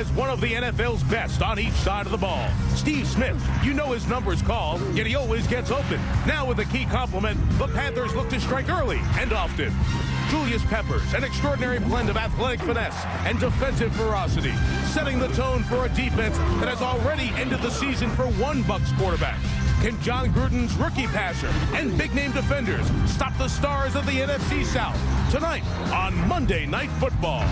has one of the NFL's best on each side of the ball. Steve Smith, you know his numbers call, yet he always gets open. Now with a key compliment, the Panthers look to strike early and often. Julius Peppers, an extraordinary blend of athletic finesse and defensive ferocity, setting the tone for a defense that has already ended the season for one Bucs quarterback. Can John Gruden's rookie passer and big-name defenders stop the stars of the NFC South? Tonight on Monday Night Football.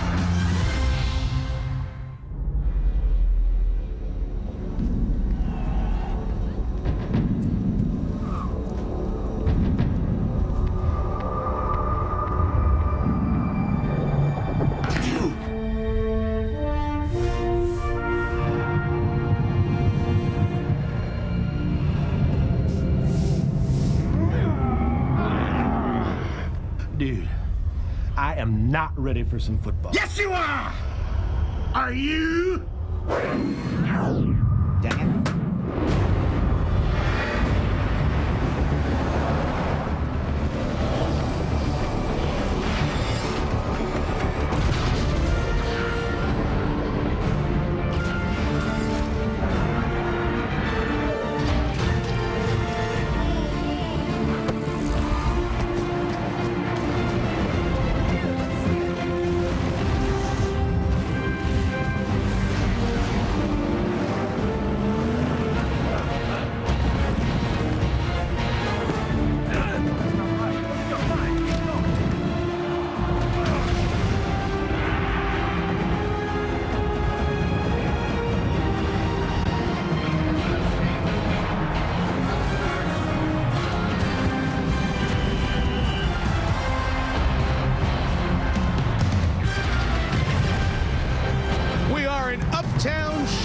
Dude, I am not ready for some football. Yes, you are! Are you? Dang it.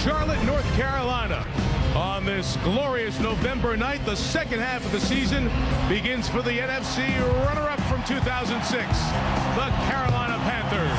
Charlotte, North Carolina. On this glorious November night, the second half of the season begins for the NFC runner-up from 2006, the Carolina Panthers.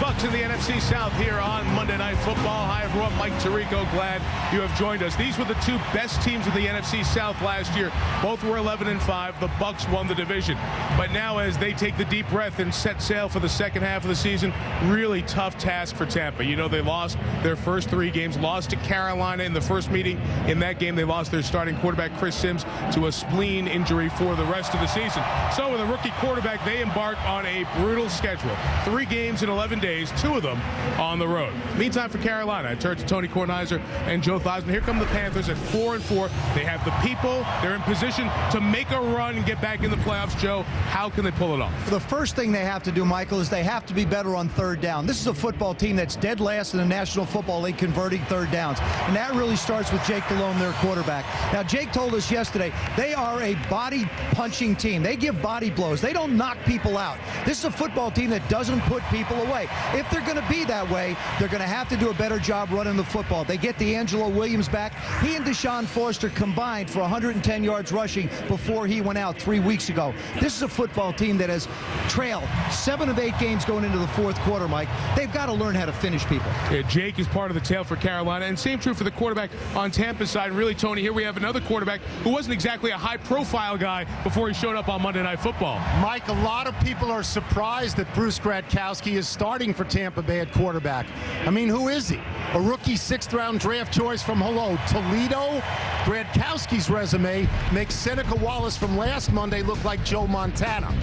Bucks in the NFC South here on Monday Night Football. Hi, everyone. Mike Tirico, glad you have joined us. These were the two best teams in the NFC South last year. Both were 11-5. The Bucks won the division. But now as they take the deep breath and set sail for the second half of the season, really tough task for Tampa. You know, they lost their first three games, lost to Carolina in the first meeting. In that game, they lost their starting quarterback, Chris Sims, to a spleen injury for the rest of the season. So with a rookie quarterback, they embark on a brutal schedule. 3 games in 11 days, 2 of them on the road. Meantime, for Carolina, I turn to Tony Kornheiser and Joe Theismann. Here come the Panthers at 4-4. They have the people. They're in position to make a run and get back in the playoffs. Joe, how can they pull it off? The first thing they have to do, Michael, is they have to be better on third down. This is a football team that's dead last in the National Football League converting third downs. And that really starts with Jake Delhomme, their quarterback. Now, Jake told us yesterday, they are a body-punching team. They give body blows. They don't knock people out. This is a football team that doesn't put people away. If they're going to be that way, they're going to have to do a better job running the football. They get D'Angelo Williams back. He and Deshaun Foster combined for 110 yards rushing before he went out 3 weeks ago. This is a football team that has trailed 7 of 8 games going into the fourth quarter, Mike. They've got to learn how to finish people. Yeah, Jake is part of the tail for Carolina, and same true for the quarterback on Tampa's side. And really, Tony, here we have another quarterback who wasn't exactly a high-profile guy before he showed up on Monday Night Football. Mike, a lot of people are surprised that Bruce Gradkowski is starting for Tampa Bay at quarterback. I mean, who is he? A rookie 6th-round draft choice from Toledo? Gradkowski's resume makes Seneca Wallace from last Monday look like Joe Montana.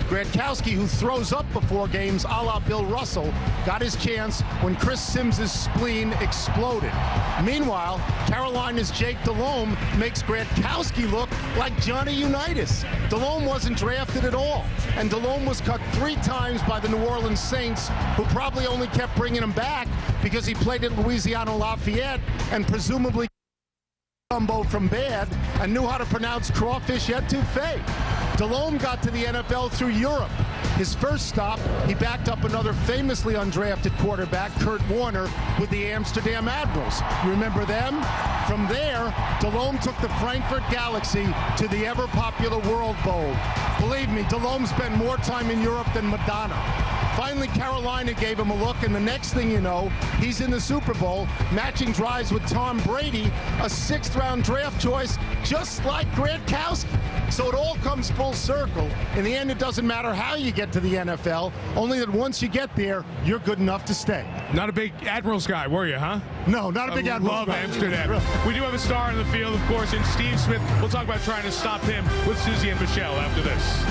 Gradkowski, who throws up before games a la Bill Russell, got his chance when Chris Sims' spleen exploded. Meanwhile, Carolina's Jake Delhomme makes Gradkowski look like Johnny Unitas. Delhomme wasn't drafted at all, and Delhomme was cut 3 times by the New Orleans Saints, who probably only kept bringing him back because he played at Louisiana Lafayette and presumably gumbo from bad and knew how to pronounce crawfish etouffee. Delhomme got to the NFL through Europe. His first stop, he backed up another famously undrafted quarterback, Kurt Warner, with the Amsterdam Admirals. You remember them? From there, Delhomme took the Frankfurt Galaxy to the ever-popular World Bowl. Believe me, Delhomme spent more time in Europe than Madonna. Finally, Carolina gave him a look, and the next thing you know, he's in the Super Bowl, matching drives with Tom Brady, a 6th-round draft choice, just like Gronkowski. So it all comes full circle. In the end, it doesn't matter how you get to the NFL, only that once you get there, you're good enough to stay. Not a big Admirals guy, were you, huh? No, not a big Admirals love guy. Amsterdam. We do have a star in the field, of course, in Steve Smith. We'll talk about trying to stop him with Susie and Michelle after this.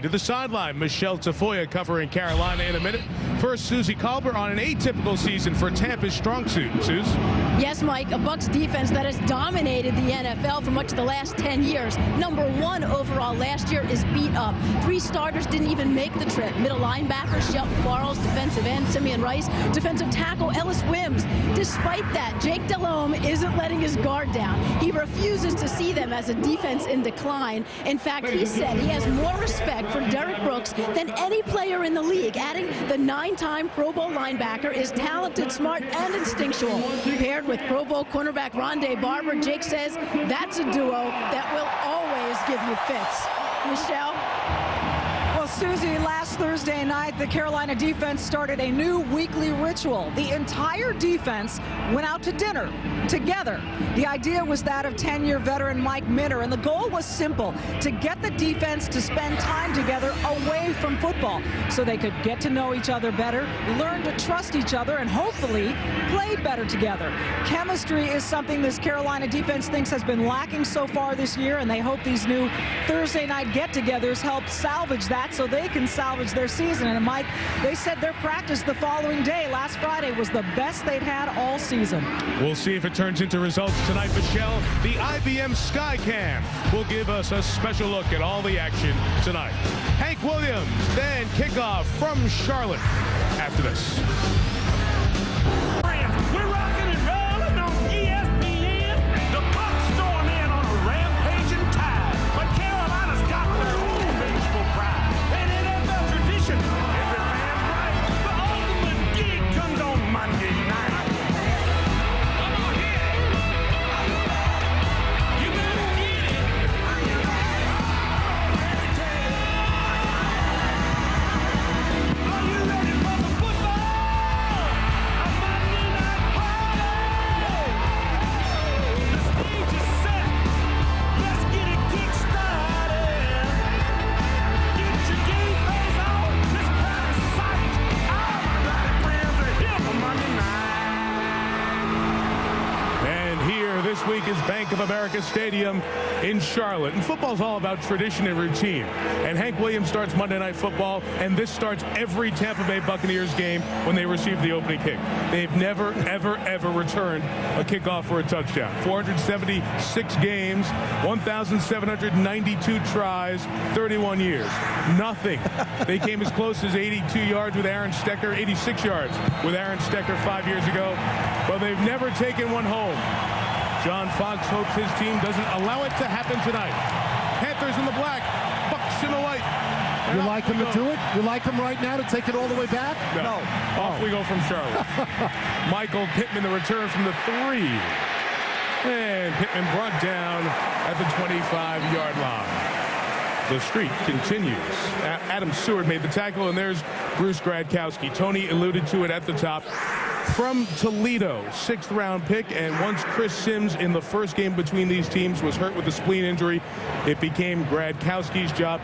To the sideline, Michelle Tafoya covering Carolina in a minute. First, Susie Colbert on an atypical season for Tampa's strong suit. Suze? Yes, Mike, a Bucs defense that has dominated the NFL for much of the last 10 years. Number 1 overall last year is beat up. 3 starters didn't even make the trip. Middle linebacker Shelton Quarles, defensive end Simeon Rice, defensive tackle Ellis Wims. Despite that, Jake Delhomme isn't letting his guard down. He refuses to see them as a defense in decline. In fact, he said he has more respect for Derrick Brooks than any player in the league, adding the 9-time Pro Bowl linebacker is talented, smart, and instinctual. Paired with Pro Bowl cornerback Rondé Barber, Jake says that's a duo that will always give you fits. Michelle? Well, Susie, last Thursday night, the Carolina defense started a new weekly ritual. The entire defense went out to dinner together. The idea was that of 10-year veteran Mike Minter, and the goal was simple, to get the defense to spend time together away from football so they could get to know each other better, learn to trust each other, and hopefully play better together. Chemistry is something this Carolina defense thinks has been lacking so far this year, and they hope these new Thursday night get-togethers help salvage that so they can salvage their season. And Mike, they said their practice the following day, last Friday, was the best they'd had all season. We'll see if it turns into results tonight, Michelle. The IBM Skycam will give us a special look at all the action tonight. Hank Williams, then kickoff from Charlotte after this. We're rocking and rolling on ESPN. The Bucs storm in on a rampaging tide, but Carolina's got their own vengeful pride. An NFL tradition, every man's right. The ultimate gig comes on Monday night. Come on, hit it. You better get it. Are you ready? Are you ready for the football? A Monday night party. The stage is set. Let's get it kick-started. Get your game face on. This crowd is psyched. All my rowdy friends are here for Monday night. And here this week is Bank of America Stadium in Charlotte. And football's all about tradition and routine. And Hank Williams starts Monday Night Football, and this starts every Tampa Bay Buccaneers game when they receive the opening kick. They've never, ever, ever returned a kickoff for a touchdown. 476 games, 1,792 tries, 31 years. Nothing. They came as close as 82 yards with Aaron Stecker, 86 yards with Aaron Stecker 5 years ago. But they've never taken one home. John Fox hopes his team doesn't allow it to happen tonight. Panthers in the black, Bucs in the white. And You off like we him to go. do it? You like him right now to take it all the way back? No. Off we go from Charlotte. Michael Pittman, the return from the 3. And Pittman brought down at the 25-yard line. The streak continues. Adam Seward made the tackle, and there's Bruce Gradkowski. Tony alluded to it at the top. From Toledo, 6th-round pick, and once Chris Sims in the first game between these teams was hurt with a spleen injury, it became Gradkowski's job.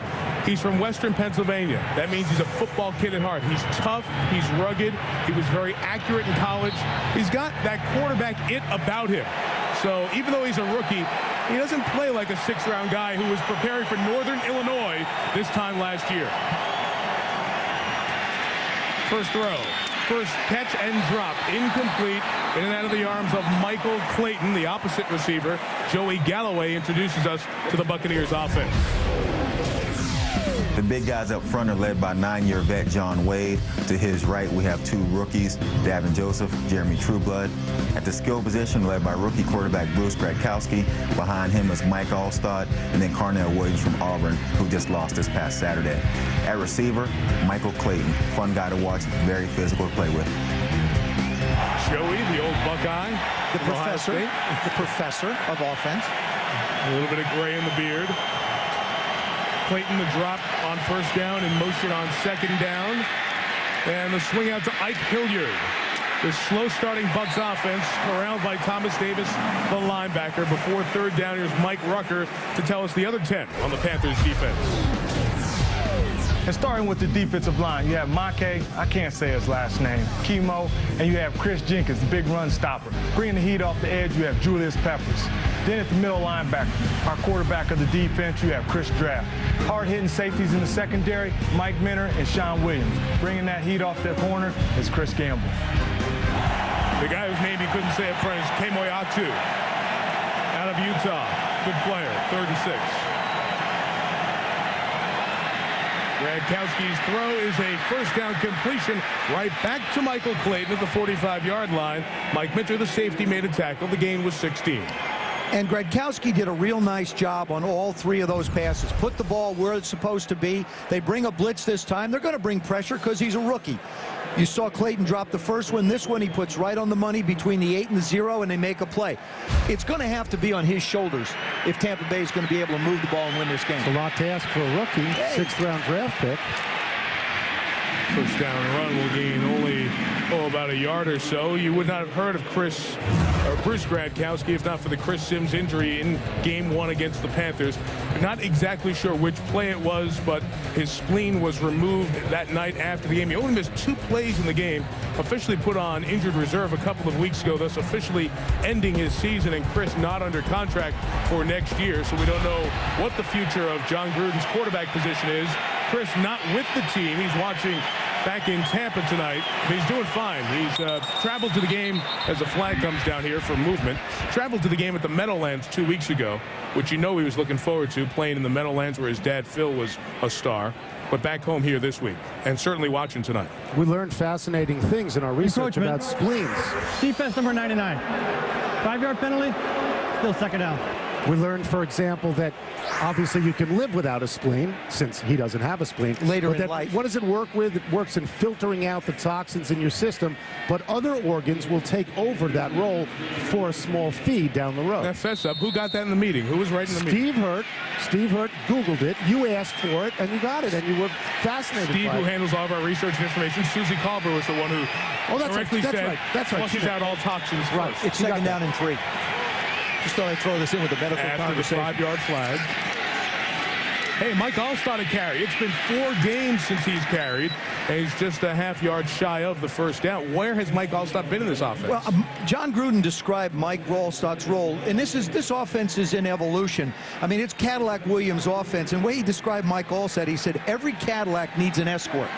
He's from Western Pennsylvania. That means he's a football kid at heart. He's tough. He's rugged. He was very accurate in college. He's got that quarterback it about him. So even though he's a rookie, he doesn't play like a 6th-round guy who was preparing for Northern Illinois this time last year. First throw. First catch and drop, incomplete, in and out of the arms of Michael Clayton, the opposite receiver. Joey Galloway introduces us to the Buccaneers offense. The big guys up front are led by 9-year vet John Wade. To his right, we have 2 rookies, Davin Joseph, Jeremy Trueblood. At the skill position, led by rookie quarterback Bruce Gradkowski. Behind him is Mike Allstott, and then Carnell Williams from Auburn, who just lost this past Saturday. At receiver, Michael Clayton, fun guy to watch, very physical to play with. Joey, the old Buckeye. The professor of offense. A little bit of gray in the beard. Clayton the drop on first down in motion on second down. And the swing out to Ike Hilliard. The slow-starting Bucs offense corralled by Thomas Davis, the linebacker. Before third down, here's Mike Rucker to tell us the other 10 on the Panthers defense. And starting with the defensive line, you have Make, I can't say his last name, Chemo, and you have Chris Jenkins, the big run stopper. Bringing the heat off the edge, you have Julius Peppers. Then at the middle linebacker, our quarterback of the defense, you have Chris Draft. Hard-hitting safeties in the secondary, Mike Minner and Sean Williams. Bringing that heat off their corner is Chris Gamble. The guy whose name he couldn't say up front is Kemoyatu out of Utah. Good player, 3rd and 6. Gradkowski's throw is a first down completion right back to Michael Clayton at the 45-yard line. Mike Minter, the safety, made a tackle. The gain was 16. And Gradkowski did a real nice job on all 3 of those passes. Put the ball where it's supposed to be. They bring a blitz this time. They're going to bring pressure because he's a rookie. You saw Clayton drop the first one. This one he puts right on the money between the 8 and the 0, and they make a play. It's going to have to be on his shoulders if Tampa Bay is going to be able to move the ball and win this game. It's a lot to ask for a rookie. 6th-round draft pick. First down run will gain only about a yard or so. You would not have heard of Bruce Gradkowski if not for the Chris Sims injury in game 1 against the Panthers. Not exactly sure which play it was, but his spleen was removed that night after the game. He only missed 2 plays in the game, officially put on injured reserve a couple of weeks ago, thus officially ending his season, and Chris not under contract for next year. So we don't know what the future of John Gruden's quarterback position is. Chris not with the team. He's watching back in Tampa tonight. He's doing fine. He's traveled to the game as a flag comes down here for movement. Traveled to the game at the Meadowlands 2 weeks ago, which he was looking forward to, playing in the Meadowlands where his dad Phil was a star. But back home here this week, and certainly watching tonight. We learned fascinating things in our research about spleens. Defense number 99. 5-yard penalty, still second down. We learned, for example, that obviously you can live without a spleen, since he doesn't have a spleen. Later in life. What does it work with? It works in filtering out the toxins in your system, but other organs will take over that role for a small fee down the road. That fess up. Who got that in the meeting? Who was right in the meeting? Steve Hurt Googled it. You asked for it, and you got it, and you were fascinated Steve, by who it. handles all of our research and information. Susie Colbert was the one who correctly said flushes out all toxins right. first. It's second down and 3. Just thought I'd throw this in with the medical conversation. After the 5-yard flag. Hey, Mike Allstott a carry. It's been 4 games since he's carried, and he's just a half-yard shy of the first down. Where has Mike Allstott been in this offense? Well, John Gruden described Mike Allstott's role, and this offense is in evolution. I mean, it's Cadillac Williams' offense, and the way he described Mike Allstott, he said every Cadillac needs an escort.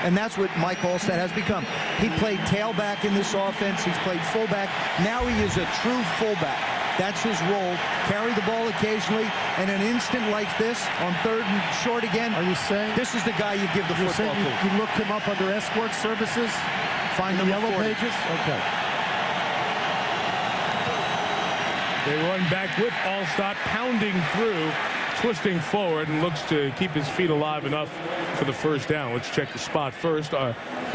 And that's what Mike Allstott has become. He played tailback in this offense. He's played fullback. Now he is a true fullback. That's his role. Carry the ball occasionally, and an instant like this on 3rd and short again. Are you saying this is the guy you give the football to? You looked him up under escort services? Find the yellow pages? Okay. They run back with Allstott pounding through, twisting forward, and looks to keep his feet alive enough for the first down. Let's check the spot first.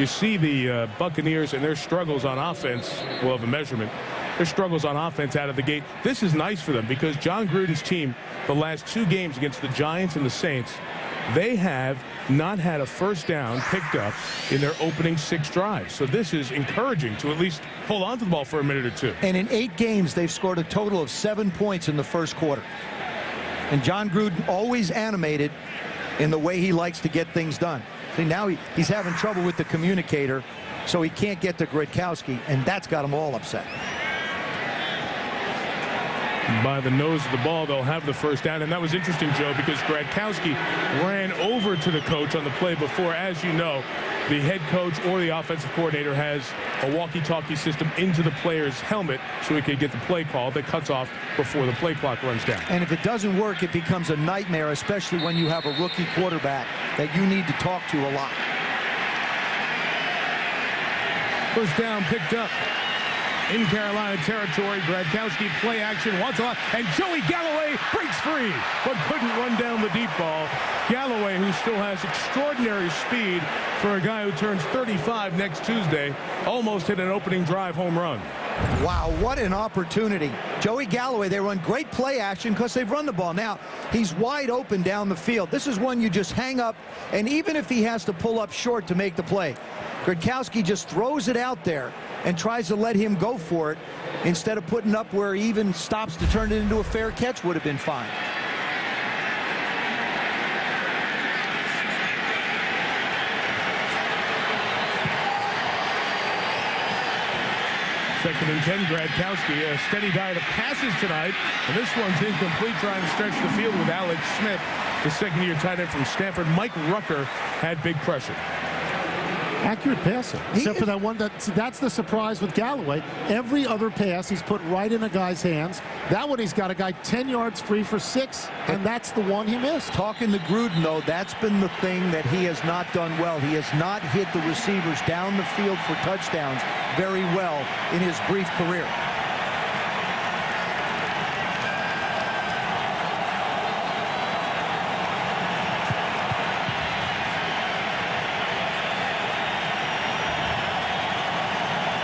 You see the Buccaneers and their struggles on offense. We'll have a measurement. Their struggles on offense out of the gate. This is nice for them because John Gruden's team, the last 2 games against the Giants and the Saints, they have not had a first down picked up in their opening 6 drives. So this is encouraging to at least hold on to the ball for a minute or 2. And in 8 games, they've scored a total of 7 points in the first quarter. And John Gruden always animated in the way he likes to get things done. See, now he's having trouble with the communicator, so he can't get to Gradkowski, and that's got him all upset. By the nose of the ball, they'll have the first down. And that was interesting, Joe, because Gradkowski ran over to the coach on the play before. As you know, the head coach or the offensive coordinator has a walkie-talkie system into the player's helmet so he can get the play call that cuts off before the play clock runs down. And if it doesn't work, it becomes a nightmare, especially when you have a rookie quarterback that you need to talk to a lot. First down picked up in Carolina territory. Gradkowski play action, wants a lot, and Joey Galloway breaks free, but couldn't run down the deep ball. Galloway, who still has extraordinary speed for a guy who turns 35 next Tuesday, almost hit an opening drive home run. Wow, what an opportunity. Joey Galloway, they run great play action because they've run the ball. Now, he's wide open down the field. This is one you just hang up, and even if he has to pull up short to make the play, Gradkowski just throws it out there and tries to let him go for it instead of putting up where he even stops to turn it into a fair catch would have been fine. Second and 10, Gradkowski, a steady diet of passes tonight, and this one's incomplete, trying to stretch the field with Alex Smith, the second-year tight end from Stanford. Mike Rucker had big pressure. Accurate passing, except for that one. That's the surprise with Galloway. Every other pass he's put right in a guy's hands. That one he's got a guy 10 yards free for 6, and that's the one he missed. Talking to Gruden, though, that's been the thing that he has not done well. He has not hit the receivers down the field for touchdowns very well in his brief career.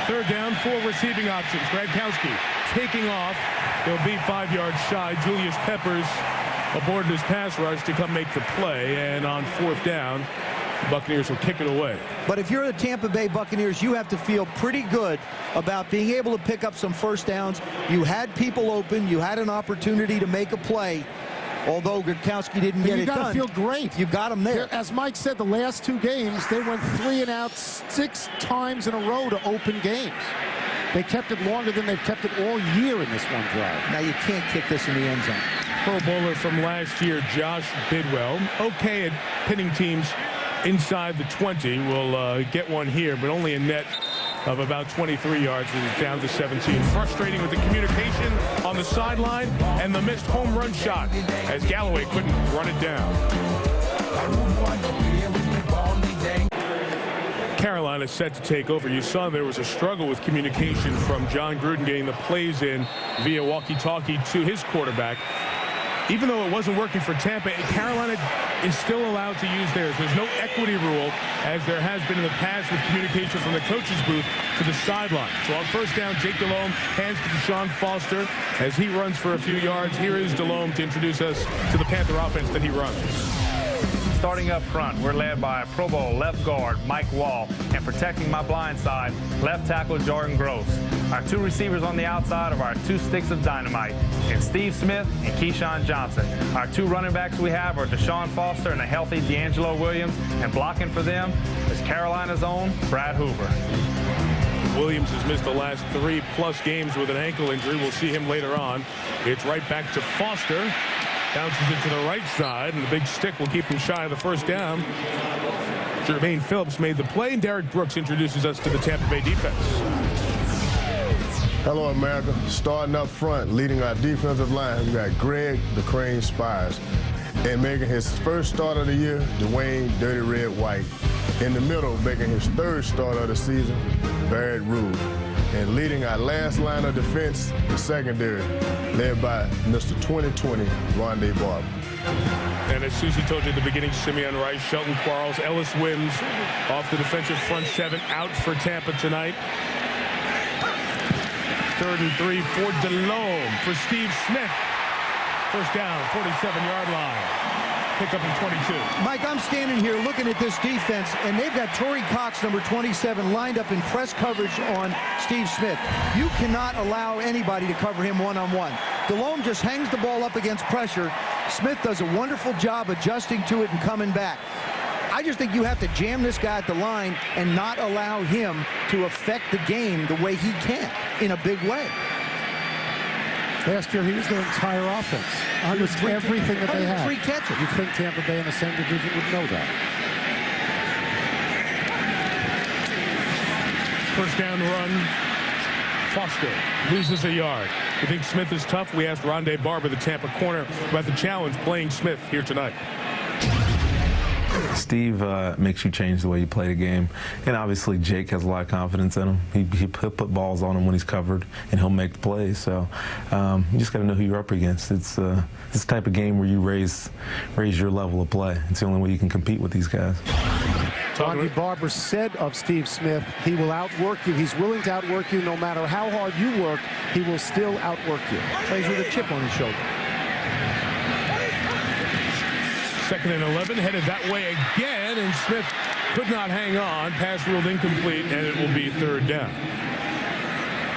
Third down, 4 receiving options. Gradkowski taking off. He'll be 5 yards shy. Julius Peppers aboard his pass rush to come make the play. And on 4th down, the Buccaneers will kick it away. But if you're the Tampa Bay Buccaneers, you have to feel pretty good about being able to pick up some first downs. You had people open. You had an opportunity to make a play. Although Gradkowski didn't get it done. You got to feel great. You got him there. As Mike said, the last 2 games, they went 3 and out 6 times in a row to open games. They kept it longer than they've kept it all year in this one drive. Now you can't kick this in the end zone. Pro Bowler from last year, Josh Bidwell, okay at pinning teams inside the 20. Will get one here, but only a net of about 23 yards, and is down to 17. Frustrating with the communication on the sideline and the missed home run shot as Galloway couldn't run it down. Carolina set to take over. You saw there was a struggle with communication from John Gruden getting the plays in via walkie-talkie to his quarterback. Even though it wasn't working for Tampa, Carolina is still allowed to use theirs. There's no equity rule, as there has been in the past with communication from the coach's booth to the sideline. So on first down, Jake Delhomme hands to Deshaun Foster as he runs for a few yards. Here is Delhomme to introduce us to the Panther offense that he runs. Starting up front, we're led by Pro Bowl left guard Mike Wall, and protecting my blind side, left tackle Jordan Gross. Our 2 receivers on the outside are our 2 sticks of dynamite, and Steve Smith and Keyshawn Johnson. Our 2 running backs we have are Deshaun Foster and a healthy D'Angelo Williams, and blocking for them is Carolina's own Brad Hoover. Williams has missed the last 3+ games with an ankle injury. We'll see him later on. It's right back to Foster. Bounces it to the right side, and the big stick will keep him shy of the first down. Jermaine Phillips made the play, and Derek Brooks introduces us to the Tampa Bay defense. Hello, America. Starting up front, leading our defensive line, we got Greg the Crane Spires. And making his first start of the year, Dwayne Dirty Red White. In the middle, making his 3rd start of the season, Barrett Rude. And leading our last line of defense, the secondary, led by Mr. 2020, Rondé Barber. And as Susie told you at the beginning, Simeon Rice, Shelton Quarles, Ellis Wims off the defensive front 7 out for Tampa tonight. 3rd and 3 for Delhomme, for Steve Smith. First down, 47-yard line. Pick up in 22. Mike, I'm standing here looking at this defense, and they've got Torrey Cox, number 27, lined up in press coverage on Steve Smith. You cannot allow anybody to cover him one-on-one. Delhomme just hangs the ball up against pressure. Smith does a wonderful job adjusting to it and coming back. I just think you have to jam this guy at the line and not allow him to affect the game the way he can in a big way. Last year, he was their entire offense. Almost everything that they had. 3 catches. You'd think Tampa Bay in the same division would know that. First down run. Foster loses a yard. You think Smith is tough? We asked Rondé Barber, the Tampa corner, about the challenge playing Smith here tonight. Steve makes you change the way you play the game, and obviously Jake has a lot of confidence in him. He'll put balls on him when he's covered, and he'll make the plays. So you just got to know who you're up against. It's this type of game where you raise your level of play. It's the only way you can compete with these guys. Ronnie Barber said of Steve Smith, he will outwork you. He's willing to outwork you no matter how hard you work. He will still outwork you. Plays with a chip on his shoulder. 2nd and 11, headed that way again, and Smith could not hang on. Pass ruled incomplete, and it will be 3rd down.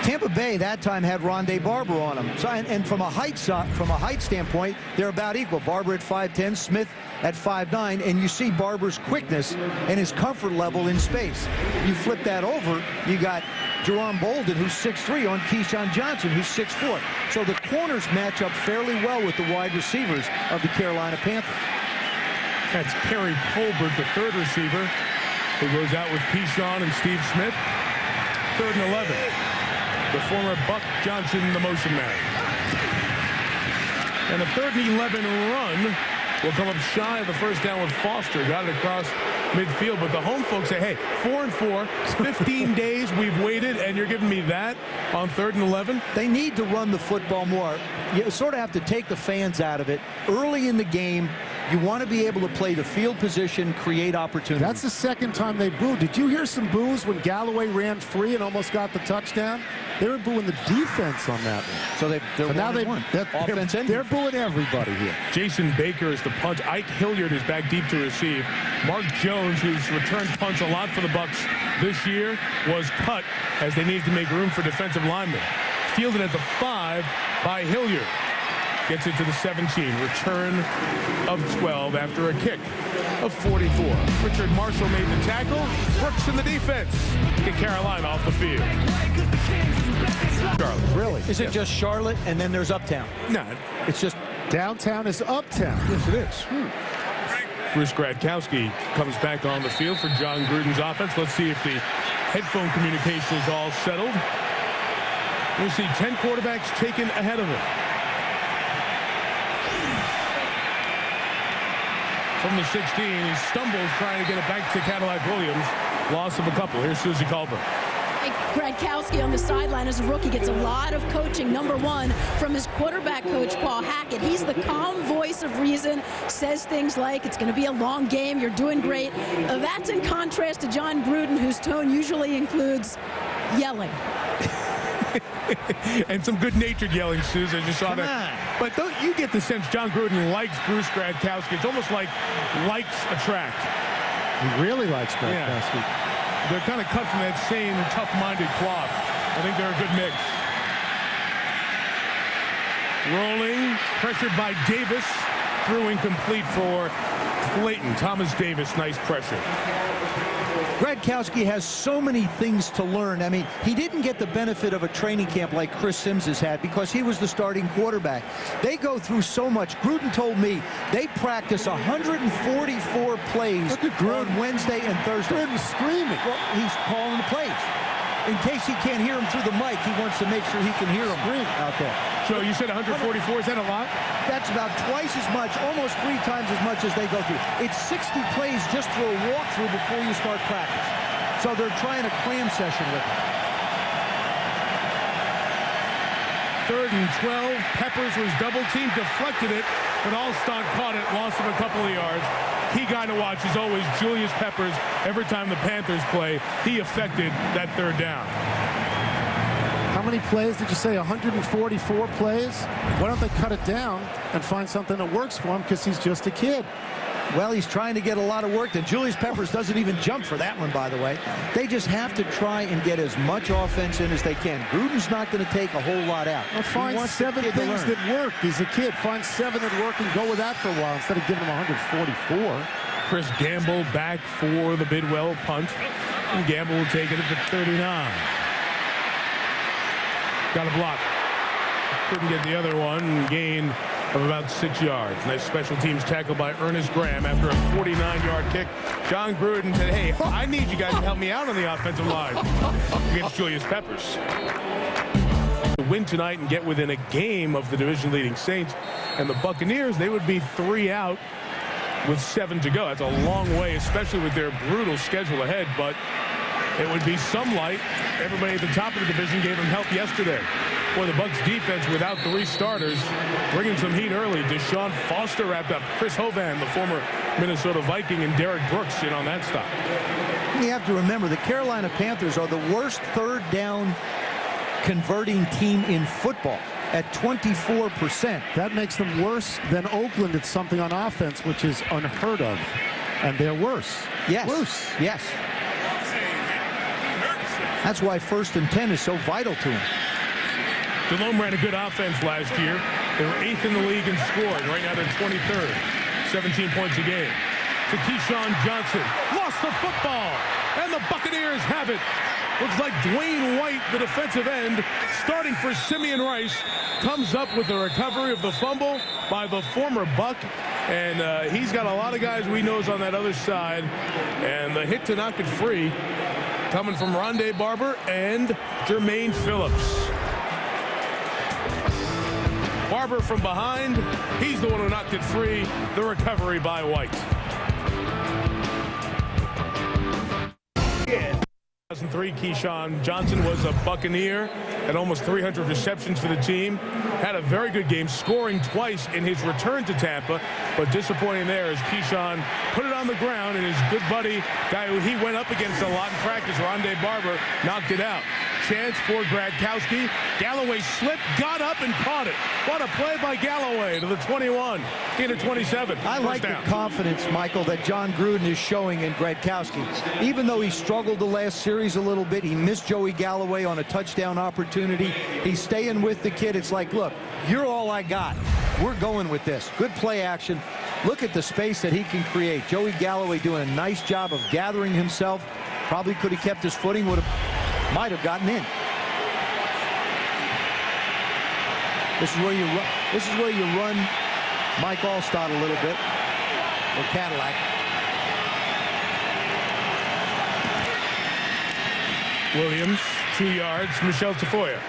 Tampa Bay that time had Rondé Barber on him. So, and from a height standpoint, they're about equal. Barber at 5'10", Smith at 5'9", and you see Barber's quickness and his comfort level in space. You flip that over, you got Jerome Bolden, who's 6'3", on Keyshawn Johnson, who's 6'4". So the corners match up fairly well with the wide receivers of the Carolina Panthers. That's Kerry Colbert, the 3rd receiver, who goes out with Keyshawn and Steve Smith. 3rd and 11. The former Buck Johnson, the motion man. And a 3rd and 11 run will come up shy of the 1st down with Foster. Got it across midfield, but the home folks say, hey, 4 and 4, 15 days we've waited, and you're giving me that on 3rd and 11? They need to run the football more. You sort of have to take the fans out of it. Early in the game, you want to be able to play the field position, create opportunities. That's the 2nd time they booed. Did you hear some boos when Galloway ran free and almost got the touchdown? They were booing the defense on that one. So they're booing everybody here. Jason Baker is the punt. Ike Hilliard is back deep to receive. Mark Jones, who's returned punts a lot for the Bucs this year, was cut as they needed to make room for defensive linemen. Fielded at the 5 by Hilliard. Gets it to the 17. Return of 12 after a kick of 44. Richard Marshall made the tackle. Brooks in the defense. Get Carolina off the field. Charlotte. Really? Is it just Charlotte and then there's Uptown? No. It's just downtown is Uptown. Yes, it is. Bruce Gradkowski comes back on the field for John Gruden's offense. Let's see if the headphone communication is all settled. We'll see 10 quarterbacks taken ahead of him. From the 16, he stumbles trying to get it back to Cadillac Williams. Loss of a couple. Here's Susie Colbert. Gradkowski on the sideline as a rookie gets a lot of coaching, number one, from his quarterback coach, Paul Hackett. He's the calm voice of reason, says things like, it's going to be a long game, you're doing great. That's in contrast to John Gruden, whose tone usually includes yelling. And some good-natured yelling, Susan. I just saw that. But don't you get the sense John Gruden likes Bruce Gradkowski? It's almost like likes attract. He really likes Gradkowski. Yeah. They're kind of cut from that same tough-minded cloth. I think they're a good mix. Rolling, pressured by Davis. Threw incomplete for Clayton. Thomas Davis, nice pressure. Gradkowski has so many things to learn. I mean, he didn't get the benefit of a training camp like Chris Sims has had because he was the starting quarterback. They go through so much. Gruden told me they practice 144 plays on Wednesday and Thursday. Gruden's screaming. Well, he's calling the plays. In case he can't hear him through the mic, he wants to make sure he can hear him out there. So you said 144, is that a lot? That's about twice as much, almost 3 times as much as they go through. It's 60 plays just for a walkthrough before you start practice. So they're trying a cram session with him. 3rd and 12. Peppers was double-teamed, deflected it, but Allstott caught it, loss of a couple of yards. Key guy to watch is always Julius Peppers. Every time the Panthers play, he affected that 3rd down. How many plays did you say? 144 plays? Why don't they cut it down and find something that works for him because he's just a kid? Well, he's trying to get a lot of work done. Julius Peppers doesn't even jump for that one, by the way. They just have to try and get as much offense in as they can. Gruden's not going to take a whole lot out. Well, find 7 things that work. He's a kid. Find 7 that work and go with that for a while instead of giving him 144. Chris Gamble back for the Bidwell punt. And Gamble will take it at the 39. Got a block. Couldn't get the other one. Gain of about 6 yards. Nice special teams tackle by Ernest Graham after a 49-yard kick. John Gruden said, hey, I need you guys to help me out on the offensive line against Julius Peppers. To win tonight and get within a game of the division-leading Saints and the Buccaneers, they would be 3 out with 7 to go. That's a long way, especially with their brutal schedule ahead, but it would be some light. Everybody at the top of the division gave them help yesterday. Boy, the Bucs defense without 3 starters, bringing some heat early. Deshaun Foster wrapped up. Chris Hovan, the former Minnesota Viking, and Derek Brooks in on that stop. You have to remember, the Carolina Panthers are the worst third down converting team in football at 24%. That makes them worse than Oakland at something on offense, which is unheard of. And they're worse. Yes. Worse. Yes. That's why 1st and 10 is so vital to him. Delhomme ran a good offense last year. They were 8th in the league in scoring. Right now they're 23rd. 17 points a game. To Keyshawn Johnson. Lost the football. And the Buccaneers have it. Looks like Dwayne White, the defensive end, starting for Simeon Rice, comes up with the recovery of the fumble by the former Buck. And he's got a lot of guys we knows on that other side. And the hit to knock it free coming from Rondé Barber and Jermaine Phillips. Barber from behind. He's the one who knocked it free. The recovery by White. 2003, Keyshawn Johnson was a Buccaneer at almost 300 receptions for the team. Had a very good game, scoring twice in his return to Tampa, but disappointing there as Keyshawn put it on the ground and his good buddy, guy who he went up against a lot in practice, Rondé Barber, knocked it out. Chance for Gradkowski. Galloway slipped, got up, and caught it. What a play by Galloway to the 21, into 27. I like the confidence, Michael, that John Gruden is showing in Gradkowski. Even though he struggled the last series a little bit, he missed Joey Galloway on a touchdown opportunity. He's staying with the kid. It's like, look, you're all I got. We're going with this. Good play action. Look at the space that he can create. Joey Galloway doing a nice job of gathering himself. Probably could have kept his footing, might have gotten in. This is where you run Mike Allstott a little bit, or Cadillac. Williams, 2 yards. Michelle Tafoya.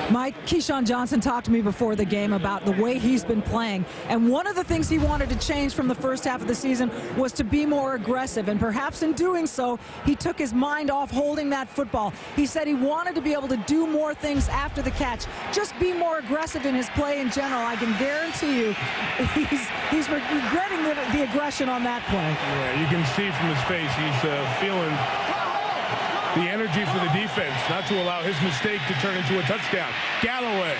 Mike, Keyshawn Johnson talked to me before the game about the way he's been playing, and one of the things he wanted to change from the first half of the season was to be more aggressive, and perhaps in doing so, he took his mind off holding that football. He said he wanted to be able to do more things after the catch, just be more aggressive in his play in general. I can guarantee you he's regretting the aggression on that play. Yeah, you can see from his face he's feeling the energy for the defense, not to allow his mistake to turn into a touchdown. Galloway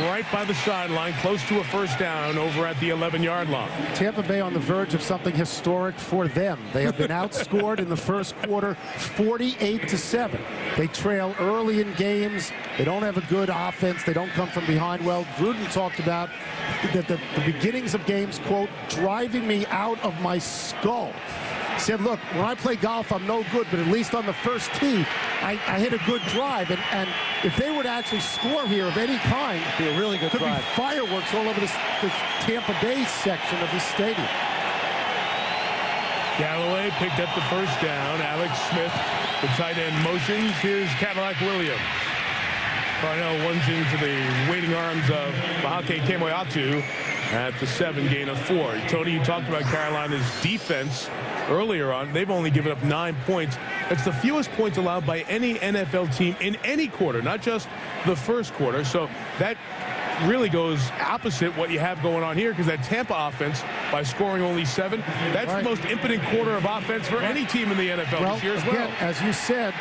right by the sideline, close to a first down over at the 11-yard line. Tampa Bay on the verge of something historic for them. They have been outscored in the first quarter 48-7. They trail early in games. They don't have a good offense. They don't come from behind well. Gruden talked about the beginnings of games, quote, driving me out of my skull. Said, look, when I play golf, I'm no good, but at least on the first tee, I hit a good drive. And if they were to actually score here of any kind, it'd be a really good drive. Be fireworks all over this Tampa Bay section of the stadium. Galloway picked up the first down. Alex Smith, the tight end, motions. Here's Cadillac Williams. Parnell runs into the waiting arms of Mahake Kemoeatu at the 7, gain of 4. Tony, you talked about Carolina's defense earlier on. They've only given up 9 points. That's the fewest points allowed by any NFL team in any quarter, not just the first quarter. So that really goes opposite what you have going on here, because that Tampa offense, by scoring only 7, that's the most impotent quarter of offense for any team in the NFL this year as well. As you said,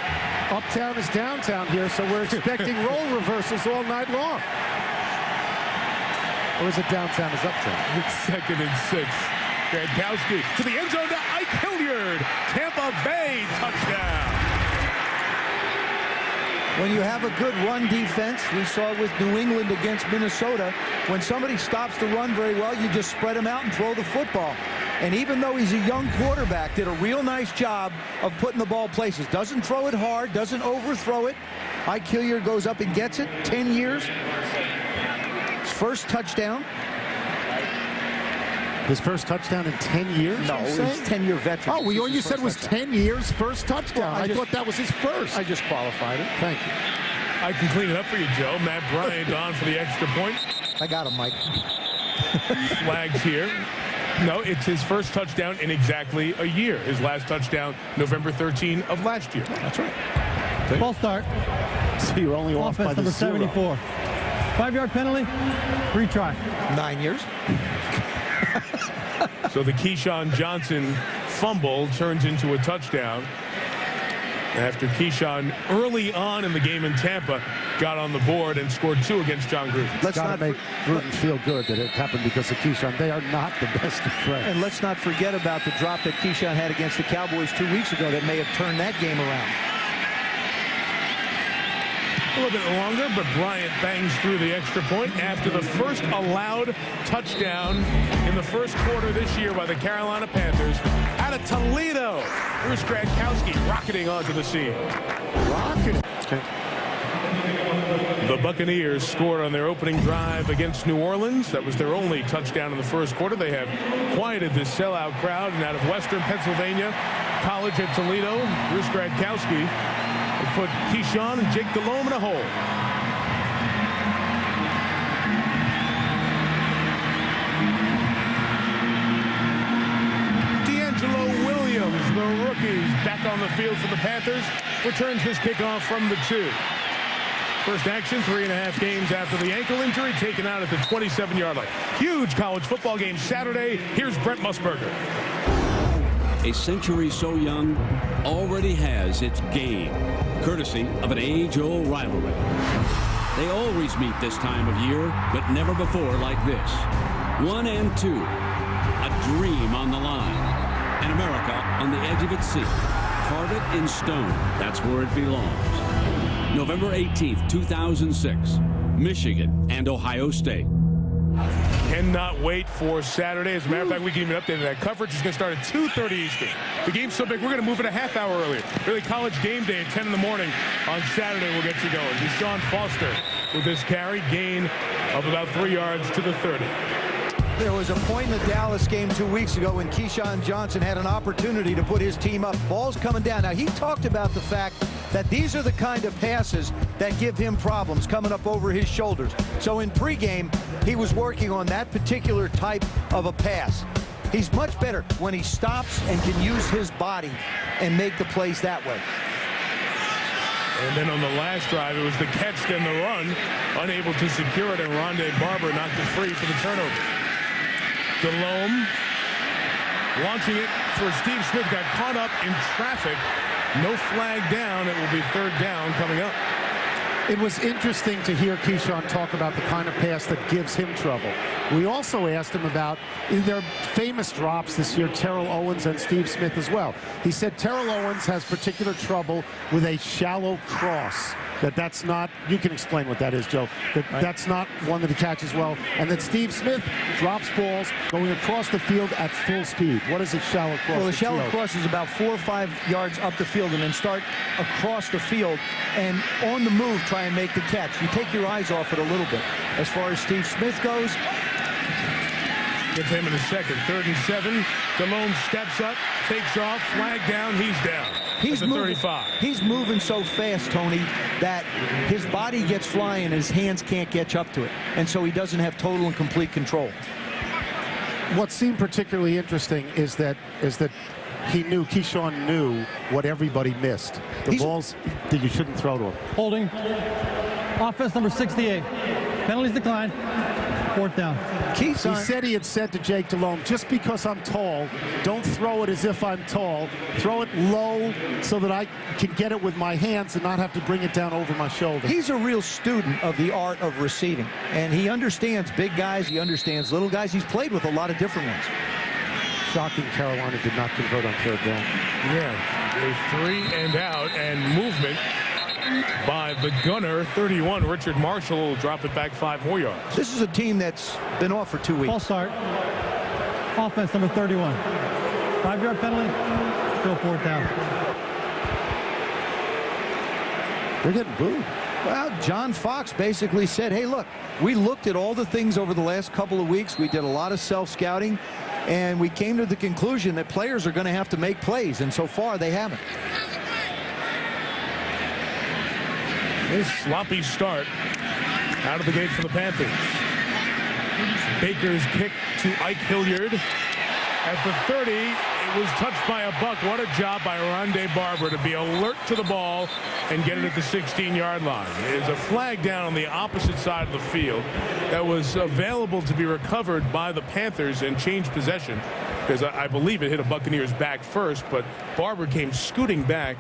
uptown is downtown here, so we're expecting role reversals all night long. Or is it downtown is uptown? It's 2nd and 6. Gradkowski to the end zone to Ike Hilliard. Tampa Bay touchdown. When you have a good run defense, we saw it with New England against Minnesota, when somebody stops the run very well, you just spread them out and throw the football. And even though he's a young quarterback, did a real nice job of putting the ball places. Doesn't throw it hard, doesn't overthrow it. Ike Hilliard goes up and gets it. 10 years. His first touchdown. His first touchdown in 10 years? No, he's a 10-year veteran. Oh, you said was 10 years first touchdown. Well, I thought that was his first. I just qualified it. Thank you. I can clean it up for you, Joe. Matt Bryant on for the extra point. I got him, Mike. flags here. No, it's his first touchdown in exactly a year. His last touchdown, November 13 of last year. That's right. False start. So you're only off by the number 0. 74. 5-yard penalty. Retry. 9 years. So the Keyshawn Johnson fumble turns into a touchdown after Keyshawn early on in the game in Tampa got on the board and scored 2 against John Gruden. Let's not make Gruden feel good that it happened because of Keyshawn. They are not the best of friends. And let's not forget about the drop that Keyshawn had against the Cowboys 2 weeks ago that may have turned that game around. A little bit longer, but Bryant bangs through the extra point after the first allowed touchdown in the first quarter this year by the Carolina Panthers. Out of Toledo, Bruce Gradkowski rocketing onto the scene. Rocketing. Okay. The Buccaneers scored on their opening drive against New Orleans. That was their only touchdown in the first quarter. They have quieted this sellout crowd. And out of Western Pennsylvania, college at Toledo, Bruce Gradkowski put Keyshawn and Jake Delhomme in a hole. The rookies back on the field for the Panthers, returns his kickoff from the 2. First action, 3.5 games after the ankle injury, taken out at the 27-yard line. Huge college football game Saturday. Here's Brent Musburger. A century so young already has its game, courtesy of an age-old rivalry. They always meet this time of year, but never before like this. 1 and 2, a dream on the line. And America on the edge of its seat. Carve it in stone. That's where it belongs. November 18th, 2006. Michigan and Ohio State. Cannot wait for Saturday. As a matter of fact, we can even update that. Coverage is going to start at 2:30 Eastern. The game's so big, we're going to move it a half hour earlier. Really, college game day at 10 in the morning on Saturday will get you going. Deshaun Foster with this carry, gain of about 3 yards to the 30. There was a point in the Dallas game 2 weeks ago when Keyshawn Johnson had an opportunity to put his team up. Ball's coming down. Now, he talked about the fact that these are the kind of passes that give him problems coming up over his shoulders. So in pregame, he was working on that particular type of a pass. He's much better when he stops and can use his body and make the plays that way. And then on the last drive, it was the catch, then the run. Unable to secure it, and Rondé Barber knocked it free for the turnover. Delhomme launching it for Steve Smith, got caught up in traffic. No flag down. It will be 3rd down coming up. It was interesting to hear Keyshawn talk about the kind of pass that gives him trouble. We also asked him about their famous drops this year, Terrell Owens and Steve Smith as well. He said Terrell Owens has particular trouble with a shallow cross. That's not, you can explain what that is, Joe. That's not one that he catches well. And that Steve Smith drops balls going across the field at full speed. What is a shallow cross? Well, a shallow cross is about 4 or 5 yards up the field and then start across the field and on the move try and make the catch. You take your eyes off it a little bit. As far as Steve Smith goes, gets him in a second. 3rd and 7. Delhomme steps up, takes off, flag down, he's down. He's at the moving, 35. He's moving so fast, Tony, that his body gets flying and his hands can't catch up to it. And so he doesn't have total and complete control. What seemed particularly interesting is that Keyshawn knew what everybody missed. The balls that you shouldn't throw to him. Holding. Offense number 68. Penalties decline. 4th down. He said he had said to Jake Delhomme, just because I'm tall, don't throw it as if I'm tall. Throw it low so that I can get it with my hands and not have to bring it down over my shoulder. He's a real student of the art of receiving. And he understands big guys. He understands little guys. He's played with a lot of different ones. Shocking Carolina did not convert on 3rd down. Yeah, a 3 and out and movement by the gunner, 31. Richard Marshall will drop it back 5 more yards. This is a team that's been off for 2 weeks. False start. Offense number 31. 5-yard penalty. Still 4th down. They're getting booed. Well, John Fox basically said, hey, look, we looked at all the things over the last couple of weeks. We did a lot of self-scouting, and we came to the conclusion that players are going to have to make plays, and so far they haven't. A sloppy start out of the gate for the Panthers. Baker's kick to Ike Hilliard. At the 30, it was touched by a Buck. What a job by Rondé Barber to be alert to the ball and get it at the 16-yard line. There's a flag down on the opposite side of the field that was available to be recovered by the Panthers and change possession, because I believe it hit a Buccaneers back first, but Barber came scooting back.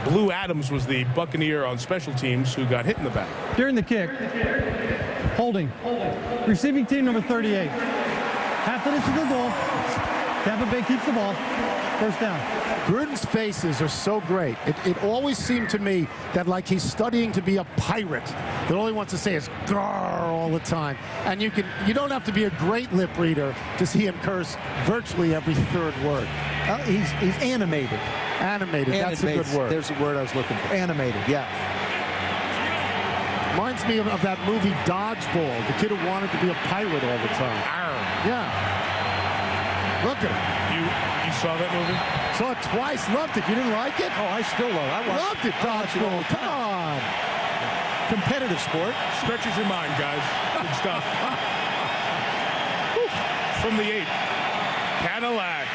Blue Adams was the Buccaneer on special teams who got hit in the back. During the kick, holding. Receiving team number 38. Half the distance to the goal. Tampa Bay keeps the ball. First down. Gruden's faces are so great. It always seemed to me that like he's studying to be a pirate that all he wants to say is "grrr" all the time. And you don't have to be a great lip reader to see him curse virtually every third word. He's animated. Animated. That's a good word. There's the word I was looking for. Animated. Yeah. Reminds me of that movie Dodgeball, the kid who wanted to be a pirate all the time. Arr. Yeah. Look at him. You saw that movie? Saw it twice. Loved it. You didn't like it? Oh, I still love it. I loved it. Dodgeball. Come on. Competitive sport. Stretches your mind, guys. Good stuff. From the 8, Cadillac.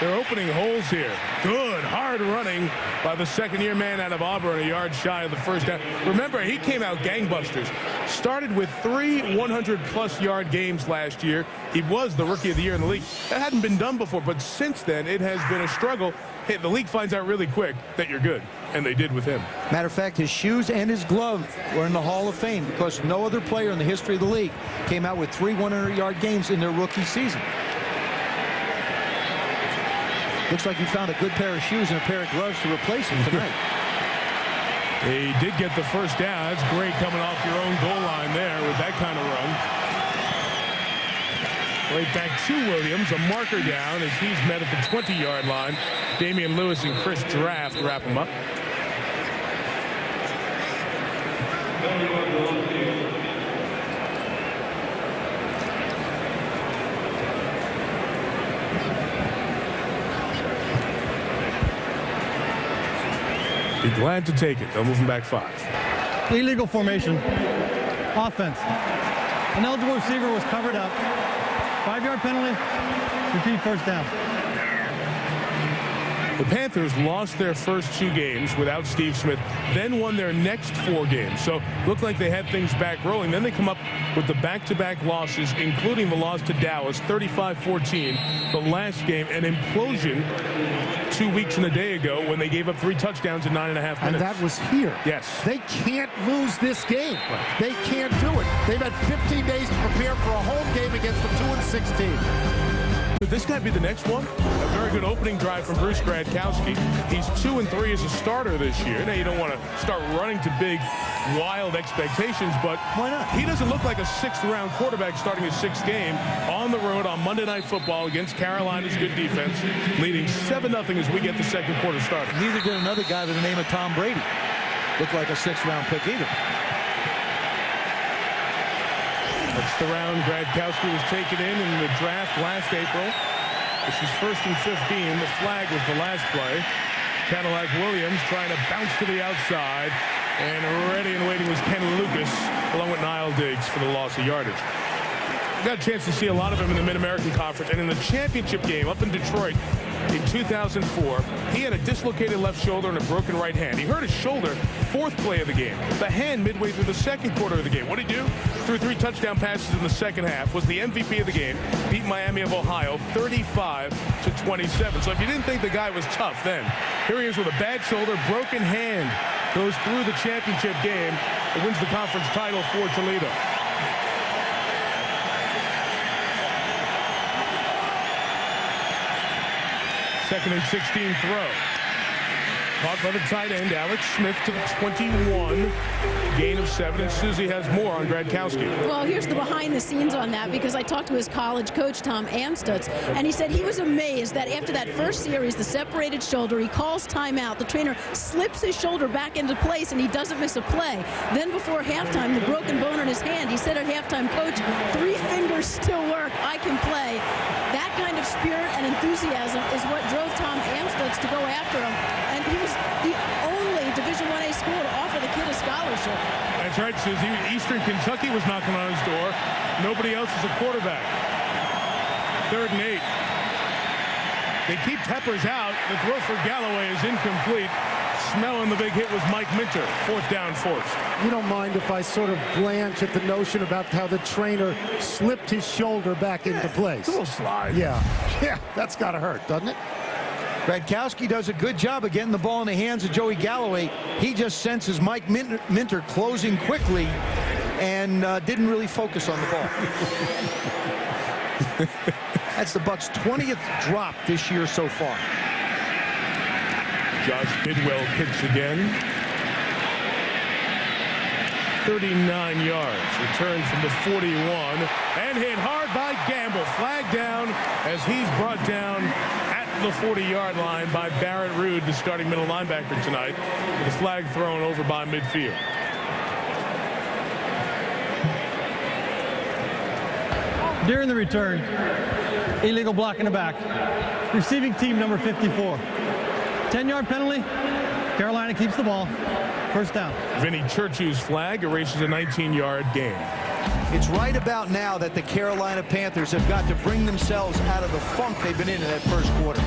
They're opening holes here. Good, hard running by the second-year man out of Auburn, a yard shy of the first down. Remember, he came out gangbusters. Started with 3 100-plus yard games last year. He was the Rookie of the Year in the league. That hadn't been done before, but since then, it has been a struggle. Hey, the league finds out really quick that you're good, and they did with him. Matter of fact, his shoes and his glove were in the Hall of Fame because no other player in the history of the league came out with 3 100-yard games in their rookie season. Looks like he found a good pair of shoes and a pair of gloves to replace him tonight. He did get the first down. That's great coming off your own goal line there with that kind of run. Right back to Williams, a marker down as he's met at the 20-yard line. Damian Lewis and Chris Draft wrap him up. Be glad to take it. They'll move him back 5. Illegal formation. Offense. An eligible receiver was covered up. 5-yard penalty. Repeat first down. The Panthers lost their first 2 games without Steve Smith, then won their next 4 games. So looked like they had things back rolling. Then they come up with the back-to-back losses, including the loss to Dallas, 35-14. The last game, an implosion 2 weeks and a day ago when they gave up 3 touchdowns in 9.5 minutes. And that was here. Yes. They can't lose this game. Right. They can't do it. They've had 15 days to prepare for a home game against the 2-6 team. Could this guy be the next one? A very good opening drive from Bruce Gradkowski. He's 2-3 as a starter this year. Now, you don't want to start running to big, wild expectations, but why not? He doesn't look like a 6th-round quarterback starting his 6th game on the road on Monday Night Football against Carolina's good defense, leading 7-0 as we get the second quarter started. Neither did another guy by the name of Tom Brady. Looked like a 6th-round pick either. That's the round Gradkowski was taken in the draft last April. This is 1st and 15. The flag was the last play. Cadillac Williams trying to bounce to the outside. And ready and waiting was Ken Lucas, along with Niall Diggs for the loss of yardage. I got a chance to see a lot of him in the Mid-American Conference. And in the championship game up in Detroit in 2004, he had a dislocated left shoulder and a broken right hand. He hurt his shoulder 4th play of the game. The hand midway through the second quarter of the game. What did he do? Threw 3 touchdown passes in the second half. Was the MVP of the game. Beat Miami of Ohio 35-27. So if you didn't think the guy was tough then, here he is with a bad shoulder, broken hand. Goes through the championship game and wins the conference title for Toledo. Second and 16 throw. Caught by the tight end, Alex Smith to the 21. Gain of 7, and Susie has more on Gradkowski. Well, here's the behind the scenes on that, because I talked to his college coach, Tom Amstutz, and he said he was amazed that after that first series, the separated shoulder, he calls timeout. The trainer slips his shoulder back into place, and he doesn't miss a play. Then before halftime, the broken bone in his hand, he said at halftime, Coach, 3 fingers still work. I can play. That kind of spirit and enthusiasm is what drove Tom Amstutz to go after him, and he was the only Division I school to offer the kid a scholarship. That's right, Susie. Eastern Kentucky was knocking on his door. Nobody else is a quarterback. 3rd and 8. They keep Peppers out. The throw for Galloway is incomplete. Smelling the big hit was Mike Minter. 4th down forced. You don't mind if I sort of blanch at the notion about how the trainer slipped his shoulder back into place. It's a little slide. Yeah, that's got to hurt, doesn't it? Gradkowski does a good job of getting the ball in the hands of Joey Galloway. He just senses Mike Minter closing quickly and didn't really focus on the ball. That's the Bucs' 20th drop this year so far. Josh Bidwell kicks again. 39 yards. Return from the 41 and hit hard by Gamble. Flag down as he's brought down at the 40-yard line by Barrett Ruud, the starting middle linebacker tonight. With the flag thrown over by midfield. During the return, illegal block in the back. Receiving team number 54. 10-yard penalty. Carolina keeps the ball. 1st down. Vinny Churchu's flag erases a 19-yard gain. It's right about now that the Carolina Panthers have got to bring themselves out of the funk they've been in that first quarter.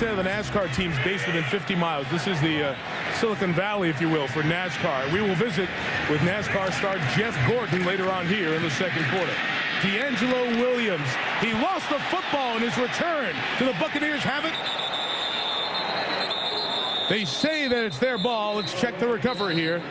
The NASCAR team's based within 50 miles. This is the Silicon Valley, if you will, for NASCAR. We will visit with NASCAR star Jeff Gordon later on here in the 2nd quarter. D'Angelo Williams. He lost the football in his return. Do the Buccaneers have it? They say that it's their ball. Let's check the recovery here.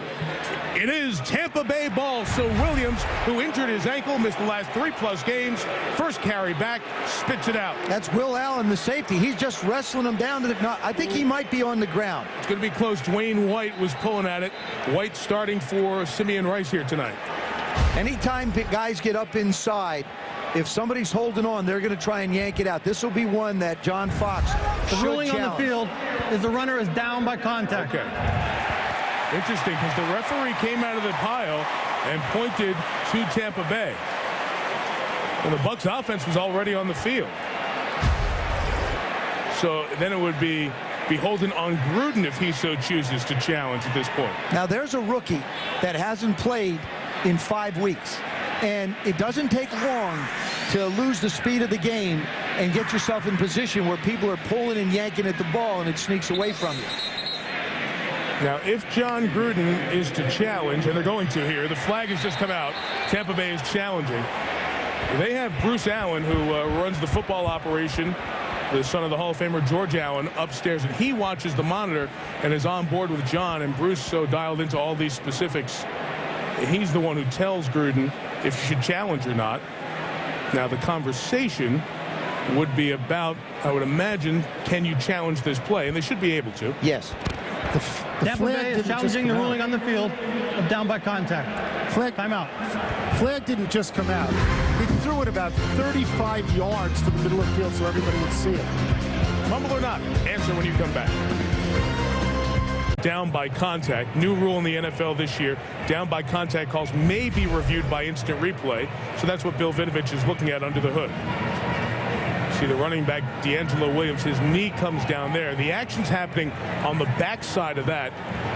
It is Tampa Bay ball. So Williams, who injured his ankle, missed the last 3+ games. First carry back, spits it out. That's Will Allen, the safety. He's just wrestling him down to the... No, I think he might be on the ground. It's going to be close. Dwayne White was pulling at it. White starting for Simeon Rice here tonight. Anytime guys get up inside, if somebody's holding on, they're going to try and yank it out. This will be one that John Fox The should ruling challenge. on the field is the runner is down by contact. Okay. Interesting, because the referee came out of the pile and pointed to Tampa Bay. And the Bucs offense was already on the field. So then it would be beholden on Gruden if he so chooses to challenge at this point. Now there's a rookie that hasn't played in 5 weeks. And it doesn't take long to lose the speed of the game and get yourself in position where people are pulling and yanking at the ball and it sneaks away from you. Now, if John Gruden is to challenge, and they're going to here, the flag has just come out. Tampa Bay is challenging. They have Bruce Allen, who runs the football operation, the son of the Hall of Famer George Allen, upstairs, and he watches the monitor and is on board with John, and Bruce so dialed into all these specifics. He's the one who tells Gruden if you should challenge or not. Now, the conversation would be about, I would imagine, can you challenge this play? And they should be able to. Yes. Tampa Bay is challenging the ruling on the field of down by contact. Flag timeout. Flag didn't just come out. He threw it about 35 yards to the middle of the field so everybody would see it. Fumble or not? Answer when you come back. Down by contact. New rule in the NFL this year. Down by contact calls may be reviewed by instant replay. So that's what Bill Vinovich is looking at under the hood. See the running back, D'Angelo Williams, his knee comes down there. The action's happening on the backside of that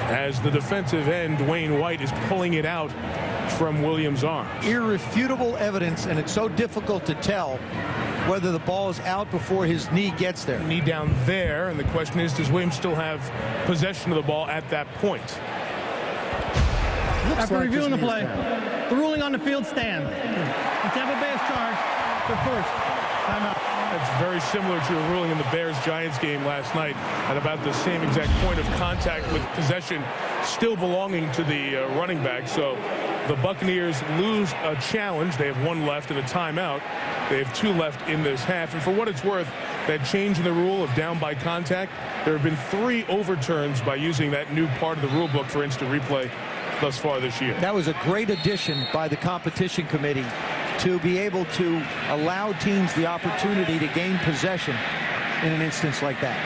as the defensive end, Dwayne White, is pulling it out from Williams' arms. Irrefutable evidence, and it's so difficult to tell whether the ball is out before his knee gets there. Knee down there, and the question is, does Williams still have possession of the ball at that point? After reviewing the play, the ruling on the field stands. And Tampa Bay is charged for first. Timeout. That's very similar to a ruling in the Bears-Giants game last night at about the same exact point of contact with possession still belonging to the running back. So the Buccaneers lose a challenge. They have 1 left and a timeout. They have 2 left in this half. And for what it's worth, that change in the rule of down by contact, there have been 3 overturns by using that new part of the rule book for instant replay thus far this year. That was a great addition by the competition committee to be able to allow teams the opportunity to gain possession in an instance like that.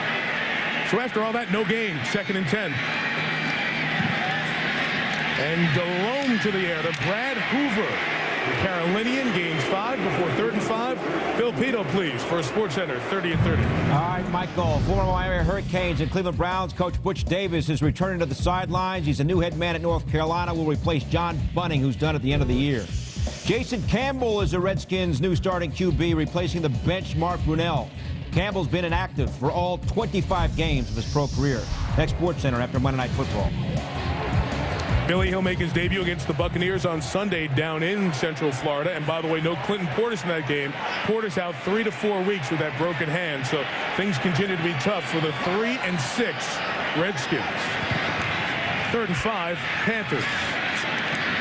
So after all that, no gain. 2nd and 10. And Delhomme to the air to Brad Hoover. Carolinian gains 5 before 3rd and 5. Bill Pito, please, for SportsCenter, 30 and 30. All right, Michael. Former Miami Hurricanes and Cleveland Browns coach Butch Davis is returning to the sidelines. He's a new head man at North Carolina. Will replace John Bunning, who's done at the end of the year. Jason Campbell is the Redskins' new starting QB, replacing the bench Mark Brunell. Campbell's been inactive for all 25 games of his pro career. Next SportsCenter after Monday Night Football. Billy, he'll make his debut against the Buccaneers on Sunday down in Central Florida. And by the way, no Clinton Portis in that game. Portis out 3 to 4 weeks with that broken hand. So things continue to be tough for the 3 and 6 Redskins. 3rd and 5, Panthers.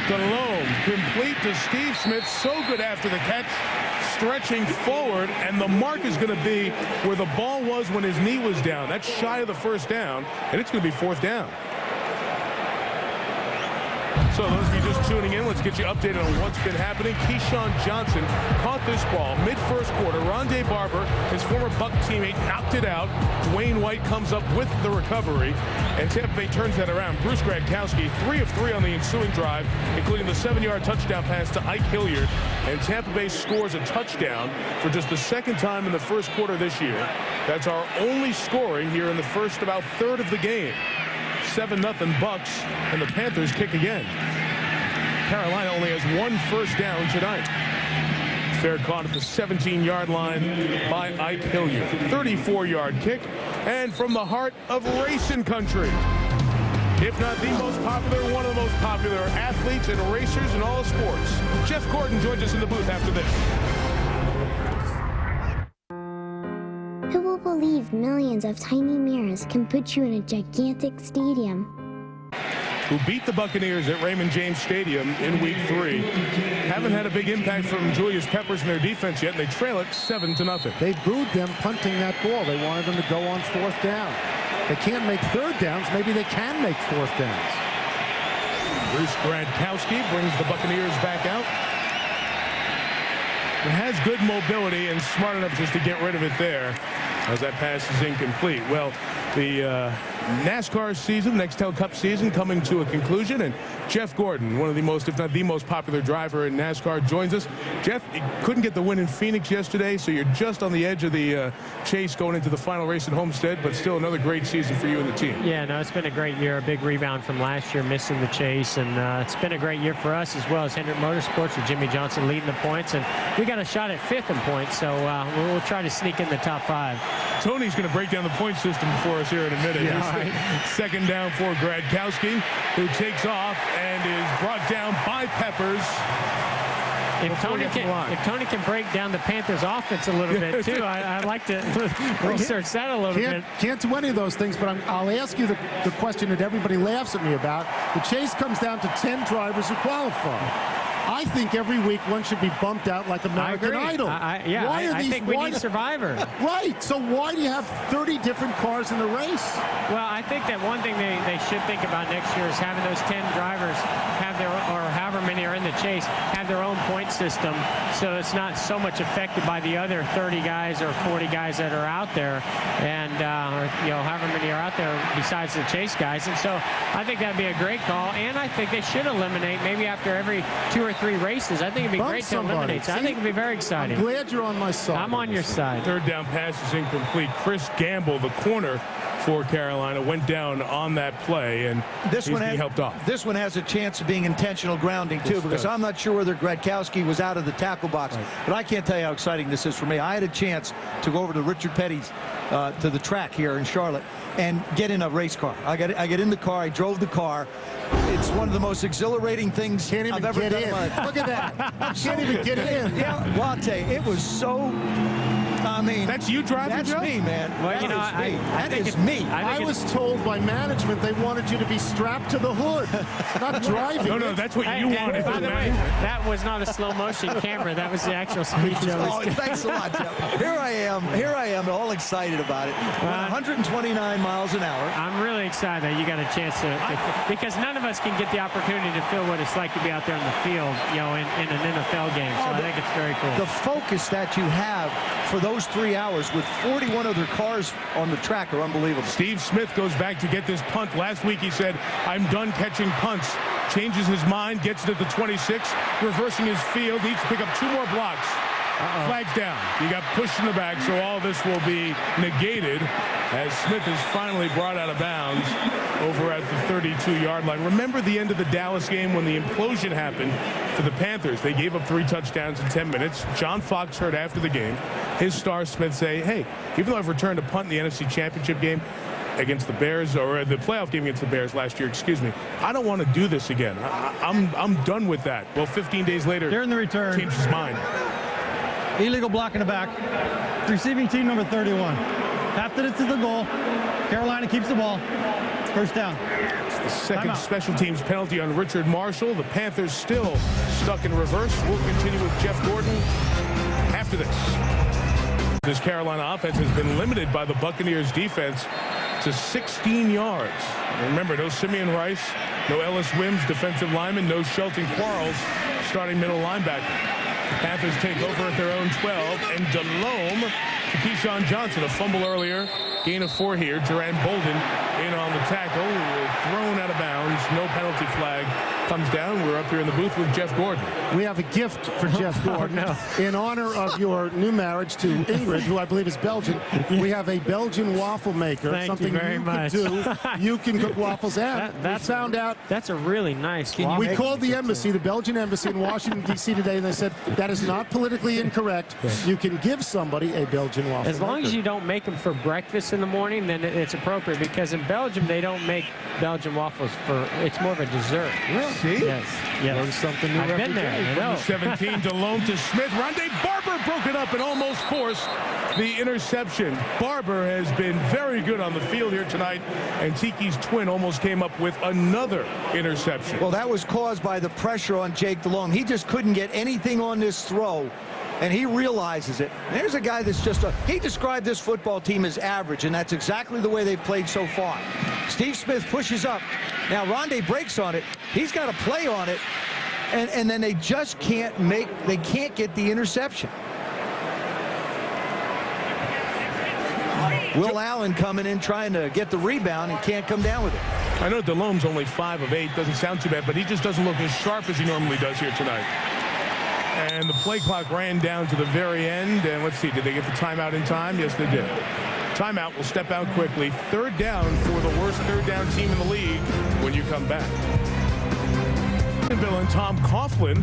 Delhomme complete to Steve Smith. So good after the catch. Stretching forward, and the mark is going to be where the ball was when his knee was down. That's shy of the 1st down, and it's going to be 4th down. So those of you just tuning in, let's get you updated on what's been happening. Keyshawn Johnson caught this ball mid-first quarter. Rondé Barber, his former Buck teammate, knocked it out. Dwayne White comes up with the recovery, and Tampa Bay turns that around. Bruce Gradkowski, 3 of 3 on the ensuing drive, including the 7-yard touchdown pass to Ike Hilliard. And Tampa Bay scores a touchdown for just the 2nd time in the first quarter this year. That's our only scoring here in the first about third of the game. 7-0 Bucks, and the Panthers kick again. Carolina only has 1 first down tonight. Fair caught at the 17-yard line by Ike Hilliard. 34-yard kick, and from the heart of racing country. If not the most popular, one of the most popular athletes and racers in all of sports. Jeff Gordon joins us in the booth after this. Who will believe millions of tiny mirrors can put you in a gigantic stadium? Who beat the Buccaneers at Raymond James Stadium in Week 3. Haven't had a big impact from Julius Peppers in their defense yet, and they trail it 7-0. They booed them punting that ball. They wanted them to go on 4th down. They can't make 3rd downs. Maybe they can make 4th downs. Bruce Gradkowski brings the Buccaneers back out. It has good mobility and smart enough just to get rid of it there as that pass is incomplete. Well, the NASCAR season, Nextel Cup season, coming to a conclusion, and Jeff Gordon, one of the most, if not the most popular driver in NASCAR, joins us. Jeff, you couldn't get the win in Phoenix yesterday, so you're just on the edge of the chase going into the final race at Homestead, but still another great season for you and the team. Yeah, no, it's been a great year, a big rebound from last year, missing the chase, and it's been a great year for us as well as Hendrick Motorsports with Jimmy Johnson leading the points, and we got a shot at 5th in points, so we'll try to sneak in the top 5. Tony's going to break down the point system for us here in a minute. Yeah, right. 2nd down for Gradkowski, who takes off and is brought down by Peppers. If Tony can break down the Panthers offense a little bit too, I'd like to research that a little bit. Can't do any of those things, but I'll ask you the question that everybody laughs at me about. The chase comes down to 10 drivers who qualify. I think every week one should be bumped out like American Idol. I think we need Survivor. Right. So why do you have 30 different cars in the race? Well, I think that one thing they should think about next year is having those 10 drivers have their, or however many are in the chase, have their own point system, so it's not so much affected by the other 30 guys or 40 guys that are out there, and or, however many are out there besides the chase guys. And so I think that'd be a great call, and I think they should eliminate maybe after every 2 or 3 races. I think it'd be great to eliminate. So I think it'd be very exciting. I'm glad you're on my side. I'm on your side. 3rd down pass is incomplete. Chris Gamble, the corner for Carolina, went down on that play, and this one helped off. This one has a chance of being intentional grounding too, because I'm not sure whether Gradkowski was out of the tackle box, but I can't tell you how exciting this is for me. I had a chance to go over to Richard Petty's to the track here in Charlotte and get in a race car. I get in the car. I drove the car. It's one of the most exhilarating things I've ever done in my life. Look at that. I can't even get in. Yeah, well, I'll tell you, it was so. I mean, that's you driving. That's me, man. Well, that is me. I was told by management they wanted you to be strapped to the hood, not driving. No, that's what you wanted. By the way, that was not a slow motion camera. That was the actual speed show. Oh, thanks a lot, Jeff. Here I am, all excited about it. 129 miles an hour. I'm really excited that you got a chance to because none of us can get the opportunity to feel what it's like to be out there in the field, in an NFL game. So I think it's very cool. The focus that you have for those 3 hours with 41 other cars on the track are unbelievable. Steve Smith goes back to get this punt. Last week he said, I'm done catching punts. changes his mind, gets it at the 26, reversing his field, needs to pick up 2 more blocks. Flags down. He got pushed in the back, so all this will be negated as Smith is finally brought out of bounds over at the 32-yard line. Remember the end of the Dallas game when the implosion happened for the Panthers? They gave up 3 touchdowns in 10 minutes. John Fox heard after the game his star Smith say, hey, even though I've returned a punt in the NFC Championship game against the Bears, or the playoff game against the Bears last year, excuse me, I don't want to do this again. I'm done with that. Well, 15 days later, during the return, changed his mind. Illegal block in the back. Receiving team number 31. After this is the goal. Carolina keeps the ball. First down. It's the second special teams penalty on Richard Marshall. The Panthers still stuck in reverse. We'll continue with Jeff Gordon after this. This Carolina offense has been limited by the Buccaneers defense to 16 yards. Remember, no Simeon Rice, no Ellis Wims, defensive lineman, no Shelton Quarles, starting middle linebacker. Panthers take over at their own 12, and Delhomme to Keyshawn Johnson. A fumble earlier, gain of 4 here. Duran Bolden in on the tackle, thrown out of bounds. No penalty flag comes down. We're up here in the booth with Jeff Gordon. We have a gift for Jeff Gordon. In honor of your new marriage to Ingrid, who I believe is Belgian. We have a Belgian waffle maker. Thank something you very much. Can do. You can cook waffles. And that's found out. That's a really nice waffle. We called the embassy, the Belgian embassy in Washington, D.C. today, and they said that is not politically incorrect. You can give somebody a Belgian waffle As long maker. as you don't make them for breakfast in the morning, then it's appropriate, because in Belgium they don't make Belgian waffles for, it's more of a dessert. Really? See? Yes. Learn something new I've every been there. day. I know. 17, Delhomme to Smith. Rondé Barber broke it up and almost forced the interception. Barber has been very good on the field here tonight, and Tiki's twin almost came up with another interception. Well, that was caused by the pressure on Jake Delhomme. He just couldn't get anything on this throw, and he realizes it. There's a guy that's just he described this football team as average, and that's exactly the way they've played so far. Steve Smith pushes up. Now Rondé breaks on it. He's got to play on it, and then they just can't get the interception. Will Allen coming in trying to get the rebound and can't come down with it. I know Delhomme's only 5 of 8. Doesn't sound too bad, but he just doesn't look as sharp as he normally does here tonight. And the play clock ran down to the very end. And let's see, did they get the timeout in time? Yes, they did. Timeout will step out quickly. 3rd down for the worst 3rd down team in the league when you come back. And Tom Coughlin,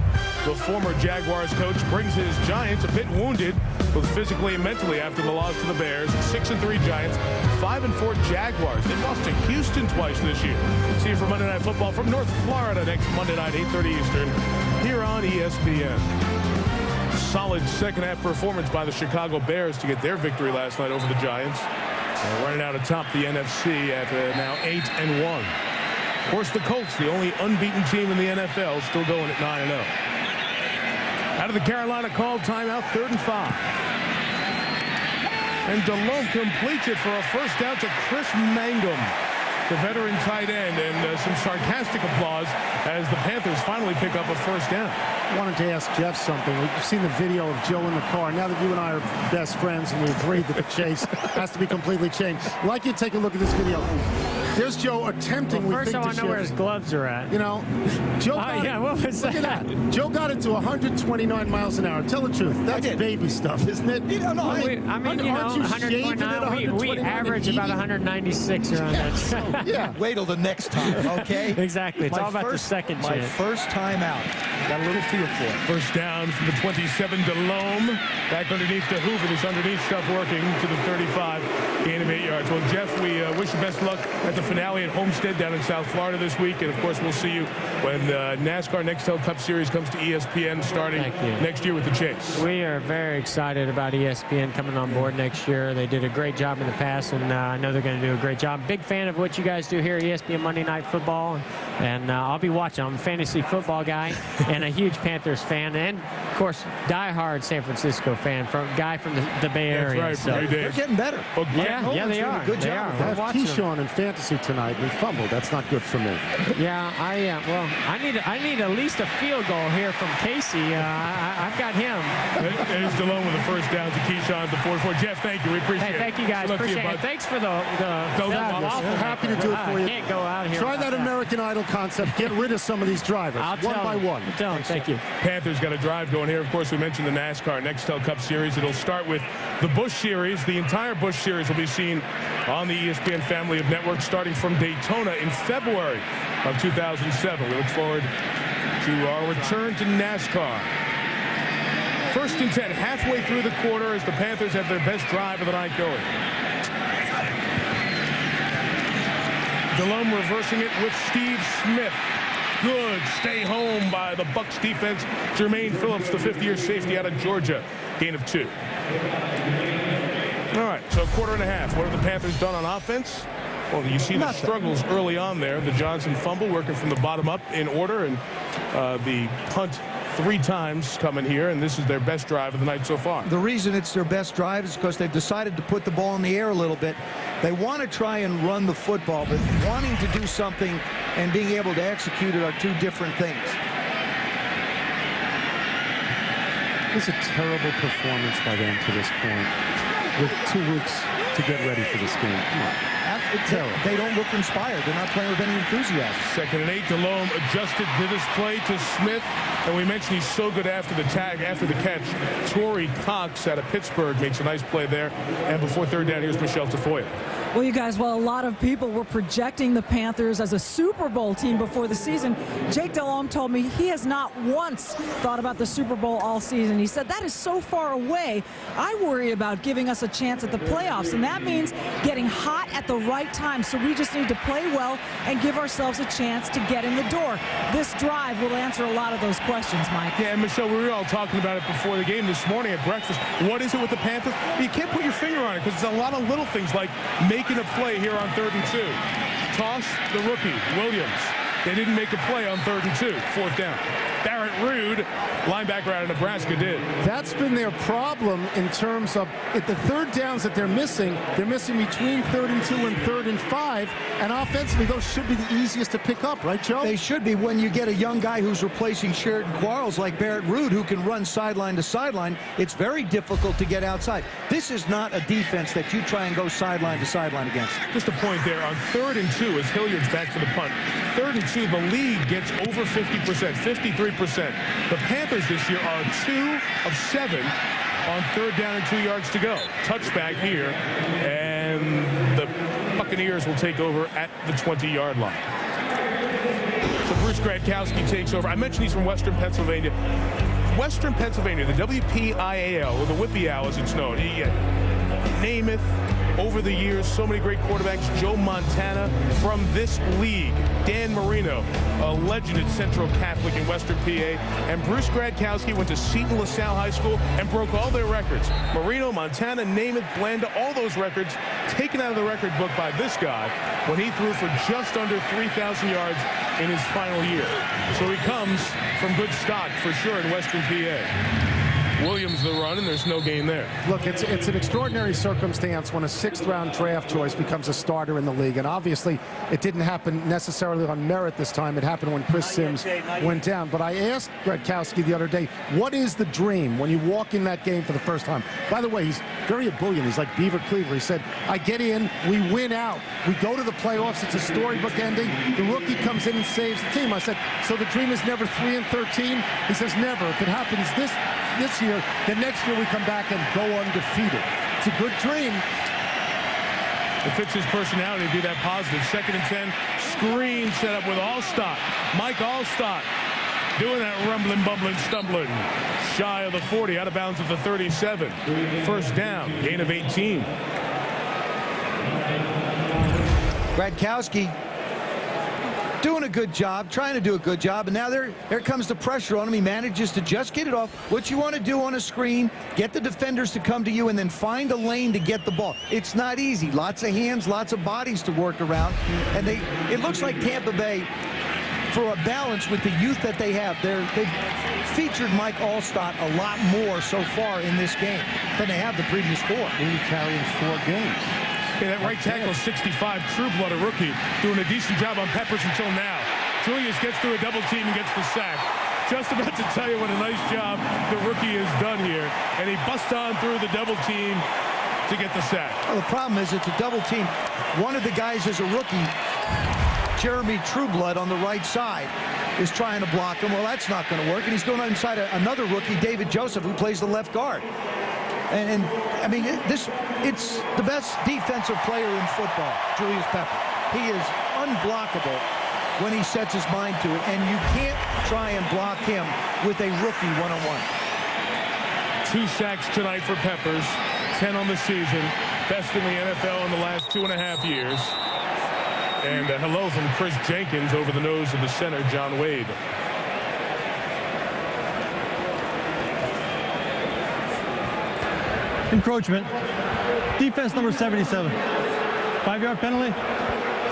the former Jaguars coach, brings his Giants a bit wounded, both physically and mentally, after the loss to the Bears. 6-3 Giants, 5-4 Jaguars. They lost to Houston twice this year. See you for Monday Night Football from North Florida next Monday night, 8:30 Eastern, here on ESPN. Solid second-half performance by the Chicago Bears to get their victory last night over the Giants. They're running out atop the NFC at now 8-1. Of course, the Colts, the only unbeaten team in the NFL, still going at 9-0. Out of the Carolina call timeout, 3rd and 5. And Delhomme completes it for a first down to Chris Mangum, the veteran tight end, and some sarcastic applause as the Panthers finally pick up a first down. I wanted to ask Jeff something. We've seen the video of Joe in the car. Now that you and I are best friends and we agreed that the chase has to be completely changed, I'd like you to take a look at this video. There's Joe attempting. Well, first I want to know where his gloves are at. You know, Joe. What was look that? At that. Joe got it to 129 miles an hour. Tell the truth. That's baby stuff, isn't it? You know, no, I mean, 129. We average about 196 around that. Yeah. Wait till the next time, okay? Exactly. It's all about the second chance. My first time out. Got a little feel for it. First down from the 27, Delhomme. Back underneath to Hoover. This underneath stuff working to the 35. Gain of 8 yards. Well, Jeff, we wish you best of luck at the finale at Homestead down in South Florida this week. And, of course, we'll see you when the NASCAR Nextel Cup Series comes to ESPN starting next year with the Chase. We are very excited about ESPN coming on board next year. They did a great job in the past, and I know they're going to do a great job. Big fan of what you guys do here at ESPN Monday Night Football. And I'll be watching. I'm a fantasy football guy and a huge Panthers fan. And, of course, diehard San Francisco fan, guy from the Bay Area. That's right. So they're getting better. Yeah, they are. Good job. I have Keyshawn in fantasy Kowski tonight, and he fumbled. That's not good for me. Yeah, I need at least a field goal here from Casey. I've got him. There's DeLone with the first down to Keyshawn, the 4-4. Jeff, thank you. We appreciate it. Thank you, guys. Appreciate it. Thanks for the happy to do it for you. Can't go out here. Try that American Idol concept. Get rid of some of these drivers, one by one. Thank you. Panthers got a drive going here. Of course, we mentioned the NASCAR Nextel Cup Series. It'll start with the Busch Series. The entire Busch Series will be seen on the ESPN family of networks starting from Daytona in February of 2007. We look forward to our return to NASCAR. 1st and 10, halfway through the quarter as the Panthers have their best drive of the night going. DeLome reversing it with Steve Smith. Good stay home by the Bucs defense. Jermaine Phillips, the 5th-year safety out of Georgia. Gain of 2. All right, so 1/4.5. What have the Panthers done on offense? Well, you see the struggles early on there. The Johnson fumble working from the bottom up in order, and the punt 3 times coming here, and this is their best drive of the night so far. The reason it's their best drive is because they've decided to put the ball in the air a little bit. They want to try and run the football, but wanting to do something and being able to execute it are 2 different things. It's a terrible performance by them to this point, with 2 weeks to get ready for this game. Come on. They don't look inspired. They're not playing with any enthusiasm. 2nd and 8. DeLome adjusted to this play to Smith. And we mentioned he's so good after the catch. Torrey Cox out of Pittsburgh makes a nice play there. And before 3rd down, here's Michelle Tafoya. Well, you guys, while a lot of people were projecting the Panthers as a Super Bowl team before the season, Jake Delhomme told me he has not once thought about the Super Bowl all season. He said that is so far away. I worry about giving us a chance at the playoffs, and that means getting hot at the right time. So we just need to play well and give ourselves a chance to get in the door. This drive will answer a lot of those questions, Mike. Yeah, and Michelle, we were all talking about it before the game this morning at breakfast. What is it with the Panthers? You can't put your finger on it because it's a lot of little things like making a play here on 3rd and 2. Toss the rookie, Williams. They didn't make a play on 3rd and 2. 4th down. Barrett Rude, linebacker out of Nebraska, did. That's been their problem in terms of at the 3rd downs that they're missing between 3rd and 2 and 3rd and 5. And offensively, those should be the easiest to pick up, right, Joe? They should be when you get a young guy who's replacing Sheridan Quarles like Barrett Rude, who can run sideline to sideline. It's very difficult to get outside. This is not a defense that you try and go sideline to sideline against. Just a point there. On 3rd and 2, as Hilliard's back for the punt. 3rd and 2, the league gets over 50%, 53%. The Panthers this year are 2 of 7 on 3rd down and 2 yards to go. Touchback here, and the Buccaneers will take over at the 20-yard line. So Bruce Gradkowski takes over. I mentioned he's from Western Pennsylvania. Western Pennsylvania, the WPIAL, or the Whippy Owl as it's known. Namath, over the years, so many great quarterbacks. Joe Montana from this league. Dan Marino, a legend at Central Catholic in Western PA. And Bruce Gradkowski went to Seton LaSalle High School and broke all their records. Marino, Montana, Namath, Blanda, all those records taken out of the record book by this guy when he threw for just under 3,000 yards in his final year. So he comes from good stock for sure in Western PA. Williams the run, and there's no gain there. Look, it's an extraordinary circumstance when a 6th-round draft choice becomes a starter in the league. And obviously, it didn't happen necessarily on merit this time. It happened when Chris Sims went down. But I asked Gradkowski the other day, what is the dream when you walk in that game for the first time? By the way, he's very ebullient. He's like Beaver Cleaver. He said, I get in, we win out. We go to the playoffs. It's a storybook ending. The rookie comes in and saves the team. I said, so the dream is never 3-13? He says, never. If it happens this year, then next year we come back and go undefeated. It's a good dream. It fits his personality to be that positive. 2nd and 10, screen set up with Allstott. Mike Allstott doing that rumbling, bumbling, stumbling. Shy of the 40, out of bounds at the 37. 1st down, gain of 18. Gradkowski doing a good job, trying to do a good job, and now there comes the pressure on him. He manages to just get it off. What you want to do on a screen, get the defenders to come to you and then find a lane to get the ball. It's not easy. Lots of hands, lots of bodies to work around, and it looks like Tampa Bay, for a balance with the youth that they have, they've featured Mike Allstott a lot more so far in this game than they have the previous 4. Only carrying 4 games. Yeah, that right tackle, 65, Trueblood, a rookie, doing a decent job on Peppers until now. Julius gets through a double team and gets the sack. Just about to tell you what a nice job the rookie has done here. And he busts on through the double team to get the sack. Well, the problem is it's a double team. One of the guys is a rookie, Jeremy Trueblood, on the right side, is trying to block him. Well, that's not going to work. And he's going inside another rookie, David Joseph, who plays the left guard. And I mean, it's the best defensive player in football, Julius Pepper. He is unblockable when he sets his mind to it, and you can't try and block him with a rookie one-on-one. 2 sacks tonight for Peppers, 10 on the season, best in the NFL in the last 2.5 years. And a hello from Chris Jenkins over the nose of the center, John Wade. Encroachment. Defense number 77. 5-yard penalty.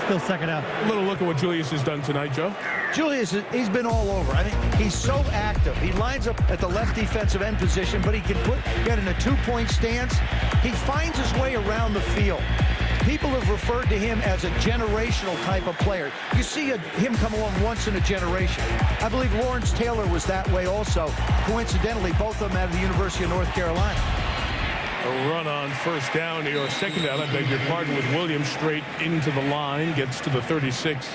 Still second out. A little look at what Julius has done tonight, Joe. Julius, he's been all over. I mean, he's so active. He lines up at the left defensive end position, but he can get in a 2-point stance. He finds his way around the field. People have referred to him as a generational type of player. You see him come along once in a generation. I believe Lawrence Taylor was that way also. Coincidentally, both of them out of the University of North Carolina. A run on first down, or second down, I beg your pardon, with Williams straight into the line, gets to the 36,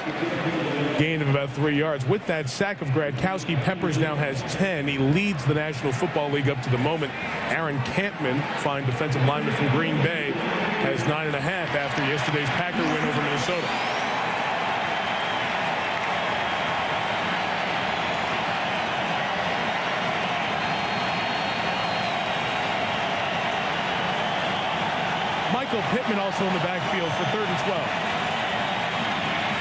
gain of about 3 yards. With that sack of Gradkowski, Peppers now has 10. He leads the National Football League up to the moment. Aaron Campman, fine defensive lineman from Green Bay, has 9.5 after yesterday's Packer win over Minnesota. Michael Pittman also in the backfield for 3rd and 12.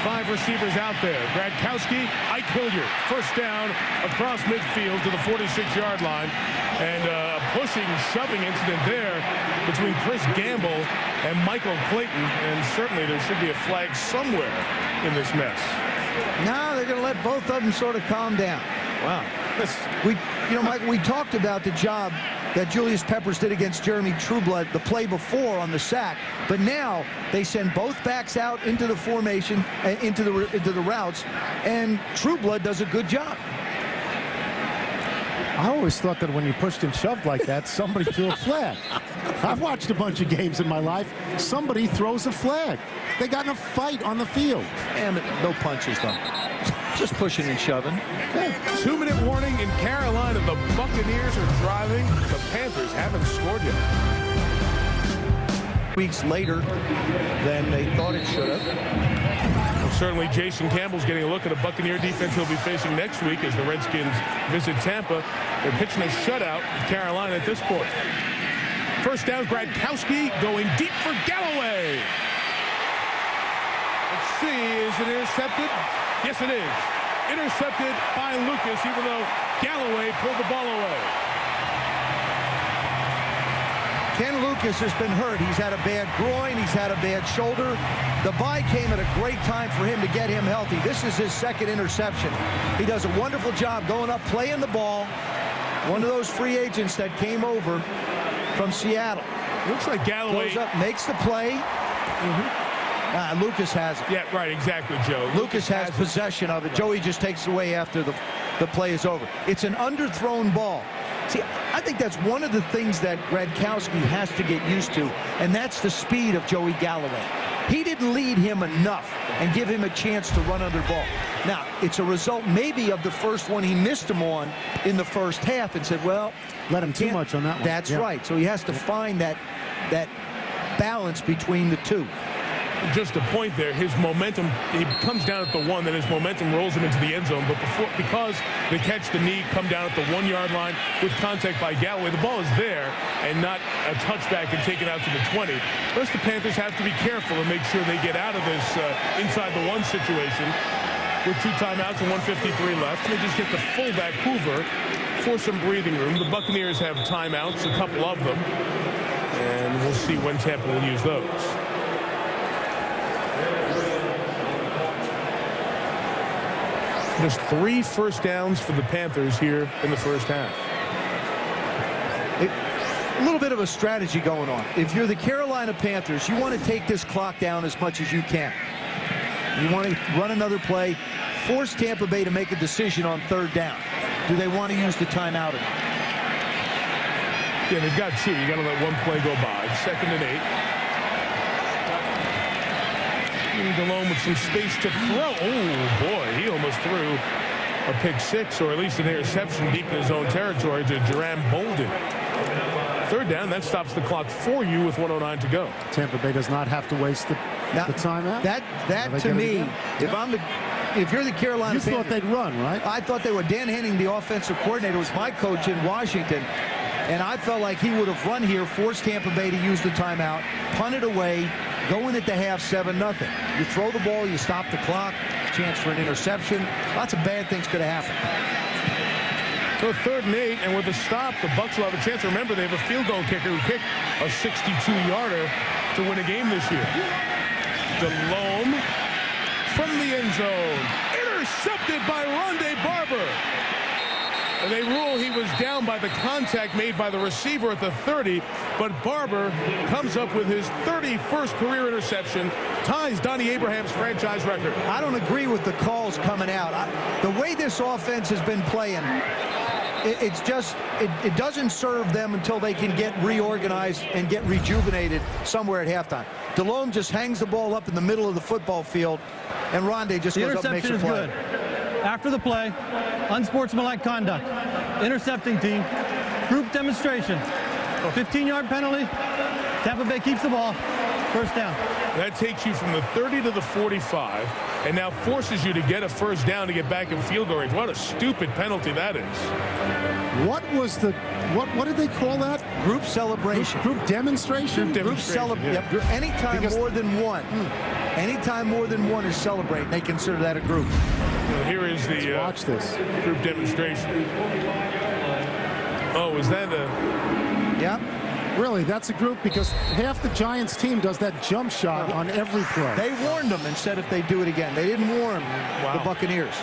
5 receivers out there. Gradkowski, Ike Hilliard, first down across midfield to the 46-yard line. And a pushing, shoving incident there between Chris Gamble and Michael Clayton. And certainly there should be a flag somewhere in this mess. No, they're going to let both of them sort of calm down. Wow. Mike, we talked about the job that Julius Peppers did against Jeremy Trueblood the play before on the sack, but now they send both backs out into the formation, into the routes, and Trueblood does a good job. I always thought that when you pushed and shoved like that, somebody threw a flag. I've watched a bunch of games in my life. Somebody throws a flag. They got in a fight on the field. And no punches, though. Just pushing and shoving. Okay. 2-minute warning in Carolina. The Buccaneers are driving. The Panthers haven't scored yet. Weeks later than they thought it should have. Well, certainly Jason Campbell's getting a look at a Buccaneer defense he'll be facing next week as the Redskins visit Tampa. They're pitching a shutout in Carolina at this point. First down, Gradkowski going deep for Galloway. Let's see, is it intercepted? Yes, it is. Intercepted by Lucas, even though Galloway pulled the ball away. Ken Lucas has been hurt. He's had a bad groin. He's had a bad shoulder. The bye came at a great time for him to get him healthy. This is his 2nd interception. He does a wonderful job going up, playing the ball. One of those free agents that came over from Seattle. Looks like Galloway goes up, makes the play. Lucas has it. Yeah, right, exactly, Joe. Lucas has possession of it. Joey just takes it away after the play is over. It's an underthrown ball. See, I think that's one of the things that Gradkowski has to get used to, and that's the speed of Joey Galloway. He didn't lead him enough and give him a chance to run under the ball. Now, it's a result maybe of the first one he missed him on in the first half and said, well, let him too much on that one. That's right. So he has to find that balance between the two. Just a point there, his momentum, he comes down at the 1, then his momentum rolls him into the end zone. But because they catch the knee, come down at the 1-yard line with contact by Galloway, the ball is there and not a touchback and taken out to the 20. Thus, the Panthers have to be careful and make sure they get out of this inside the 1 situation with 2 timeouts and 1:53 left. And they just get the fullback Hoover for some breathing room. The Buccaneers have timeouts, a couple of them, and we'll see when Tampa will use those. There's 3 first downs for the Panthers here in the first half. A little bit of a strategy going on. If you're the Carolina Panthers, you want to take this clock down as much as you can. You want to run another play, force Tampa Bay to make a decision on third down. Do they want to use the timeout or not? Yeah, they've got two. You got to let one play go by. 2nd and 8. Delhomme with some space to throw. Oh, boy, he almost threw a pick six, or at least an interception deep in his own territory to Jerome Bolden. Third down, that stops the clock for you with 1:09 to go. Tampa Bay does not have to waste the timeout. That to me, if you're the Carolina Panthers, you thought they'd run, right? I thought they would. Dan Henning, the offensive coordinator, was my coach in Washington, and I felt like he would have run here, forced Tampa Bay to use the timeout, punt it away, go in at the half 7-0. You throw the ball, you stop the clock, chance for an interception. Lots of bad things could have happened. So 3rd and 8, and with the stop, the Bucs will have a chance. Remember, they have a field goal kicker who kicked a 62-yarder to win a game this year. Delhomme from the end zone, intercepted by Rondé Barber. And they rule he was down by the contact made by the receiver at the 30, but Barber comes up with his 31st career interception, ties Donnie Abraham's franchise record. I don't agree with the calls coming out. The way this offense has been playing, it doesn't serve them until they can get reorganized and get rejuvenated somewhere at halftime. Delhomme just hangs the ball up in the middle of the football field, and Rondé just goes up and makes a play. The interception is good. After the play, unsportsmanlike conduct, intercepting team, group demonstration, 15-yard penalty, Tampa Bay keeps the ball, first down. That takes you from the 30 to the 45, and now forces you to get a first down to get back in field goal range. What a stupid penalty that is. What was the, what did they call that? Group celebration. Group demonstration? Group celebration. Yeah. Yep. Anytime more than one. Anytime more than one is celebrating, they consider that a group. Well, here is the watch this group demonstration. Oh, is that a... Yeah. Really, that's a group because half the Giants team does that jump shot on every play. They warned them and said if they do it again. They didn't warn the Buccaneers.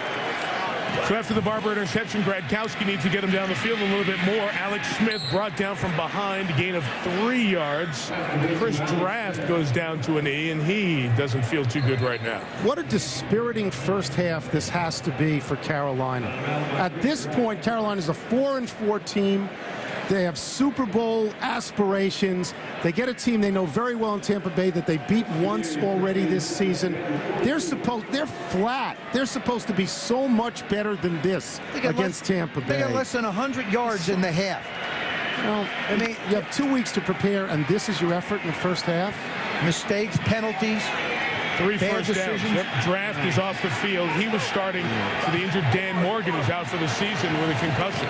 So after the Barber interception, Gradkowski needs to get him down the field a little bit more. Alex Smith brought down from behind, a gain of 3 yards. Chris Draft goes down to a knee, and he doesn't feel too good right now. What a dispiriting first half this has to be for Carolina. At this point, Carolina's a 4-4 team. They have Super Bowl aspirations. They get a team they know very well in Tampa Bay that they beat once already this season. They're flat. They're supposed to be so much better than this against Tampa Bay. They got less than 100 yards in the half. Well, I mean, you have 2 weeks to prepare, and this is your effort in the first half? Mistakes, penalties. 3 first downs. Yep. Draft is off the field. He was starting for the injured Dan Morgan, who's out for the season with a concussion.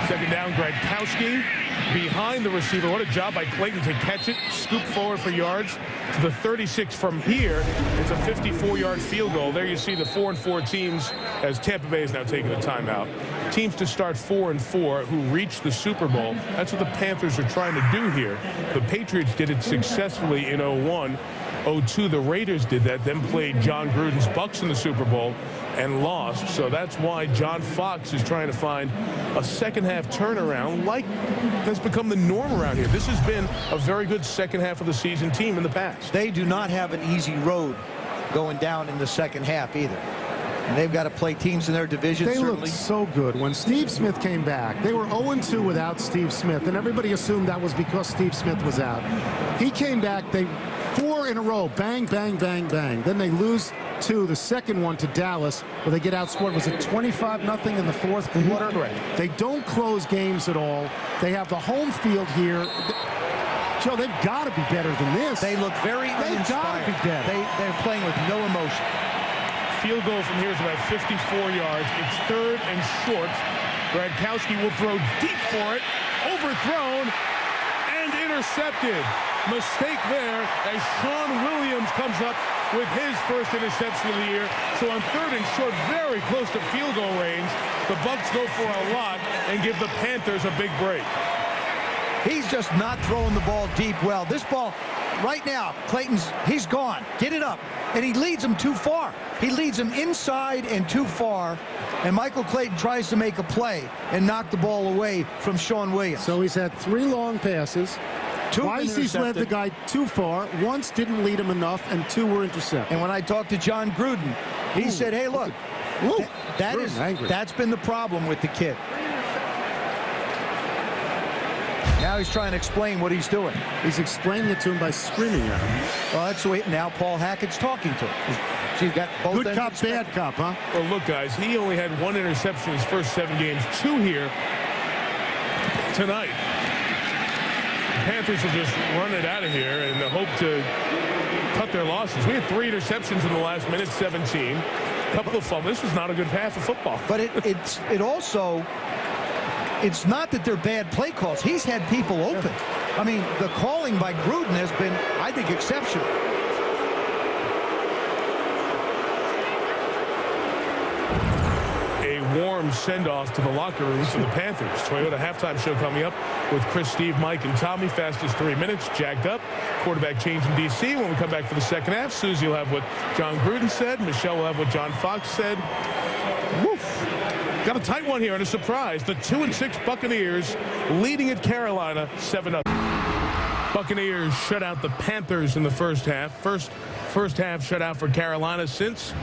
2nd down, Gradkowski behind the receiver. What a job by Clayton to catch it, scoop forward for yards to the 36 from here. It's a 54-yard field goal. There you see the 4-4 teams as Tampa Bay is now taking a timeout. Teams to start 4-4 who reached the Super Bowl. That's what the Panthers are trying to do here. The Patriots did it successfully in 01. 02, the Raiders did that, then played John Gruden's Bucs in the Super Bowl and lost. So that's why John Fox is trying to find a second-half turnaround like has become the norm around here. This has been a very good second half of the season team in the past. They do not have an easy road going down in the second half either. And they've got to play teams in their division. They looked so good. When Steve Smith came back, they were 0-2 without Steve Smith, and everybody assumed that was because Steve Smith was out. He came back. They 4 in a row, bang, bang, bang, bang. Then they lose to the second one to Dallas, where they get outscored. Was it 25-0 in the fourth quarter? Right. They don't close games at all. They have the home field here. Joe, they've got to be better than this. They look very uninspired. They've got to be better. They're playing with no emotion. Field goal from here is about 54 yards. It's 3rd and short. Gradkowski will throw deep for it. Overthrown and intercepted. Mistake there as Sean Williams comes up with his first interception of the year. So on 3rd and short, very close to field goal range, the Bucs go for a lot and give the Panthers a big break. He's just not throwing the ball deep well. This ball, right now, he's gone. Get it up. And he leads him too far. He leads him inside and too far. And Michael Clayton tries to make a play and knock the ball away from Sean Williams. So he's had 3 long passes. Twice he's led the guy too far. Once didn't lead him enough, and 2 were intercepted. And when I talked to John Gruden, he said, hey, look, that's been the problem with the kid. Now he's trying to explain what he's doing. He's explaining it to him by screaming at him. Well, that's the way now Paul Hackett's talking to him. So you've got both good cop, bad cop, huh? Well, look, guys, he only had 1 interception in his first 7 games, 2 here tonight. The Panthers will just run it out of here and hope to cut their losses. We had 3 interceptions in the last minute, 17. A couple of fumbles. This was not a good half of football. But it also, it's not that they're bad play calls. He's had people open. I mean, the calling by Gruden has been, I think, exceptional. Warm send-off to the locker rooms for the Panthers. Toyota halftime show coming up with Chris, Steve, Mike, and Tommy. Fastest 3 minutes, jacked up. Quarterback change in D.C. When we come back for the second half, Susie will have what John Gruden said. Michelle will have what John Fox said. Woof. Got a tight one here and a surprise. The 2-6 Buccaneers leading at Carolina 7-0. Buccaneers shut out the Panthers in the first half. First half shutout for Carolina since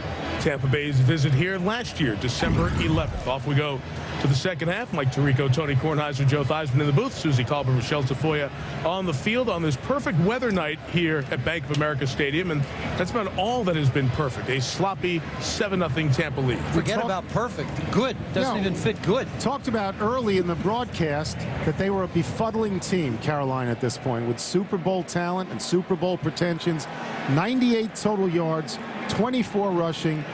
Tampa Bay's visit here last year, December 11th. Off we go to the second half. Mike Tirico, Tony Kornheiser, Joe Theismann in the booth. Susie Colbert, Michelle Tafoya on the field on this perfect weather night here at Bank of America Stadium. And that's about all that has been perfect. A sloppy 7-0 Tampa lead. Forget about perfect. Good. Doesn't even fit good. Talked about early in the broadcast that they were a befuddling team, Carolina, at this point, with Super Bowl talent and Super Bowl pretensions. 98 total yards, 24 rushing.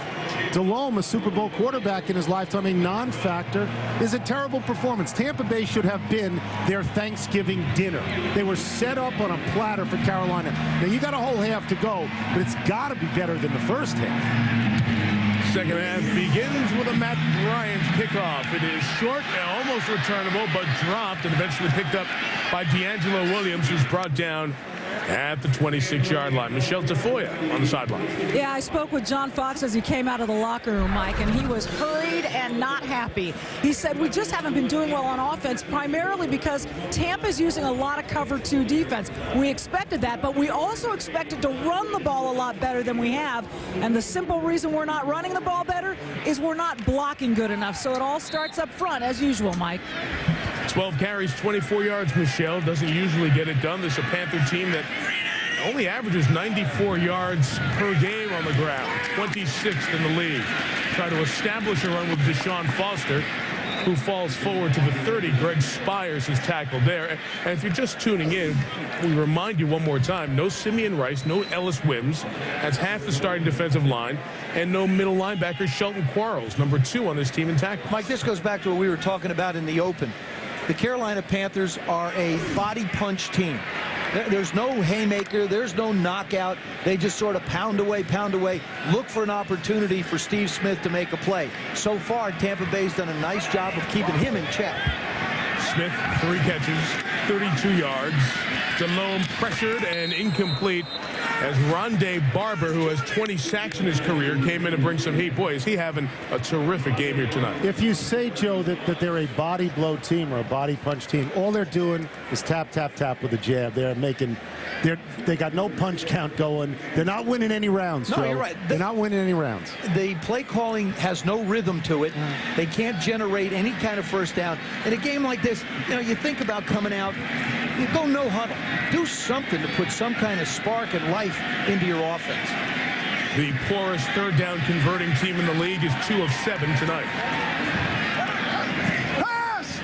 Delhomme, a Super Bowl quarterback in his lifetime, a non-factor, is a terrible performance. Tampa Bay should have been their Thanksgiving dinner. They were set up on a platter for Carolina. Now, you got a whole half to go, but it's got to be better than the first half. Second half begins with a Matt Bryant kickoff. It is short and almost returnable, but dropped and eventually picked up by D'Angelo Williams, who's brought down at the 26-yard line. Michelle Tafoya on the sideline. Yeah, I spoke with John Fox as he came out of the locker room, Mike, and he was hurried and not happy. He said, we just haven't been doing well on offense, primarily because Tampa's using a lot of cover 2 defense. We expected that, but we also expected to run the ball a lot better than we have. And the simple reason we're not running the ball better is we're not blocking good enough. So it all starts up front, as usual, Mike. 12 carries, 24 yards, Michelle. Doesn't usually get it done. This is a Panther team that only averages 94 yards per game on the ground. 26th in the league. Try to establish a run with Deshaun Foster, who falls forward to the 30. Greg Spires is tackled there. And if you're just tuning in, we remind you one more time, no Simeon Rice, no Ellis Wims. That's half the starting defensive line. And no middle linebacker Shelton Quarles, number 2 on this team in tackles. Mike, this goes back to what we were talking about in the open. The Carolina Panthers are a body punch team. There's no haymaker. There's no knockout. They just sort of pound away, look for an opportunity for Steve Smith to make a play. So far, Tampa Bay's done a nice job of keeping him in check. Smith, 3 catches, 32 yards. Delhomme pressured and incomplete as Rondé Barber, who has 20 sacks in his career, came in to bring some heat. Boy, is he having a terrific game here tonight. If you say, Joe, that they're a body blow team or a body punch team, all they're doing is tap, tap, tap with a jab. They got no punch count going. They're not winning any rounds, Joe. No, you're right. They're not winning any rounds. The play calling has no rhythm to it. They can't generate any kind of first down. In a game like this, you think about coming out, you go no huddle. Do something to put some kind of spark and life into your offense. The poorest third down converting team in the league is 2 of 7 tonight. Pass!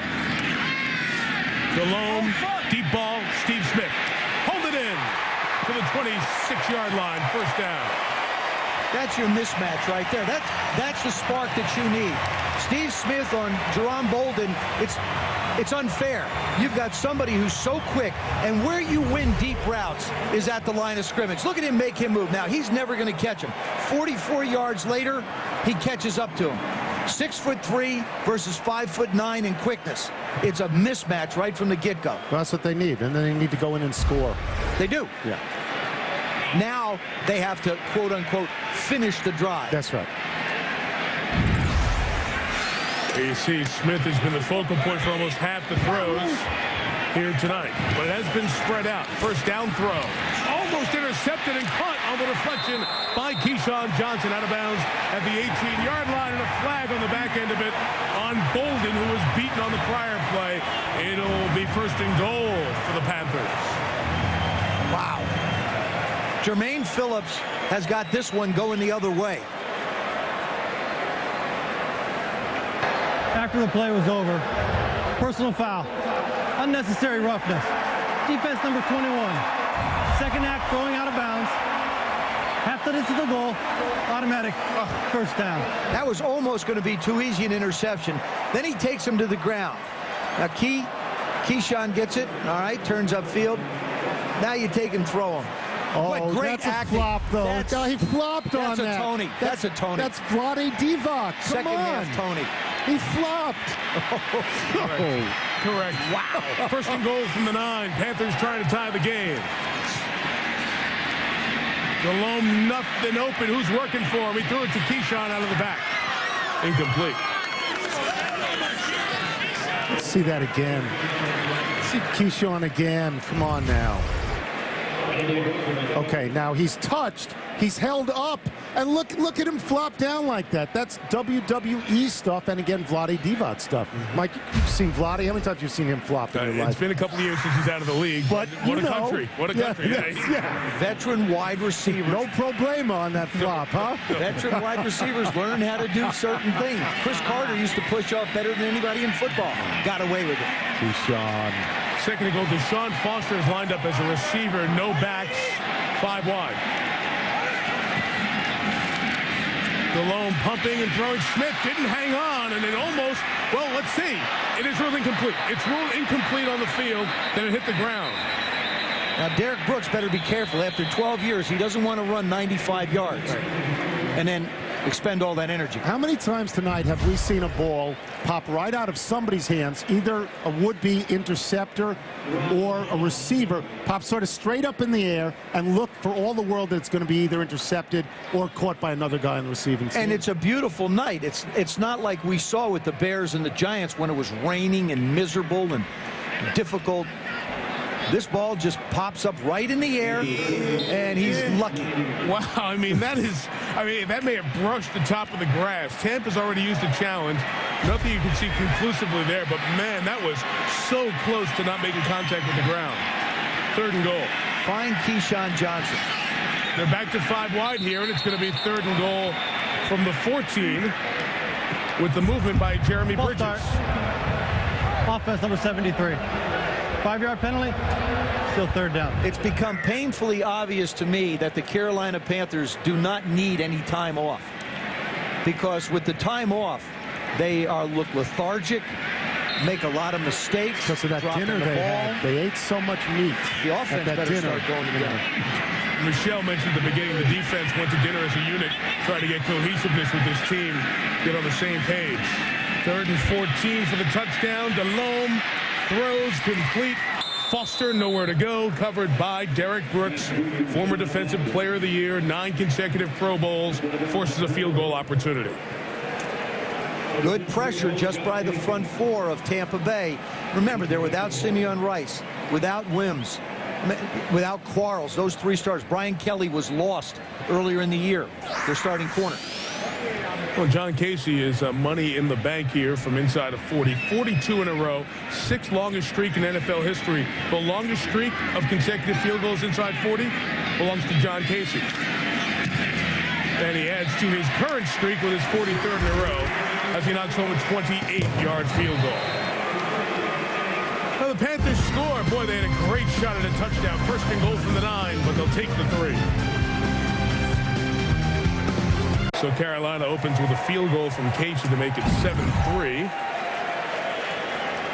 Delhomme, deep ball, Steve Smith. Hold it in to the 26-yard line, first down. That's your mismatch right there. That's the spark that you need. Steve Smith on Jerome Bolden, it's unfair. You've got somebody who's so quick, and where you win deep routes is at the line of scrimmage. Look at him make him move. Now, he's never going to catch him. 44 yards later, he catches up to him. 6'3" versus 5'9" in quickness. It's a mismatch right from the get-go. Well, that's what they need, and then they need to go in and score. They do. Yeah. Now they have to, quote-unquote, finish the drive. That's right. You see Smith has been the focal point for almost half the throws here tonight. But it has been spread out. First down throw. Almost intercepted and caught on the deflection by Keyshawn Johnson, out of bounds at the 18-yard line, and a flag on the back end of it on Bolden, who was beaten on the prior play. It'll be first and goal for the Panthers. Wow. Jermaine Phillips has got this one going the other way. After the play was over, personal foul, unnecessary roughness, defense number 21, second act throwing out of bounds, half the distance to the goal, automatic first down. That was almost going to be too easy an interception. Then he takes him to the ground. Now Keyshawn gets it, all right, turns upfield. Now you take and throw him. Oh, what great that's acting. A flop, though. He flopped on that. That's a Tony. That's a Tony. That's Vlade Divac. Second half Tony. He flopped. Correct. Wow. First and goal from the 9. Panthers trying to tie the game. Delhomme, nothing open. Who's working for him? He threw it to Keyshawn out of the back. Incomplete. Let's see that again. Let's see Keyshawn again. Come on now. Okay, now he's touched. He's held up. And look at him flop down like that. That's WWE stuff, and again, Vlade Divac stuff. Mike, you've seen Vlade. How many times have you seen him flop in your life? It's been a couple of years since he's out of the league. But what a country. What a country. Yeah. Veteran wide receivers. No problema on that flop, huh? Veteran wide receivers learn how to do certain things. Chris Carter used to push off better than anybody in football. Got away with it. Keyshawn. Second and goal. Deshaun Foster is lined up as a receiver. No backs. 5 wide. Delhomme pumping and throwing. Smith didn't hang on, and it almost, well, let's see. It is ruled incomplete. It's ruled incomplete on the field. Then it hit the ground. Now, Derek Brooks better be careful. After 12 years, he doesn't want to run 95 yards and then expend all that energy. How many times tonight have we seen a ball pop right out of somebody's hands, either a would-be interceptor or a receiver, pop sort of straight up in the air and look for all the world that it's going to be either intercepted or caught by another guy on the receiving team? And it's a beautiful night. It's not like we saw with the Bears and the Giants when it was raining and miserable and difficult. This ball just pops up right in the air, and he's lucky. Wow, I mean, that may have brushed the top of the grass. Tampa's already used a challenge. Nothing you can see conclusively there, but man, that was so close to not making contact with the ground. Third and goal. Find Keyshawn Johnson. They're back to 5 wide here, and it's going to be third and goal from the 14 with the movement by Jeremy Bridges. Offense number 73. 5-yard penalty, still third down. It's become painfully obvious to me that the Carolina Panthers do not need any time off. Because with the time off, they look lethargic, make a lot of mistakes. Because of that dinner they had. They ate so much meat. The offense better start going together. Michelle mentioned at the beginning the defense went to dinner as a unit, trying to get cohesiveness with this team, get on the same page. Third and 14 for the touchdown. Delhomme throws complete. Foster nowhere to go, covered by Derek Brooks, former Defensive Player of the Year, 9 consecutive Pro Bowls, forces a field goal opportunity. Good pressure just by the front 4 of Tampa Bay. Remember, they're without Simeon Rice, without Wims, without Quarles, those 3 stars. Brian Kelly was lost earlier in the year, their starting corner. Well, John Casey is money in the bank here from inside of 40. 42 in a row, 6th longest streak in NFL history. The longest streak of consecutive field goals inside 40 belongs to John Casey. And he adds to his current streak with his 43rd in a row as he knocks home a 28-yard field goal. Now the Panthers score. Boy, they had a great shot at a touchdown. First and goal from the 9, but they'll take the 3. So Carolina opens with a field goal from Casey to make it 7-3.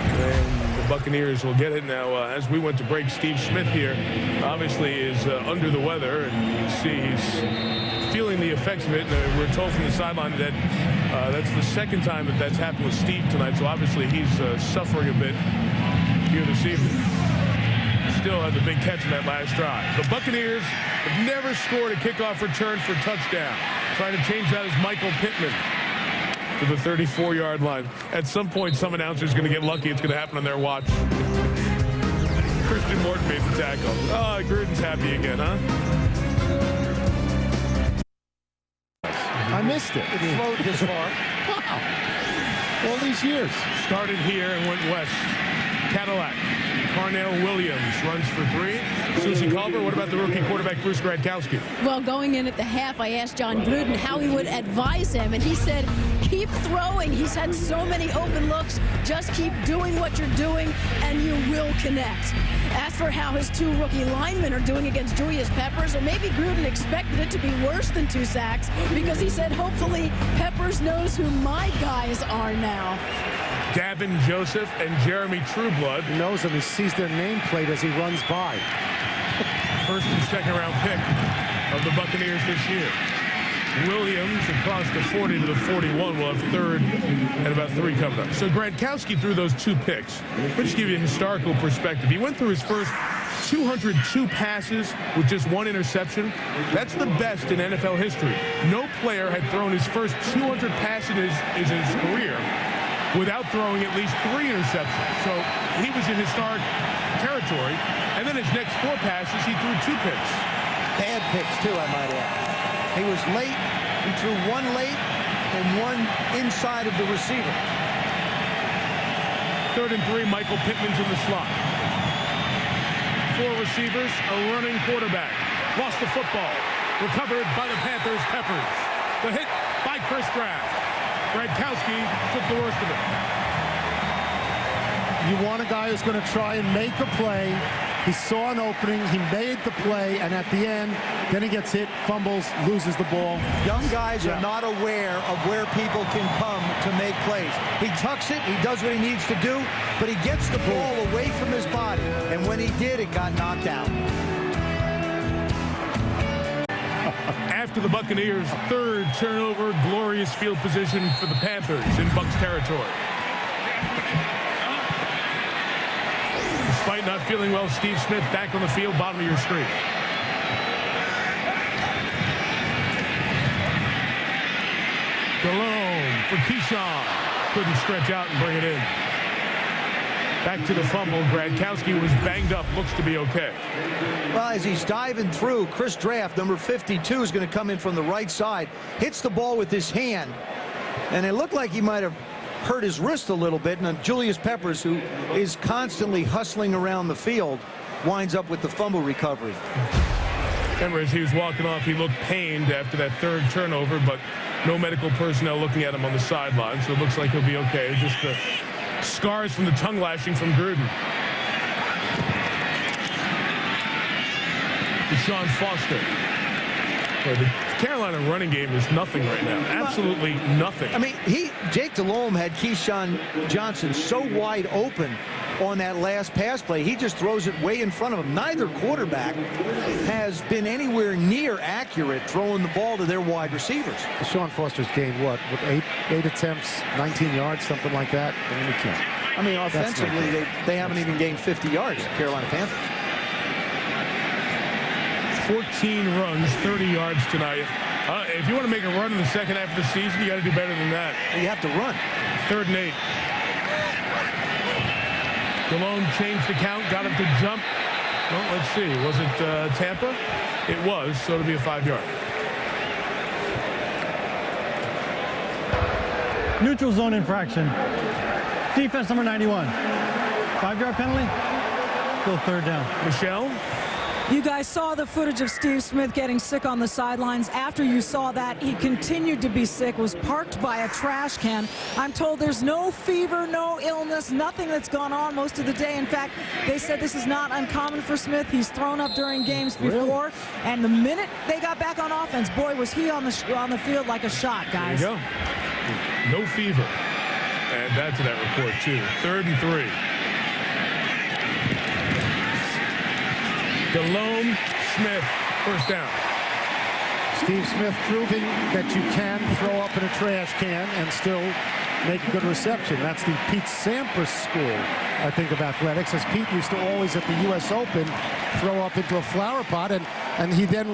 And the Buccaneers will get it now. As we went to break, Steve Smith here obviously is under the weather, and you see he's feeling the effects of it. And we're told from the sideline that that's the second time that's happened with Steve tonight. So obviously he's suffering a bit here this evening. still had the big catch in that last drive. The Buccaneers have never scored a kickoff return for touchdown. Trying to change that is Michael Pittman to the 34-yard line. At some point, some announcer's going to get lucky. It's going to happen on their watch. Christian Morton made the tackle. Oh, Gruden's happy again, huh? I missed it. It flowed this far. Wow. All these years. Started here and went west. Cadillac. Carnell Williams runs for 3. Susie Culver, what about the rookie quarterback Bruce Gradkowski? Well, going in at the half, I asked John Gruden how he would advise him, and he said, keep throwing. He's had so many open looks. Just keep doing what you're doing, and you will connect. As for how his 2 rookie linemen are doing against Julius Peppers, or maybe Gruden expected it to be worse than 2 sacks, because he said, hopefully, Peppers knows who my guys are now. Davin Joseph and Jeremy Trueblood. He knows them. He sees their nameplate as he runs by. First and second round pick of the Buccaneers this year. Williams across the 40 to the 41 will have third and about 3 coming up. So Gradkowski threw those 2 picks. Let me just give you a historical perspective. He went through his first 202 passes with just 1 interception. That's the best in NFL history. No player had thrown his first 200 passes in his career without throwing at least 3 interceptions. So he was in historic territory. And then his next 4 passes, he threw 2 picks. Bad picks, too, I might add. He was late. He threw 1 late and 1 inside of the receiver. 3rd and 3, Michael Pittman's in the slot. 4 receivers, a running quarterback. Lost the football. Recovered by the Panthers, Peppers. The hit by Chris Draft. Gradkowski took the worst of it. You want a guy who's going to try and make a play. He saw an opening, he made the play, and at the end, then he gets hit, fumbles, loses the ball. Young guys are not aware of where people can come to make plays. He tucks it, he does what he needs to do, but he gets the ball away from his body. And when he did, it got knocked out. After the Buccaneers' 3rd turnover, glorious field position for the Panthers in Bucs territory. Despite not feeling well, Steve Smith back on the field, bottom of your screen. Delhomme for Keyshawn. Couldn't stretch out and bring it in. Back to the fumble. Gradkowski was banged up. Looks to be okay. Well, as he's diving through, Chris Draft, number 52, is going to come in from the right side. Hits the ball with his hand. And it looked like he might have hurt his wrist a little bit. And Julius Peppers, who is constantly hustling around the field, winds up with the fumble recovery. Remember, as he was walking off, he looked pained after that 3rd turnover, but no medical personnel looking at him on the sideline, so it looks like he'll be okay. Just the scars from the tongue lashing from Gruden. Deshaun Foster. Well, the Carolina running game is nothing right now. Absolutely nothing. I mean, Jake Delhomme had Keyshawn Johnson so wide open on that last pass play. He just throws it way in front of him. Neither quarterback has been anywhere near accurate throwing the ball to their wide receivers. Deshaun Foster's gained what? With 8 attempts, 19 yards, something like that? I mean, offensively, they haven't even gained 50 yards, Carolina Panthers. 14 runs, 30 yards tonight. If you want to make a run in the second half of the season, you got to do better than that. You have to run. 3rd and 8. Delhomme changed the count, got him to jump. Well, let's see. Was it Tampa? It was, so it'll be a 5-yard. Neutral zone infraction. Defense number 91. 5-yard penalty. Still 3rd down. Michelle? You guys saw the footage of Steve Smith getting sick on the sidelines. After you saw that, he continued to be sick, was parked by a trash can. I'm told there's no fever, no illness, nothing that's gone on most of the day. In fact, they said this is not uncommon for Smith. He's thrown up during games before. Really? And the minute they got back on offense, boy, was he on the field like a shot, guys. There you go. No fever. And back to that report, too. 3rd and 3. Delhomme, Smith, 1st down. Steve Smith proving that you can throw up in a trash can and still make a good reception. That's the Pete Sampras school, I think, of athletics, as Pete used to always at the U.S. Open throw up into a flower pot, and he then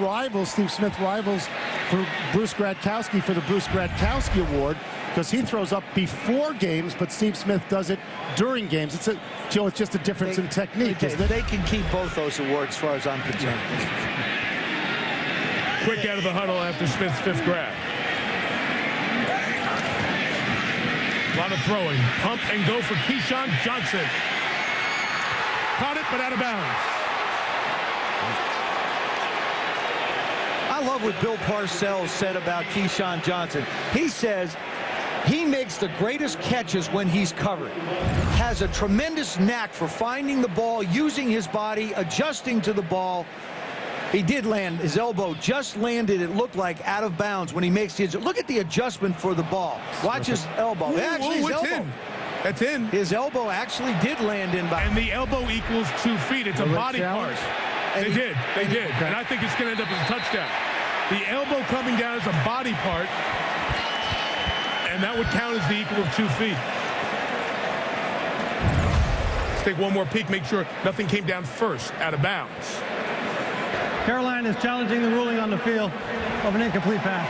Steve Smith rivals for Bruce Gradkowski for the Bruce Gradkowski Award, because he throws up before games, but Steve Smith does it during games. It's just a difference in technique, isn't it? They can keep both those awards as far as I'm concerned. Quick out of the huddle after Smith's 5th grab. A lot of throwing. Pump and go for Keyshawn Johnson. Caught it, but out of bounds. I love what Bill Parcells said about Keyshawn Johnson. He says he makes the greatest catches when he's covered. Has a tremendous knack for finding the ball, using his body, adjusting to the ball. He did land. His elbow just landed, it looked like, out of bounds when he makes his. Look at the adjustment for the ball. Watch his elbow. Actually, his elbow. In. That's in. His elbow actually did land in bounds. And the elbow equals 2 feet. It's a body part. They did. And I think it's going to end up as a touchdown. The elbow coming down is a body part, and that would count as the equal of 2 feet. Let's take one more peek, make sure nothing came down first, out of bounds. Carolina is challenging the ruling on the field of an incomplete pass.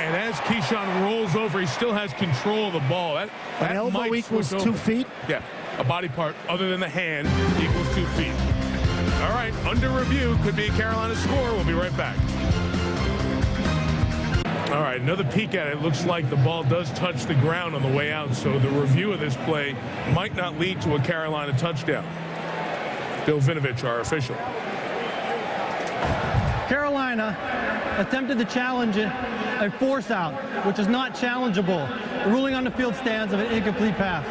And as Keyshawn rolls over, he still has control of the ball. That elbow equals 2 feet? Yeah, a body part other than the hand equals 2 feet. All right, under review, could be a Carolina score. We'll be right back. All right, another peek at it. Looks like the ball does touch the ground on the way out, so the review of this play might not lead to a Carolina touchdown. Bill Vinovich, our official. Carolina attempted to challenge a force out, which is not challengeable. The ruling on the field stands of an incomplete pass.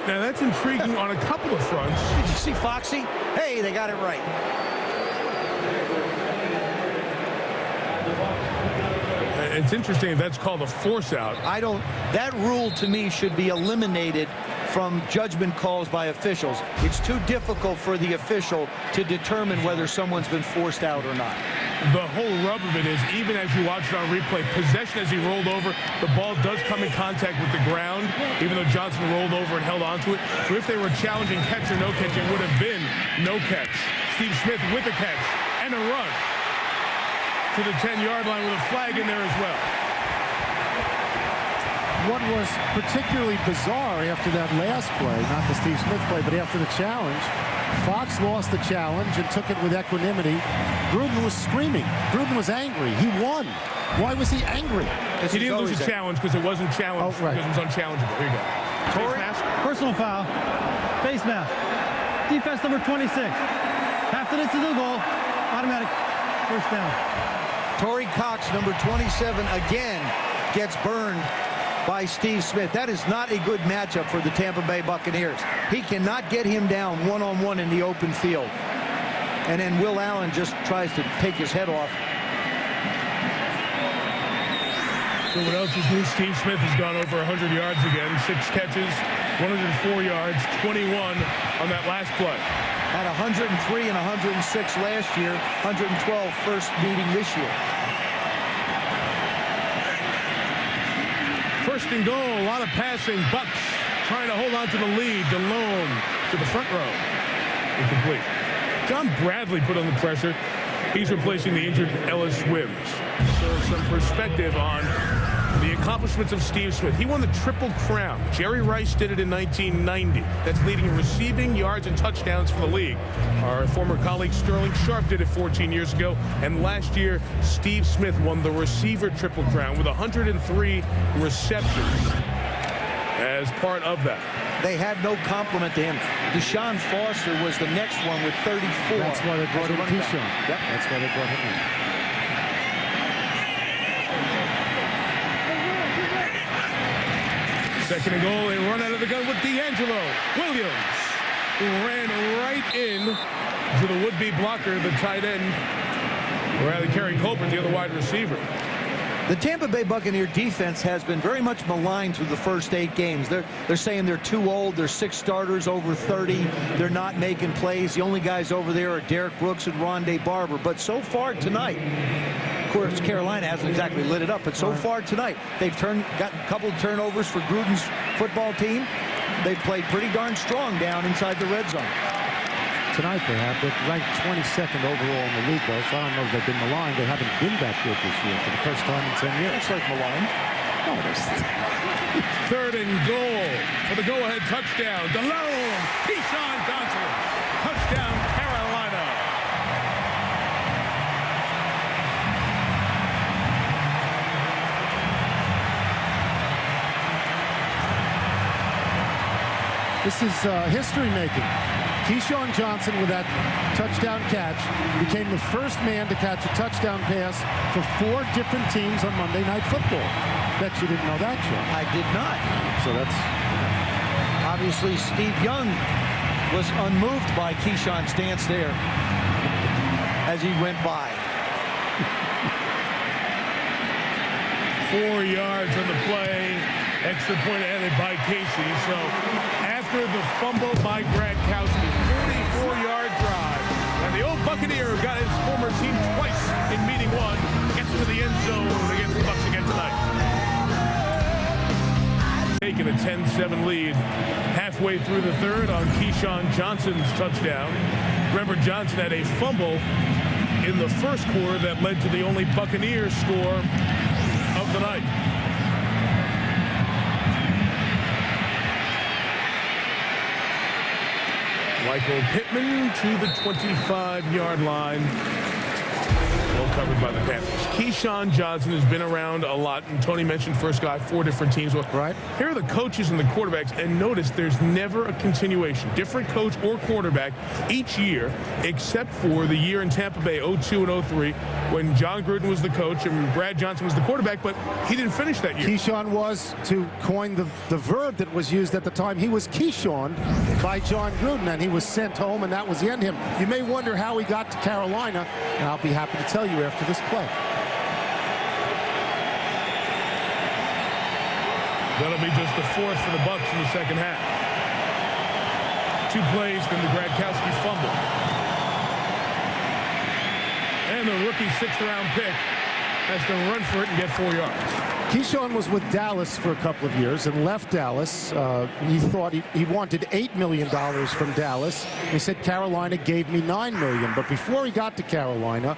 Now that's intriguing on a couple of fronts. Did you see Foxy? Hey, they got it right. It's interesting if that's called a force out. That rule to me should be eliminated from judgment calls by officials. It's too difficult for the official to determine whether someone's been forced out or not. The whole rub of it is, even as you watch it on replay, possession as he rolled over, the ball does come in contact with the ground, even though Johnson rolled over and held onto it. So if they were challenging catch or no catch, it would have been no catch. Steve Smith with a catch and a run to the 10-yard line with a flag in there as well. What was particularly bizarre after that last play, not the Steve Smith play, but after the challenge, Fox lost the challenge and took it with equanimity. Gruden was screaming. Gruden was angry. He won. Why was he angry? He didn't lose a challenge because it wasn't challenged, because it was unchallengeable. Here you go. Face mask. Personal foul. Face mask. Defense number 26. Half it into the goal. Automatic first down. Torrey Cox, number 27, again gets burned by Steve Smith. That is not a good matchup for the Tampa Bay Buccaneers. He cannot get him down one-on-one in the open field. And then Will Allen just tries to take his head off. So what else is new? Steve Smith has gone over 100 yards again. 6 catches, 104 yards, 21 on that last play. Had 103 and 106 last year, 112 first meeting this year. First and goal, a lot of passing. Bucks trying to hold on to the lead. DeLone to the front row. Incomplete. John Bradley put on the pressure. He's replacing the injured Ellis Wims. So some perspective on the accomplishments of Steve Smith. He won the Triple Crown. Jerry Rice did it in 1990. That's leading receiving, yards, and touchdowns for the league. Our former colleague Sterling Sharp did it 14 years ago. And last year, Steve Smith won the receiver Triple Crown with 103 receptions as part of that. They had no compliment to him. Deshaun Foster was the next one with 34. That's why they brought in Keyshawn. Yep. That's why they brought him in. Second and goal, they run out of the gun with D'Angelo Williams, who ran right in to the would-be blocker, the tight end, or rather Kerry Colbert, the other wide receiver. The Tampa Bay Buccaneer defense has been very much maligned through the first 8 games. They're saying they're too old. There's 6 starters over 30. They're not making plays. The only guys over there are Derek Brooks and Rondé Barber. But so far tonight, Of course, Carolina hasn't exactly lit it up, but so far tonight, they've gotten a couple of turnovers for Gruden's football team. They've played pretty darn strong down inside the red zone. Tonight they have. They're ranked 22nd overall in the league, though, so I don't know if they've been maligned. They haven't been that good this year for the first time in 10 years. That's like maligned. Oh, it is. 3rd and goal for the go-ahead touchdown. DeLone, Keyshawn Johnson. Touchdown, Carolina. This is history-making. Keyshawn Johnson, with that touchdown catch, became the first man to catch a touchdown pass for 4 different teams on Monday Night Football. Bet you didn't know that, Joe. I did not. So that's... Obviously, Steve Young was unmoved by Keyshawn's stance there as he went by. 4 yards on the play. Extra point added by Casey. So after the fumble by Gradkowski, 44-yard drive. And the old Buccaneer who got his former team twice in meeting one gets to the end zone against the Bucs again tonight. Taking a 10-7 lead halfway through the 3rd on Keyshawn Johnson's touchdown. Remember, Johnson had a fumble in the first quarter that led to the only Buccaneers score of the night. Michael Pittman to the 25-yard line. Well covered by the Panthers. Keyshawn Johnson has been around a lot, and Tony mentioned first guy, 4 different teams. Well, right. Here are the coaches and the quarterbacks, and notice there's never a continuation. Different coach or quarterback each year, except for the year in Tampa Bay, 02 and 03, when John Gruden was the coach and Brad Johnson was the quarterback, but he didn't finish that year. Keyshawn was, to coin the verb that was used at the time, he was Keyshawned by John Gruden, and he was sent home, and that was the end of him. You may wonder how he got to Carolina, and I'll be happy to tell you after this play. That'll be just the 4th for the Bucs in the second half. 2 plays, then the Gradkowski fumble. And the rookie 6th-round pick has to run for it and get 4 yards. Keyshawn was with Dallas for a couple of years and left Dallas. He thought he wanted $8 million from Dallas. He said, Carolina gave me $9 million. But before he got to Carolina,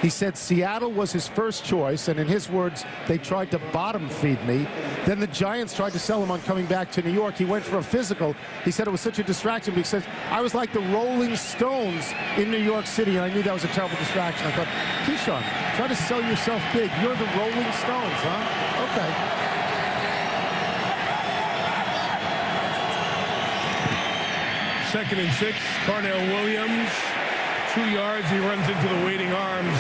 he said Seattle was his first choice, and in his words, they tried to bottom feed me. Then the Giants tried to sell him on coming back to New York. He went for a physical. He said it was such a distraction because I was like the Rolling Stones in New York City, and I knew that was a terrible distraction. I thought, Keyshawn, try to sell yourself big. You're the Rolling Stones, huh? Okay. Second and 6, Carnell Williams. 2 yards, he runs into the waiting arms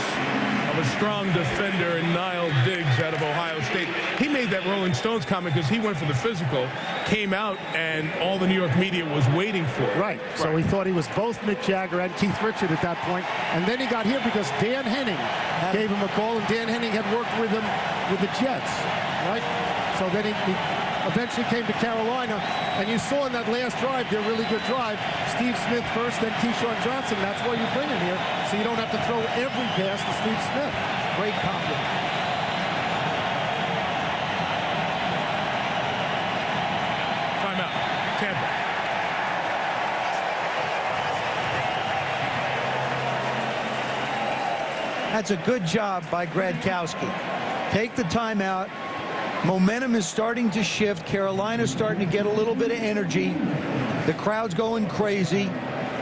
of a strong defender, Niall Diggs out of Ohio State. He made that Rolling Stones comment because he went for the physical, came out, and all the New York media was waiting for it. Right. So he thought he was both Mick Jagger and Keith Richards at that point. And then he got here because Dan Henning gave him a call, and Dan Henning had worked with him with the Jets. Right? So then he eventually came to Carolina, and you saw in that last drive, their really good drive, Steve Smith first, then Keyshawn Johnson. That's why you bring him here, so you don't have to throw every pass to Steve Smith. Great compliment. Timeout. Tampa. That's a good job by Gradkowski. Take the timeout. Momentum is starting to shift. Carolina's starting to get a little bit of energy. The crowd's going crazy.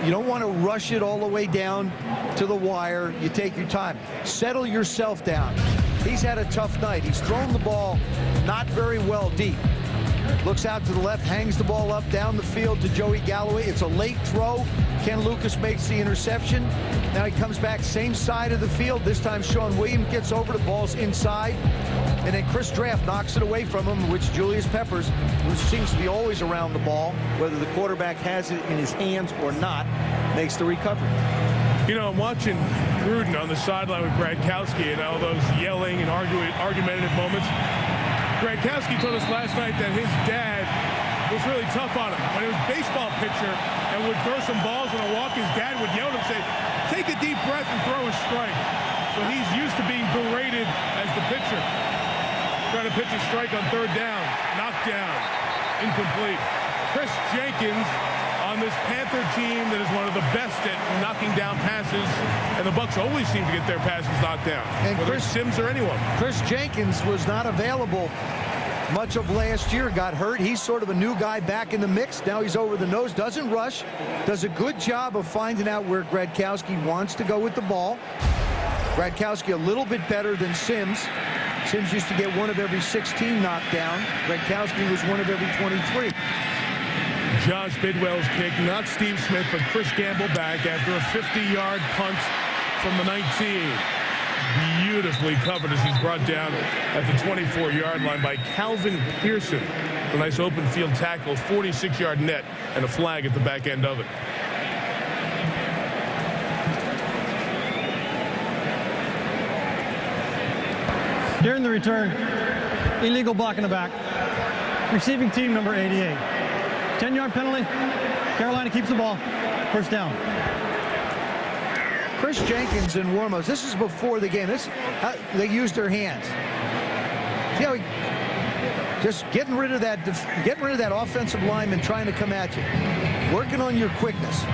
You don't want to rush it all the way down to the wire. You take your time. Settle yourself down. He's had a tough night. He's thrown the ball not very well deep. Looks out to the left, hangs the ball up down the field to Joey Galloway. It's a late throw. Ken Lucas makes the interception. Now he comes back same side of the field. This time Sean Williams gets over. The ball's inside. And then Chris Draft knocks it away from him, which Julius Peppers, who seems to be always around the ball, whether the quarterback has it in his hands or not, makes the recovery. You know, I'm watching Gruden on the sideline with Gradkowski and all those yelling and argumentative moments. Gradkowski told us last night that his dad was really tough on him. When he was a baseball pitcher and would throw some balls on a walk, his dad would yell at him and say, take a deep breath and throw a strike. So he's used to being berated as the pitcher. Trying to pitch a strike on third down. Knocked down. Incomplete. Chris Jenkins on this Panther team that is one of the best at knocking down passes, and the Bucs always seem to get their passes knocked down, and whether it's Sims or anyone. Chris Jenkins was not available much of last year, got hurt. He's sort of a new guy back in the mix. Now he's over the nose, doesn't rush, does a good job of finding out where Gradkowski wants to go with the ball. Gradkowski a little bit better than Sims. Sims used to get one of every 16 knocked down. Gradkowski was one of every 23. Josh Bidwell's kick, not Steve Smith, but Chris Gamble back after a 50-yard punt from the 19. Beautifully covered as he's brought down at the 24-yard line by Calvin Pearson. A nice open field tackle, 46-yard net, and a flag at the back end of it. During the return, illegal block in the back. Receiving team number 88. 10-yard penalty. Carolina keeps the ball. First down. Chris Jenkins in warm-ups. This is before the game. They used their hands. See how just getting rid of that offensive lineman trying to come at you. Working on your quickness.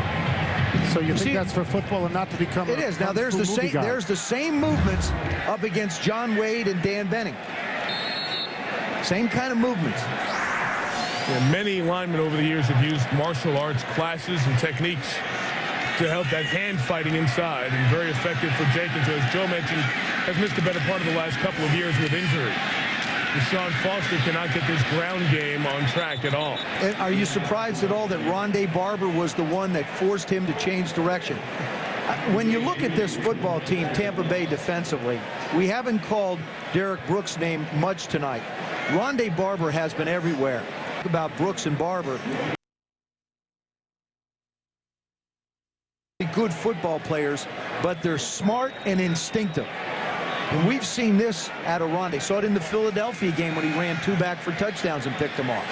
So you think that's for football and not to become it is. Now there's the same movements up against John Wade and Dan Benning. Same kind of movements. Yeah, many linemen over the years have used martial arts classes and techniques to help that hand fighting inside, and very effective for Jenkins, who, as Joe mentioned, has missed the better part of the last couple of years with injury. Deshaun Foster cannot get this ground game on track at all. And are you surprised at all that Rondé Barber was the one that forced him to change direction? When you look at this football team, Tampa Bay defensively, we haven't called Derek Brooks' name much tonight. Rondé Barber has been everywhere. About Brooks and Barber. Good football players, but they're smart and instinctive. And we've seen this out of Rondé. Saw it in the Philadelphia game when he ran two back for touchdowns and picked them off.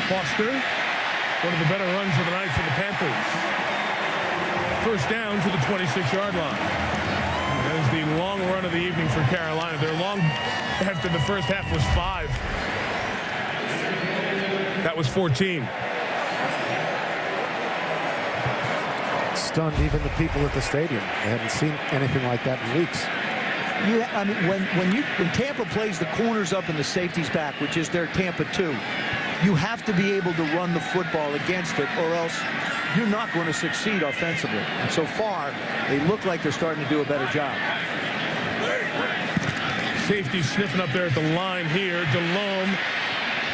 Foster, one of the better runs of the night for the Panthers. First down to the 26-yard line. That is the long run of the evening for Carolina. Their long after the first half was 5. That was 14. Stunned even the people at the stadium. They haven't seen anything like that in weeks. I mean, when Tampa plays the corners up and the safeties back, which is their Tampa 2, you have to be able to run the football against it, or else you're not going to succeed offensively. And so far, they look like they're starting to do a better job. Safety sniffing up there at the line here. Delhomme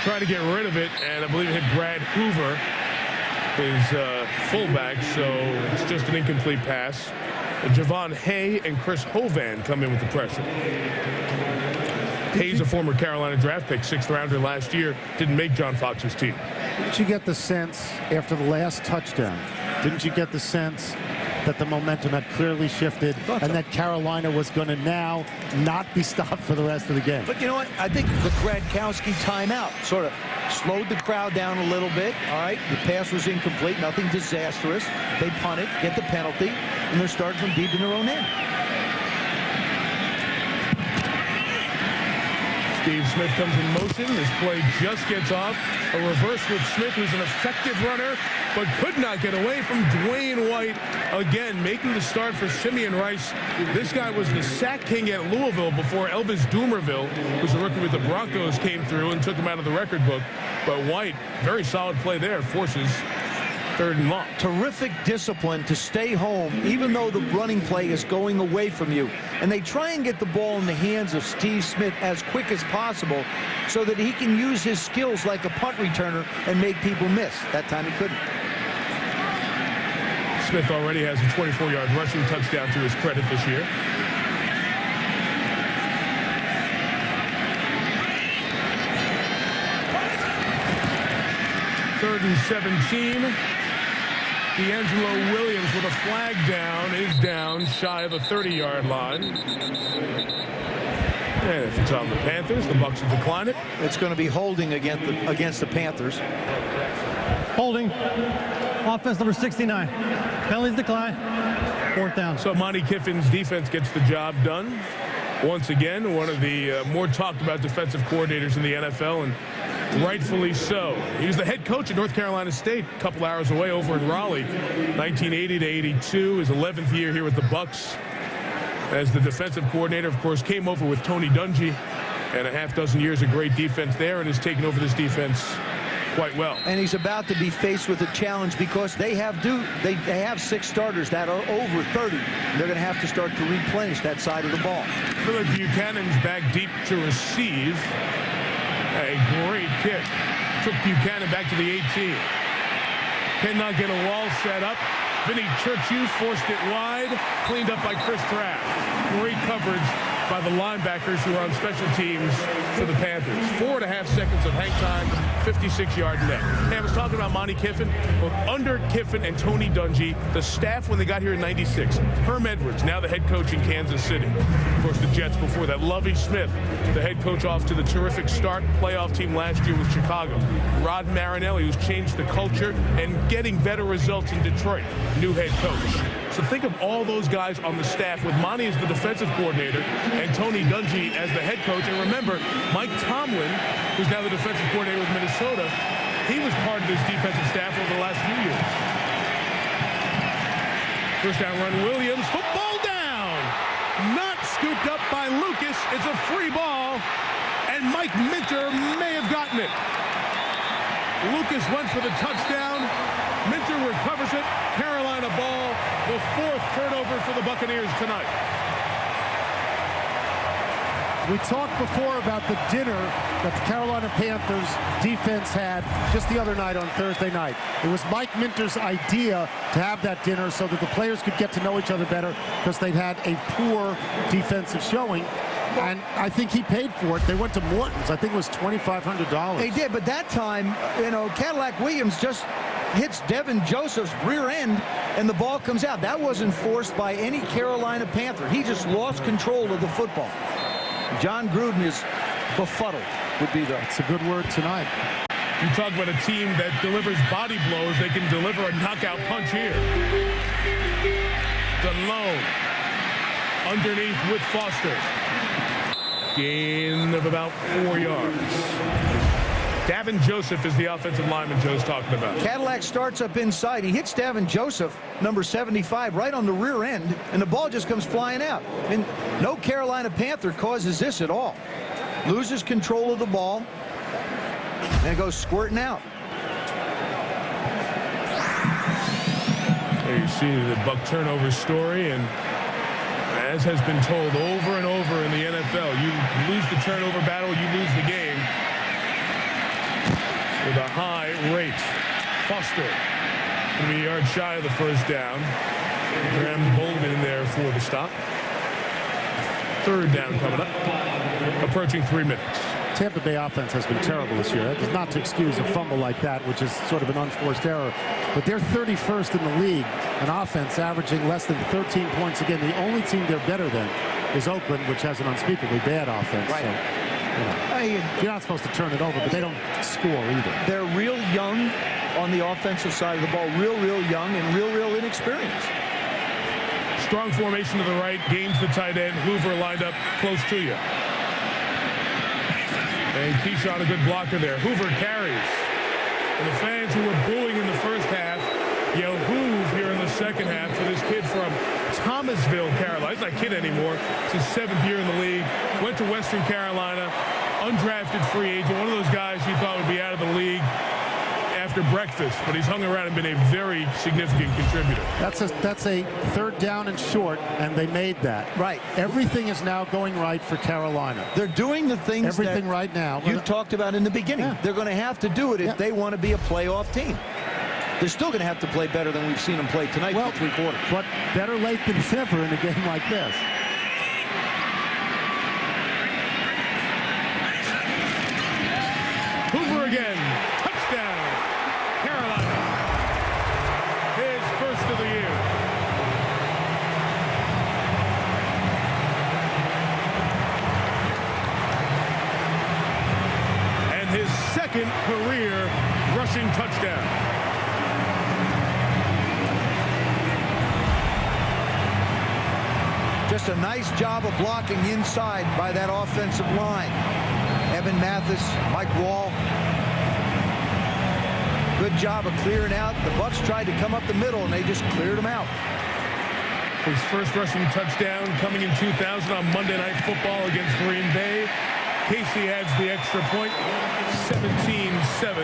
trying to get rid of it, and I believe it hit Brad Hoover, his fullback, so it's just an incomplete pass. Javon Hay and Chris Hovan come in with the pressure. Hay's a former Carolina draft pick, 6th rounder last year, didn't make John Fox's team. Didn't you get the sense after the last touchdown, didn't you get the sense that the momentum had clearly shifted and that Carolina was going to now not be stopped for the rest of the game? But you know what? I think the Gradkowski timeout sort of slowed the crowd down a little bit. All right, the pass was incomplete, nothing disastrous. They punt it, get the penalty, and they're starting from deep in their own end. Steve Smith comes in motion. This play just gets off. A reverse with Smith, who's an effective runner, but could not get away from Dwayne White. Again, making the start for Simeon Rice. This guy was the sack king at Louisville before Elvis Dumerville, who's a rookie with the Broncos, came through and took him out of the record book. But White, very solid play there, forces 3rd and long. Terrific discipline to stay home, even though the running play is going away from you. And they try and get the ball in the hands of Steve Smith as quick as possible so that he can use his skills like a punt returner and make people miss. That time he couldn't. Smith already has a 24-yard rushing touchdown to his credit this year. Third and 17. D'Angelo Williams with a flag down is down shy of the 30-yard line. And if it's on the Panthers, the Bucs will decline it. It's going to be holding against the Panthers. Holding. Offense number 69. Penalties decline. 4th down. So Monty Kiffin's defense gets the job done. Once again, one of the more talked about defensive coordinators in the NFL, and rightfully so. He was the head coach at North Carolina State a couple hours away over in Raleigh, 1980 to 82, his 11th year here with the Bucs as the defensive coordinator. Of course, came over with Tony Dungy, and a half dozen years of great defense there, and has taken over this defense quite well. And he's about to be faced with a challenge because they have 6 starters that are over 30. They're going to have to start to replenish that side of the ball. Philip Buchanan's back deep to receive. A great kick. Took Buchanan back to the 18. Cannot get a wall set up. Vinny Churchill forced it wide. Cleaned up by Chris Traff. Great coverage by the linebackers who are on special teams for the Panthers. 4.5 seconds of hang time, 56-yard net. Hey, I was talking about Monty Kiffin. Well, under Kiffin and Tony Dungy, the staff when they got here in '96, Herm Edwards, now the head coach in Kansas City. Of course, the Jets before that. Lovie Smith, the head coach, off to the terrific start playoff team last year with Chicago. Rod Marinelli, who's changed the culture and getting better results in Detroit, new head coach. So think of all those guys on the staff with Monty as the defensive coordinator and Tony Dungy as the head coach. And remember, Mike Tomlin, who's now the defensive coordinator with Minnesota, he was part of this defensive staff over the last few years. First down run, Williams, football down. Not scooped up by Lucas. It's a free ball, and Mike Minter may have gotten it. Lucas went for the touchdown. Minter recovers it. Carolina ball. The 4th turnover for the Buccaneers tonight. We talked before about the dinner that the Carolina Panthers defense had just the other night on Thursday night. It was Mike Minter's idea to have that dinner so that the players could get to know each other better because they'd had a poor defensive showing. And I think he paid for it. They went to Morton's. I think it was $2,500. They did, but that time, Cadillac Williams just hits Devin Joseph's rear end, and the ball comes out. That wasn't forced by any Carolina Panther. He just lost control of the football. John Gruden is befuddled, would be it's a good word tonight. You talk about a team that delivers body blows. They can deliver a knockout punch here. DeLone underneath with Foster. Gain of about 4 yards. Davin Joseph is the offensive lineman Joe's talking about. Cadillac starts up inside. He hits Davin Joseph, number 75, right on the rear end, and the ball just comes flying out. And no Carolina Panther causes this at all. Loses control of the ball, and it goes squirting out. There you see the Buck turnover story, and as has been told over and over in the NFL, you lose the turnover battle, you lose the game. With a high rate. Foster going to be a yard shy of the first down. Graham Bolden in there for the stop. 3rd down coming up. Approaching 3 minutes. Tampa Bay offense has been terrible this year. That is not to excuse a fumble like that, which is sort of an unforced error. But they're 31st in the league, an offense averaging less than 13 points a game. The only team they're better than is Oakland, which has an unspeakably bad offense. Right. So, you're not supposed to turn it over, but they don't score either. They're real young on the offensive side of the ball. Real young and real inexperienced. Strong formation to the right. Gains the tight end. Hoover lined up close to you. And Keyshawn a good blocker there. Hoover carries. And the fans who were booing in the first half yell Hoove here in the second half for this kid from Thomasville, Carolina. He's not a kid anymore. It's his 7th year in the league. Went to Western Carolina. Undrafted free agent. One of those guys you thought would be out of the league after breakfast, but he's hung around and been a very significant contributor. That's a 3rd down and short, and they made that. Right. Everything is now going right for Carolina. They're doing the things right now. You talked about in the beginning. Yeah. They're going to have to do it if they want to be a playoff team. They're still going to have to play better than we've seen them play tonight for 3 quarters. But better late than never in a game like this. Hoover again. Touchdown. Carolina. His first of the year. And his 2nd career rushing touchdown. Just a nice job of blocking inside by that offensive line. Evan Mathis, Mike Wall. Good job of clearing out. The Bucs tried to come up the middle, and they just cleared them out. His first rushing touchdown coming in 2000 on Monday Night Football against Green Bay. Casey adds the extra point. 17-7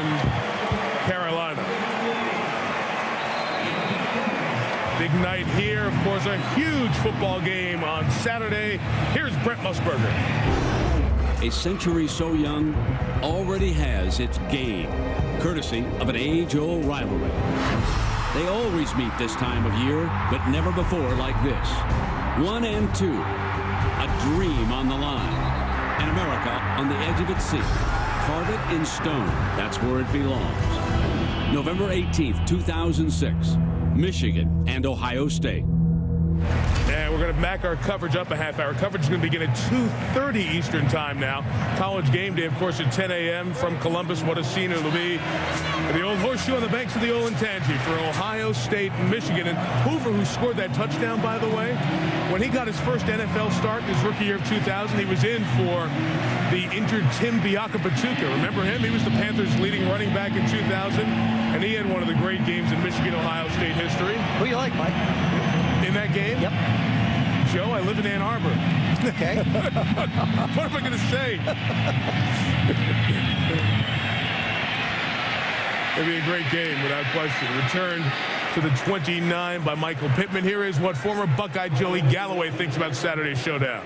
Carolina. Big night here. Of course, a huge football game on Saturday. Here's Brent Musburger. A century so young already has its game, courtesy of an age-old rivalry. They always meet this time of year, but never before like this. 1 and 2, a dream on the line, and America on the edge of its seat. Carve it in stone. That's where it belongs. November 18th, 2006, Michigan and Ohio State. And we're going to back our coverage up a half hour. Coverage is going to begin at 2:30 Eastern time now. College game day, of course, at 10 a.m. from Columbus. What a scene it'll be. The old horseshoe on the banks of the Olentangy for Ohio State and Michigan. And Hoover, who scored that touchdown, by the way, when he got his first NFL start in his rookie year of 2000, he was in for the injured Tim Biakabutuka. Remember him? He was the Panthers' leading running back in 2000, and he had one of the great games in Michigan-Ohio State history. Who you like, Mike? In that game? Yep. Joe, I live in Ann Arbor. Okay. What am I going to say? It'll be a great game, without question. Returned to the 29 by Michael Pittman. Here is what former Buckeye Joey Galloway thinks about Saturday's showdown.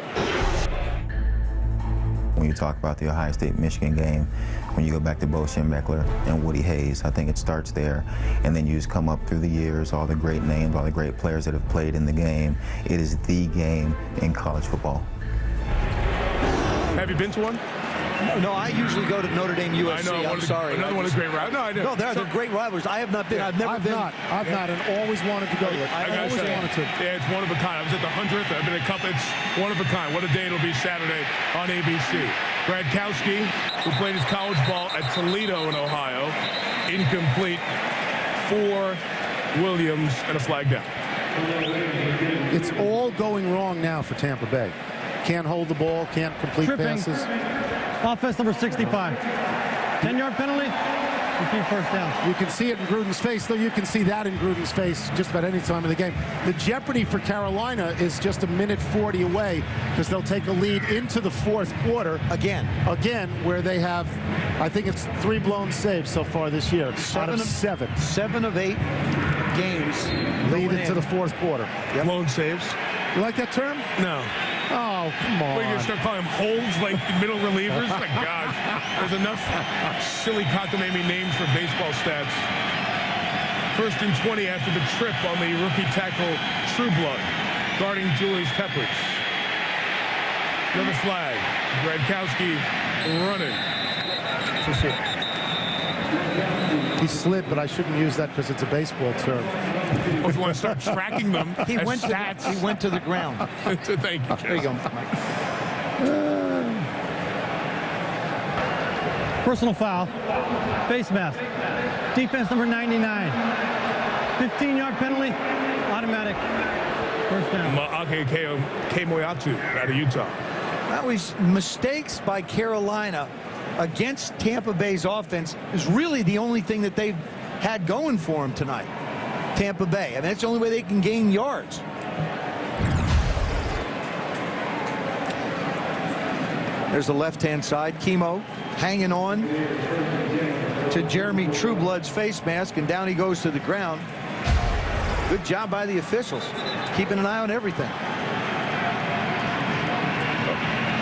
When you talk about the Ohio State-Michigan game, when you go back to Bo Schembechler and Woody Hayes, I think it starts there. And then you just come up through the years, all the great names, all the great players that have played in the game. It is the game in college football. Have you been to one? No, I usually go to Notre Dame USC. I know. I'm sorry. Another one of the great rivalries. No, I know. No, they're great rivalries. I have not been. I've never been. I've not, and always wanted to go to it. I always wanted to. Yeah, it's one of a kind. I was at the 100th. I've been a couple. It's one of a kind. What a day it'll be Saturday on ABC. Gradkowski, who played his college ball at Toledo in Ohio, incomplete for Williams and a flag down. It's all going wrong now for Tampa Bay. Can't hold the ball, can't complete passes. Offense number 65. 10-yard penalty. Repeat first down. You can see it in Gruden's face, though you can see that in Gruden's face just about any time in the game. The jeopardy for Carolina is just 1:40 away because they'll take a lead into the fourth quarter. Again, where they have, I think it's 3 blown saves so far this year. Out of 7. 7 of 8 games lead into the fourth quarter. Yep. Blown saves. You like that term? No. Oh, come on. What, you're going to start calling them holds like middle relievers? My gosh. There's enough silly cockamamie names for baseball stats. 1st and 20 after the trip on the rookie tackle Trueblood, guarding Julius Peppers. Another flag. Gradkowski running for 4. He slid, but I shouldn't use that because it's a baseball term. Well, if you want to start tracking them he went to the ground. Thank you. There you go. Personal foul. Face mask. Defense number 99. 15-yard penalty. Automatic. First down. Ma'ake Kemoyatu out of Utah. That was mistakes by Carolina against Tampa Bay's offense is really the only thing that they've had going for them tonight. Tampa Bay. I mean, that's the only way they can gain yards. There's the left-hand side. Kimo hanging on to Jeremy Trueblood's face mask, and down he goes to the ground. Good job by the officials, keeping an eye on everything.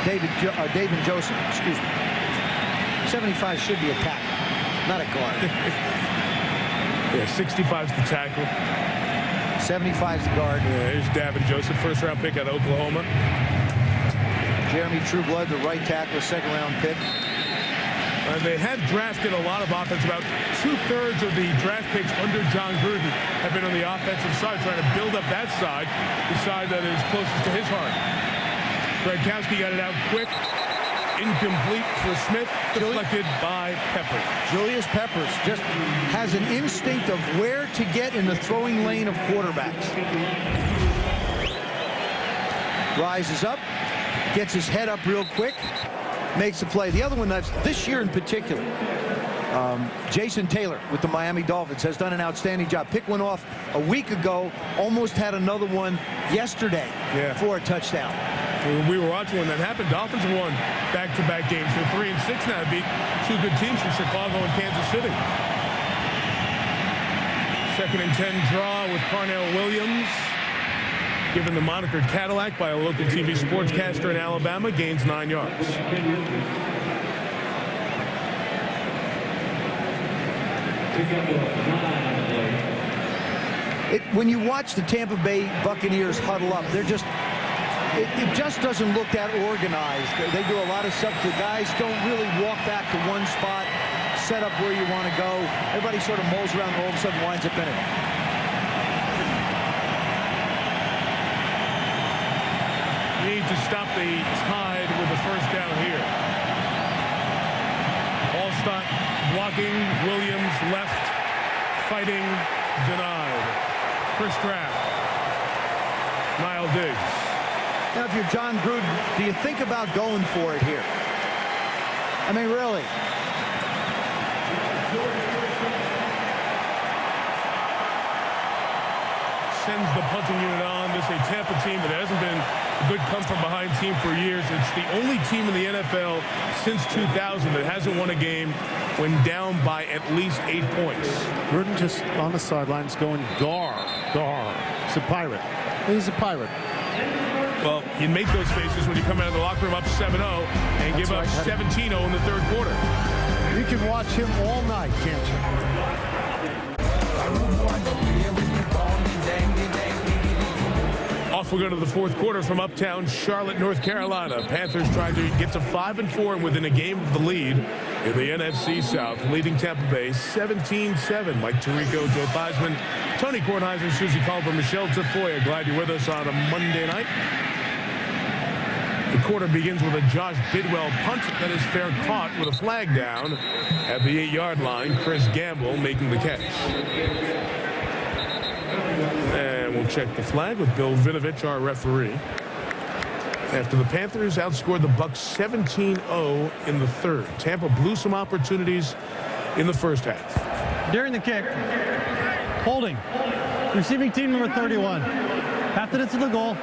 David Joseph, excuse me. 75 should be a tackle, not a guard. Yeah, 65's the tackle. 75's the guard. Yeah, here's Davin Joseph, first-round pick out of Oklahoma. Jeremy Trueblood, the right tackle, second-round pick. They have drafted a lot of offense. About 2/3 of the draft picks under John Gruden have been on the offensive side, trying to build up that side, the side that is closest to his heart. Gradkowski got it out quick. Incomplete for Smith, deflected by Peppers. Julius Peppers just has an instinct of where to get in the throwing lane of quarterbacks. rises up, gets his head up real quick, makes the play. The other one that's this year in particular, Jason Taylor with the Miami Dolphins has done an outstanding job. Picked one off a week ago, almost had another one yesterday for a touchdown. We were watching when that happened. Dolphins have won back-to-back games. They're 3-6 now. Beat two good teams from Chicago and Kansas City. 2nd and 10 draw with Carnell Williams. Given the moniker Cadillac by a local TV sportscaster in Alabama, gains 9 yards. When you watch the Tampa Bay Buccaneers huddle up, they're just, it just doesn't look that organized. They do a lot of stuff. The guys don't really walk back to one spot, set up where you want to go. Everybody sort of mulls around and all of a sudden winds up in it. Need to stop the Tide with the first down here. Allstott blocking, Williams left, fighting, denied. Chris Draft, Niall Diggs. Now, if you're John Gruden, do you think about going for it here? I mean, really? Sends the punting unit on. This is a Tampa team that hasn't been a good come-from-behind team for years. It's the only team in the NFL since 2000 that hasn't won a game when down by at least 8 points. Gruden just on the sidelines going, gar. He's a pirate. He's a pirate. Well, you make those faces when you come out of the locker room up 7-0 and give up 17-0 in the third quarter. You can watch him all night, can't you? Off we go to the fourth quarter from uptown Charlotte, North Carolina. Panthers trying to get to 5-4 and within a game of the lead in the NFC South, leading Tampa Bay 17-7. Mike Tirico, Joe Theismann, Tony Kornheiser, Susie Culver, Michelle Tafoya. Glad you're with us on a Monday night. The quarter begins with a Josh Bidwell punt that is fair caught with a flag down at the 8-yard line. Chris Gamble making the catch. And we'll check the flag with Bill Vinovich, our referee. After the Panthers outscored the Bucs 17-0 in the third. Tampa blew some opportunities in the first half. During the kick, holding, receiving team number 31. After this is the goal,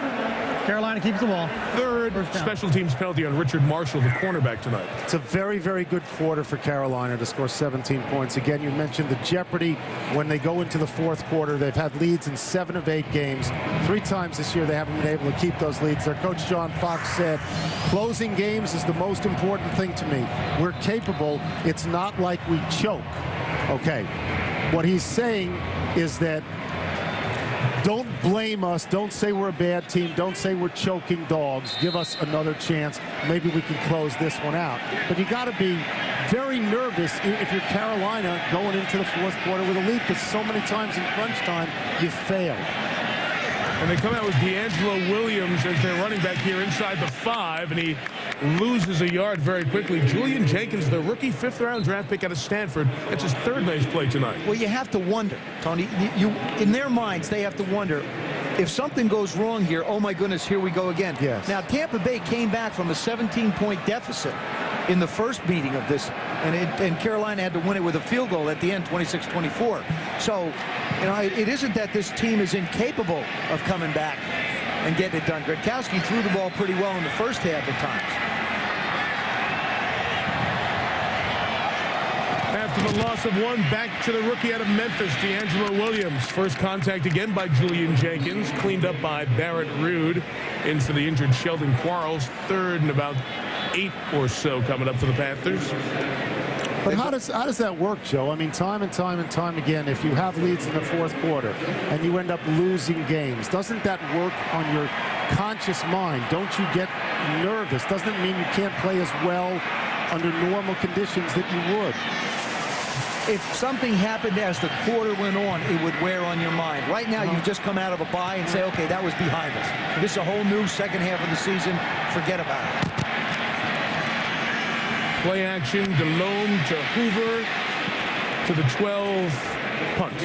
Carolina keeps the ball. Third special teams penalty on Richard Marshall, the cornerback tonight. It's a very, very good quarter for Carolina to score 17 points. Again, you mentioned the jeopardy when they go into the fourth quarter. They've had leads in 7 of 8 games. 3 times this year they haven't been able to keep those leads. Their coach, John Fox, said, closing games is the most important thing to me. We're capable. It's not like we choke. Okay. What he's saying is that don't blame us. Don't say we're a bad team. Don't say we're choking dogs. Give us another chance. Maybe we can close this one out. But you got to be very nervous if you're Carolina going into the fourth quarter with a lead, because so many times in crunch time you failed. And they come out with D'Angelo Williams as their running back here inside the 5, and he loses a yard very quickly. Julian Jenkins, the rookie 5th-round draft pick out of Stanford, that's his 3rd nice play tonight. Well, you have to wonder, Tony. In their minds, they have to wonder, if something goes wrong here, oh my goodness, here we go again. Yes. Now, Tampa Bay came back from a 17-point deficit in the first meeting of this, and Carolina had to win it with a field goal at the end, 26-24. So, you know, it isn't that this team is incapable of coming back and getting it done. Gronkowski threw the ball pretty well in the first half at times. After the loss of 1, back to the rookie out of Memphis, D'Angelo Williams. First contact again by Julian Jenkins, cleaned up by Barrett Ruud. In for the injured Sheldon Quarles, 3rd and about 8 or so coming up for the Panthers. But how does that work, Joe? I mean, time and time again, if you have leads in the fourth quarter and you end up losing games, doesn't that work on your conscious mind? Don't you get nervous? Doesn't it mean you can't play as well under normal conditions that you would? If something happened as the quarter went on, it would wear on your mind. Right now, you've just come out of a bye and say, okay, that was behind us. This is a whole new second half of the season. Forget about it. Play action, Delhomme to Hoover to the 12, punt.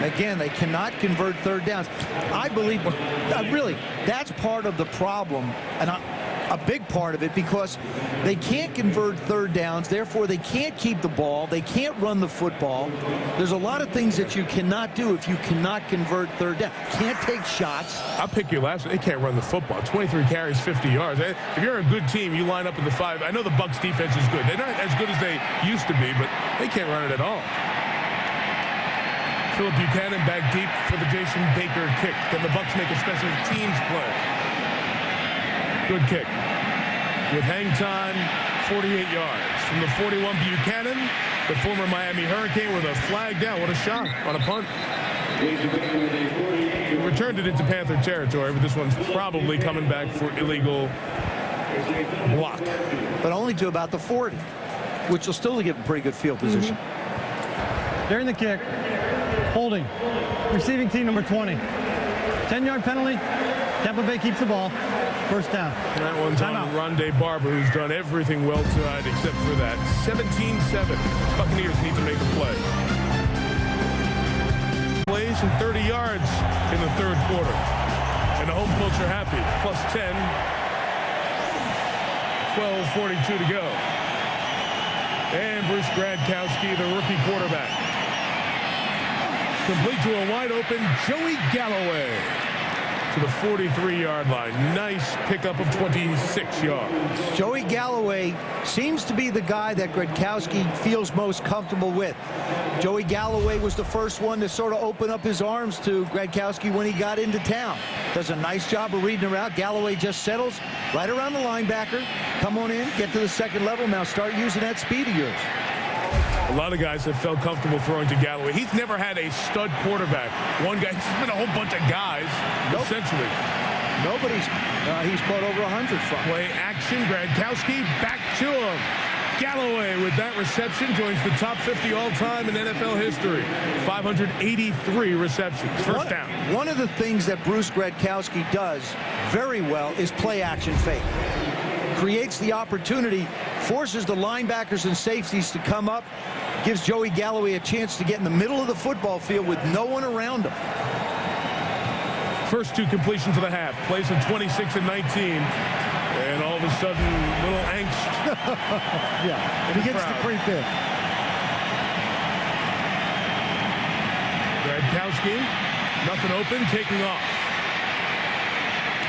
Again, they cannot convert third downs. I believe, really, that's part of the problem, and a big part of it, because they can't convert third downs, therefore they can't keep the ball, they can't run the football. There's a lot of things that you cannot do if you cannot convert third down. Can't take shots. I'll pick you last. They can't run the football. 23 carries, 50 yards. If you're a good team, you line up in the 5. I know the Bucs defense is good. They're not as good as they used to be, but they can't run it at all. Philip Buchanan back deep for the Jason Baker kick. Then the Bucs make a special teams play. Good kick. With hang time, 48 yards. From the 41, Buchanan, the former Miami Hurricane, with a flag down. What a shot on a punt. We returned it into Panther territory, but this one's probably coming back for illegal block. But only to about the 40, which will still give them pretty good field position. During the kick, holding, receiving team number 20. 10-yard penalty. Tampa Bay keeps the ball. First down. That one's on Rondé Barber, who's done everything well tonight except for that. 17-7. Buccaneers need to make a play. Plays and 30 yards in the third quarter. And the home folks are happy. Plus 10. 12:42 to go. And Bruce Gradkowski, the rookie quarterback. Complete to a wide open Joey Galloway to the 43-yard line. Nice pickup of 26 yards. Joey Galloway seems to be the guy that Gradkowski feels most comfortable with. Joey Galloway was the first one to sort of open up his arms to Gradkowski when he got into town. Does a nice job of reading around. Galloway just settles right around the linebacker. Come on in, get to the second level. Now start using that speed of yours. A lot of guys have felt comfortable throwing to Galloway. He's never had a stud quarterback. One guy, it's been a whole bunch of guys, essentially. Nobody's, he's caught over 100 from. Play action, Gradkowski back to him. Galloway with that reception joins the top 50 all-time in NFL history. 583 receptions, first down. One of the things that Bruce Gradkowski does very well is play action fake. Creates the opportunity, forces the linebackers and safeties to come up, gives Joey Galloway a chance to get in the middle of the football field with no one around him. First two completions of the half. Plays in 26 and 19. And all of a sudden, little angst. Yeah, he gets to creep in. Gradkowski, nothing open, taking off.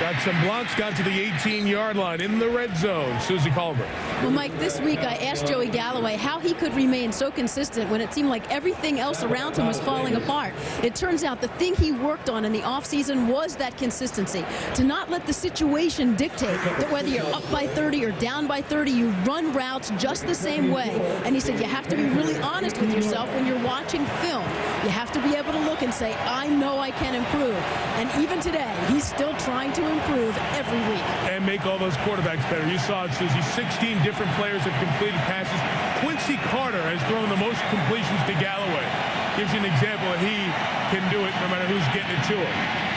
Got some blocks, got to the 18-yard line in the red zone. Susie Culver. Well, Mike, this week I asked Joey Galloway how he could remain so consistent when it seemed like everything else around him was falling apart. It turns out the thing he worked on in the offseason was that consistency. To not let the situation dictate that whether you're up by 30 or down by 30, you run routes just the same way. And he said you have to be really honest with yourself when you're watching film. You have to be able to look and say, I know I can improve. And even today, he's still trying to improve every week. And make all those quarterbacks better. You saw it, Susie. 16 different players have completed passes. Quincy Carter has thrown the most completions to Galloway. Gives you an example that he can do it no matter who's getting it to him.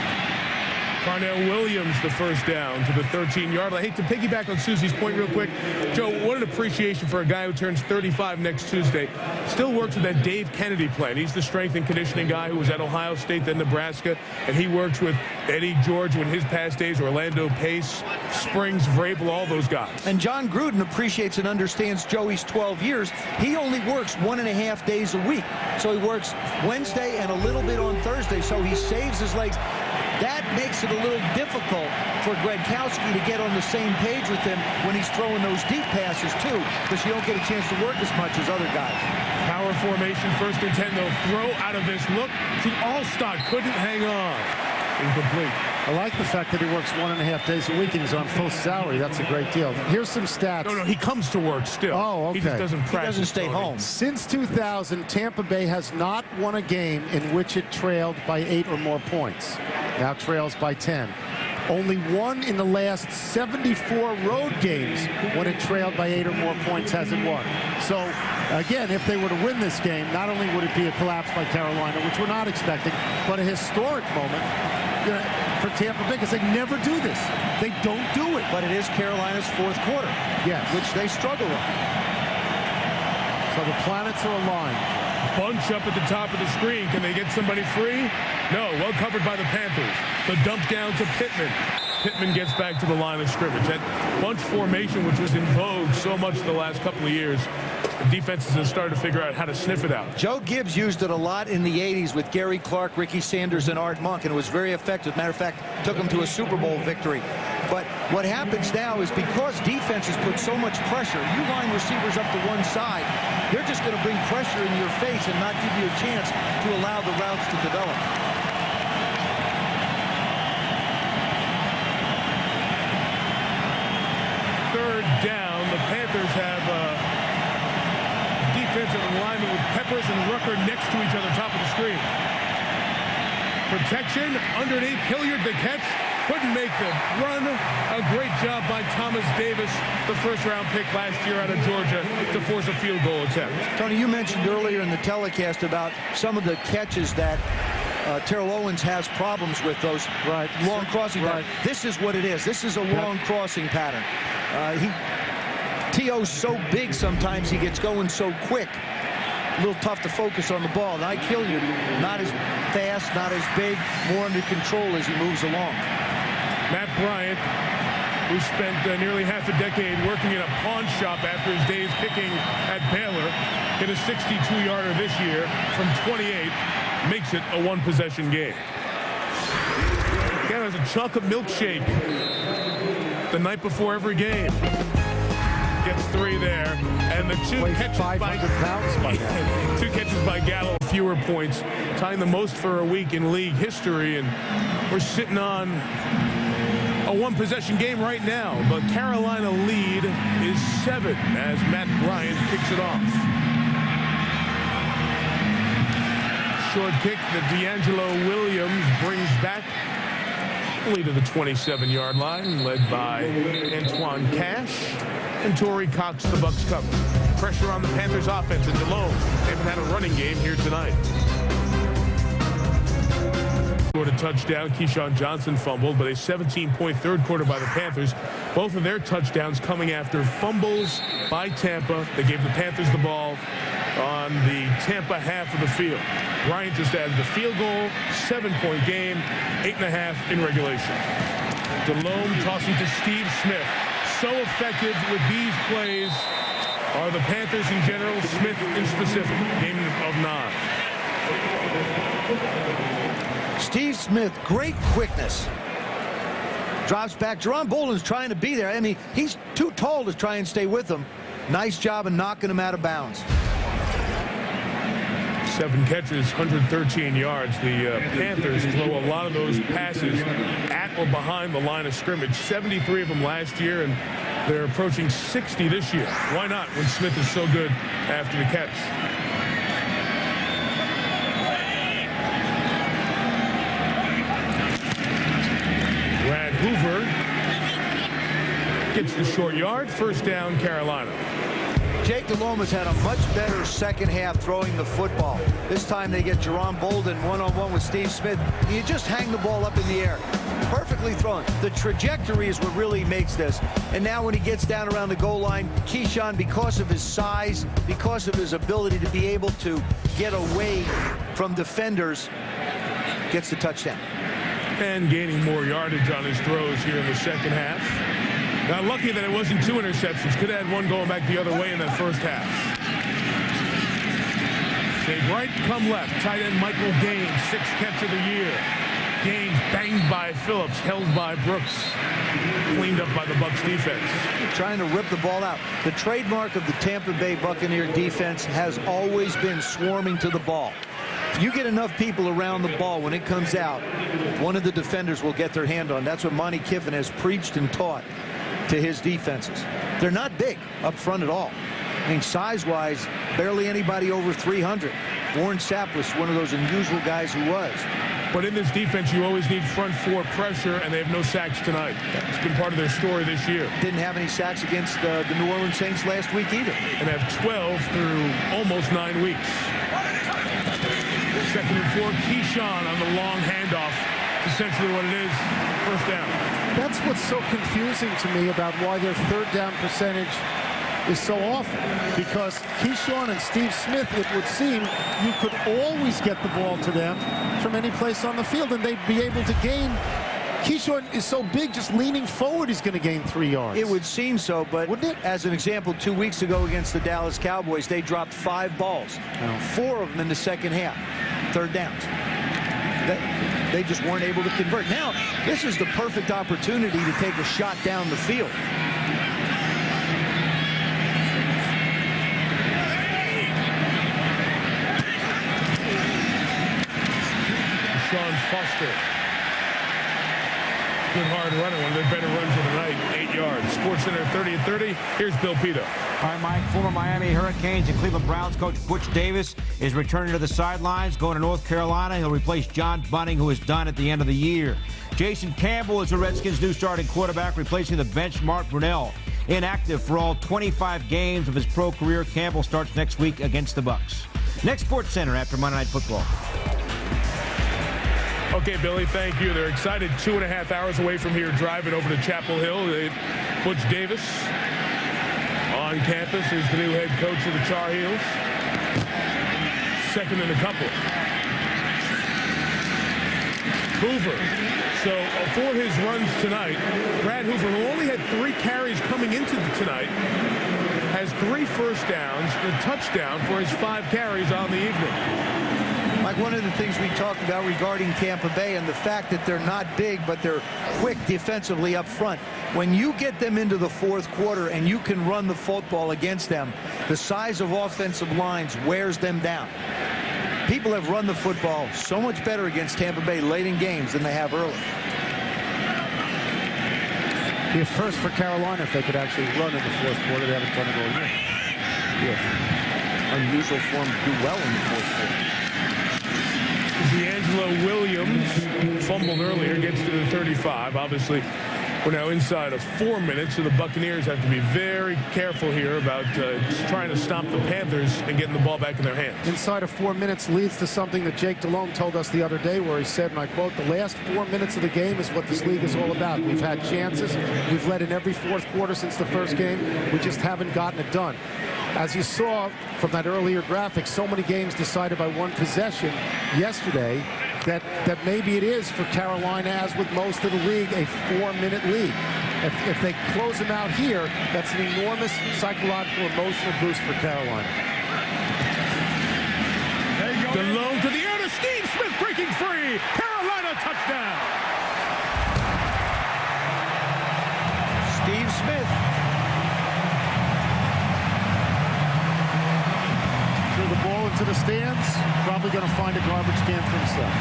Carnell Williams, the first down to the 13-yard line. I hate to piggyback on Susie's point real quick. Joe, what an appreciation for a guy who turns 35 next Tuesday. Still works with that Dave Kennedy plan. He's the strength and conditioning guy who was at Ohio State, then Nebraska, and he works with Eddie George in his past days, Orlando Pace, Springs, Vrabel, all those guys. And John Gruden appreciates and understands Joey's 12 years. He only works 1.5 days a week. So he works Wednesday and a little bit on Thursday, so he saves his legs. That makes it a little difficult for Gradkowski to get on the same page with him when he's throwing those deep passes, too, because you don't get a chance to work as much as other guys. Power formation, first and 10. They'll throw out of this look to Allstott. Couldn't hang on. Incomplete. I like the fact that he works 1.5 days a week and he's on full salary. That's a great deal. Here's some stats. No, he comes to work still. Oh, okay. He just doesn't practice. He doesn't stay home. Since 2000, Tampa Bay has not won a game in which it trailed by 8 or more points. Now trails by 10. Only one in the last 74 road games when it trailed by 8 or more points has it won. So, again, if they were to win this game, not only would it be a collapse by Carolina, which we're not expecting, but a historic moment for Tampa Bay, because they never do this. They don't do it. But it is Carolina's fourth quarter, yes, which they struggle with. So the planets are aligned. Bunch up at the top of the screen. Can they get somebody free? No. Well covered by the Panthers. The dump down to Pittman. Pittman gets back to the line of scrimmage. That bunch formation, which was in vogue so much the last couple of years, the defenses have started to figure out how to sniff it out. Joe Gibbs used it a lot in the 80s with Gary Clark, Ricky Sanders, and Art Monk, and it was very effective. Matter of fact, took them to a Super Bowl victory. But what happens now is because defenses put so much pressure, you line receivers up to one side, they're just going to bring pressure in your face and not give you a chance to allow the routes to develop. Third down, the Panthers have defensive alignment with Peppers and Rucker next to each other, top of the screen. Protection underneath, Hilliard the catch. Couldn't make the run. A great job by Thomas Davis, the first-round pick last year out of Georgia, to force a field goal attempt. Tony, you mentioned earlier in the telecast about some of the catches that Terrell Owens has problems with, those long crossing patterns. This is what it is. This is a long crossing pattern. T.O.'s so big sometimes he gets going so quick. A little tough to focus on the ball. And Ike Hilliard, not as fast, not as big, more under control as he moves along. Matt Bryant, who spent nearly half a decade working in a pawn shop after his days kicking at Baylor, hit a 62-yarder this year from 28, makes it a one-possession game. Again, there's a chocolate milkshake the night before every game. Gets 3 there, and the two catches by Gallo, fewer points, tying the most for a week in league history, and we're sitting on a one-possession game right now. The Carolina lead is 7 as Matt Bryant kicks it off. Short kick that D'Angelo Williams brings back only to the 27-yard line, led by Antoine Cash. And Torrey Cox, the Bucs cover. Pressure on the Panthers offense, and Delhomme. They haven't had a running game here tonight. Scored a touchdown. Keyshawn Johnson fumbled, but a 17-point third quarter by the Panthers. Both of their touchdowns coming after fumbles by Tampa. They gave the Panthers the ball on the Tampa half of the field. Bryant just added the field goal, 7-point game, 8.5 in regulation. Delhomme tossing to Steve Smith. So effective with these plays are the Panthers in general, Smith in specific. Game of 9. Steve Smith, great quickness. Drops back. Jerron Bolden's trying to be there. I mean, he's too tall to try and stay with him. Nice job of knocking him out of bounds. 7 catches, 113 yards. The Panthers throw a lot of those passes at or behind the line of scrimmage. 73 of them last year, and they're approaching 60 this year. Why not when Smith is so good after the catch? Brad Hoover gets the short yard. First down, Carolina. Jake Delhomme has had a much better second half throwing the football. This time they get Jerron Bolden one-on-one with Steve Smith. You just hang the ball up in the air. Perfectly thrown. The trajectory is what really makes this. And now when he gets down around the goal line, Keyshawn, because of his size, because of his ability to be able to get away from defenders, gets the touchdown. And gaining more yardage on his throws here in the second half. Got lucky that it wasn't 2 interceptions. Could have had one going back the other way in that first half. Save right, come left. Tight end Michael Gaines, 6th catch of the year. Gaines banged by Phillips, held by Brooks. Cleaned up by the Bucs defense. Trying to rip the ball out. The trademark of the Tampa Bay Buccaneer defense has always been swarming to the ball. If you get enough people around the ball when it comes out, one of the defenders will get their hand on. That's what Monty Kiffin has preached and taught to his defenses. They're not big up front at all. I mean, size-wise, barely anybody over 300. Warren Sapp was one of those unusual guys who was. But in this defense, you always need front 4 pressure, and they have no sacks tonight. It's been part of their story this year. Didn't have any sacks against the New Orleans Saints last week either. And have 12 through almost 9 weeks. Second and 4, Keyshawn on the long handoff. It's essentially what it is. First down. That's what's so confusing to me about why their third down percentage is so awful because Keyshawn and Steve Smith, it would seem, you could always get the ball to them from any place on the field, and they'd be able to gain. Keyshawn is so big, just leaning forward, he's going to gain 3 yards. It would seem so, but as an example, 2 weeks ago against the Dallas Cowboys, they dropped 5 balls, 4 of them in the second half, third downs. They just weren't able to convert. Now, this is the perfect opportunity to take a shot down the field. Sean Foster. Good hard runner, one of their better runs of the night, 8 yards. SportsCenter 30-30. Here's Bill Pito. All right, Mike, former Miami Hurricanes and Cleveland Browns coach Butch Davis is returning to the sidelines, going to North Carolina. He'll replace John Bunting, who is done at the end of the year. Jason Campbell is the Redskins' new starting quarterback, replacing the bench Mark Brunell. Inactive for all 25 games of his pro career, Campbell starts next week against the Bucs. Next SportsCenter after Monday Night Football. Okay, Billy, thank you. They're excited 2.5 hours away from here driving over to Chapel Hill. Butch Davis on campus is the new head coach of the Tar Heels. Second in a couple. Hoover. So for his runs tonight, Brad Hoover, who only had 3 carries coming into tonight, has 3 first downs and a touchdown for his 5 carries on the evening. Like one of the things we talked about regarding Tampa Bay and the fact that they're not big, but they're quick defensively up front. When you get them into the fourth quarter and you can run the football against them, the size of offensive lines wears them down. People have run the football so much better against Tampa Bay late in games than they have early. Be a first for Carolina if they could actually run in the fourth quarter. They haven't done it all year. Yeah. Unusual for them to do well in the fourth quarter. D'Angelo Williams fumbled earlier, gets to the 35. Obviously, we're now inside of 4 minutes, so the Buccaneers have to be very careful here about trying to stop the Panthers and getting the ball back in their hands. Inside of 4 minutes leads to something that Jake Delhomme told us the other day, where he said, and I quote, "The last 4 minutes of the game is what this league is all about. We've had chances. We've led in every fourth quarter since the first game. We just haven't gotten it done." As you saw from that earlier graphic, so many games decided by 1 possession yesterday that maybe it is for Carolina, as with most of the league, a 4-minute lead. If they close them out here, that's an enormous psychological, emotional boost for Carolina. Delhomme to the air to Steve Smith, breaking free. Carolina touchdown. Steve Smith. Threw the ball into the stands, probably going to find a garbage can for himself.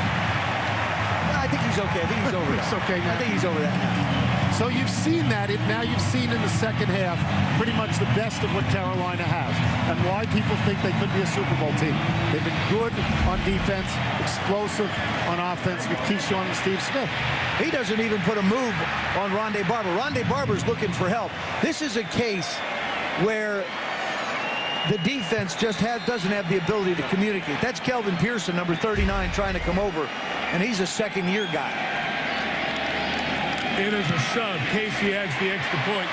I think he's okay. I think he's over that. It's okay now. I think he's over that now. So you've seen that. Now you've seen in the second half pretty much the best of what Carolina has and why people think they could be a Super Bowl team. They've been good on defense, explosive on offense with Keyshawn and Steve Smith. He doesn't even put a move on Rondé Barber. Rondé Barber's looking for help. This is a case where the defense just doesn't have the ability to communicate. That's Kelvin Pearson, number 39, trying to come over, and he's a second-year guy. In as a sub, Casey adds the extra point.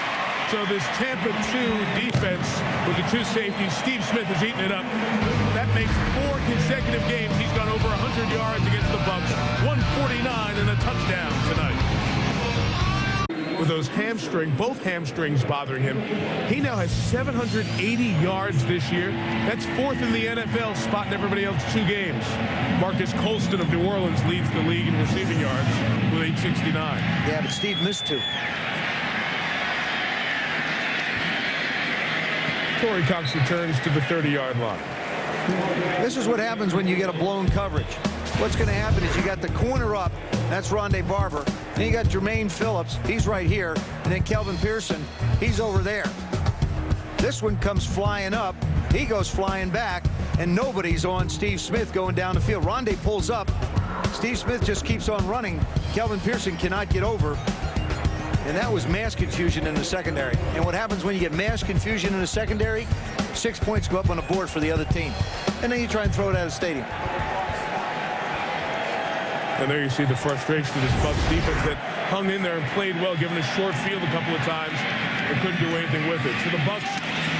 So this Tampa 2 defense with the 2 safeties, Steve Smith has eaten it up. That makes 4 consecutive games. He's gone over 100 yards against the Bucs. 149 and a touchdown tonight. With those both hamstrings bothering him, he now has 780 yards this year. That's 4th in the NFL, spotting everybody else 2 games. Marcus Colston of New Orleans leads the league in receiving yards with 869. Yeah, but Steve missed 2. Torrey Cox returns to the 30-yard line. This is what happens when you get a blown coverage. What's going to happen is you got the corner up. That's Rondé Barber. Then you got Jermaine Phillips. He's right here. And then Kelvin Pearson. He's over there. This one comes flying up. He goes flying back. And nobody's on Steve Smith going down the field. Rondé pulls up. Steve Smith just keeps on running. Kelvin Pearson cannot get over. And that was mass confusion in the secondary. And what happens when you get mass confusion in the secondary? 6 points go up on the board for the other team. And then you try and throw it out of the stadium. And there you see the frustration of this Bucs defense that hung in there and played well, given a short field a couple of times and couldn't do anything with it. So the Bucs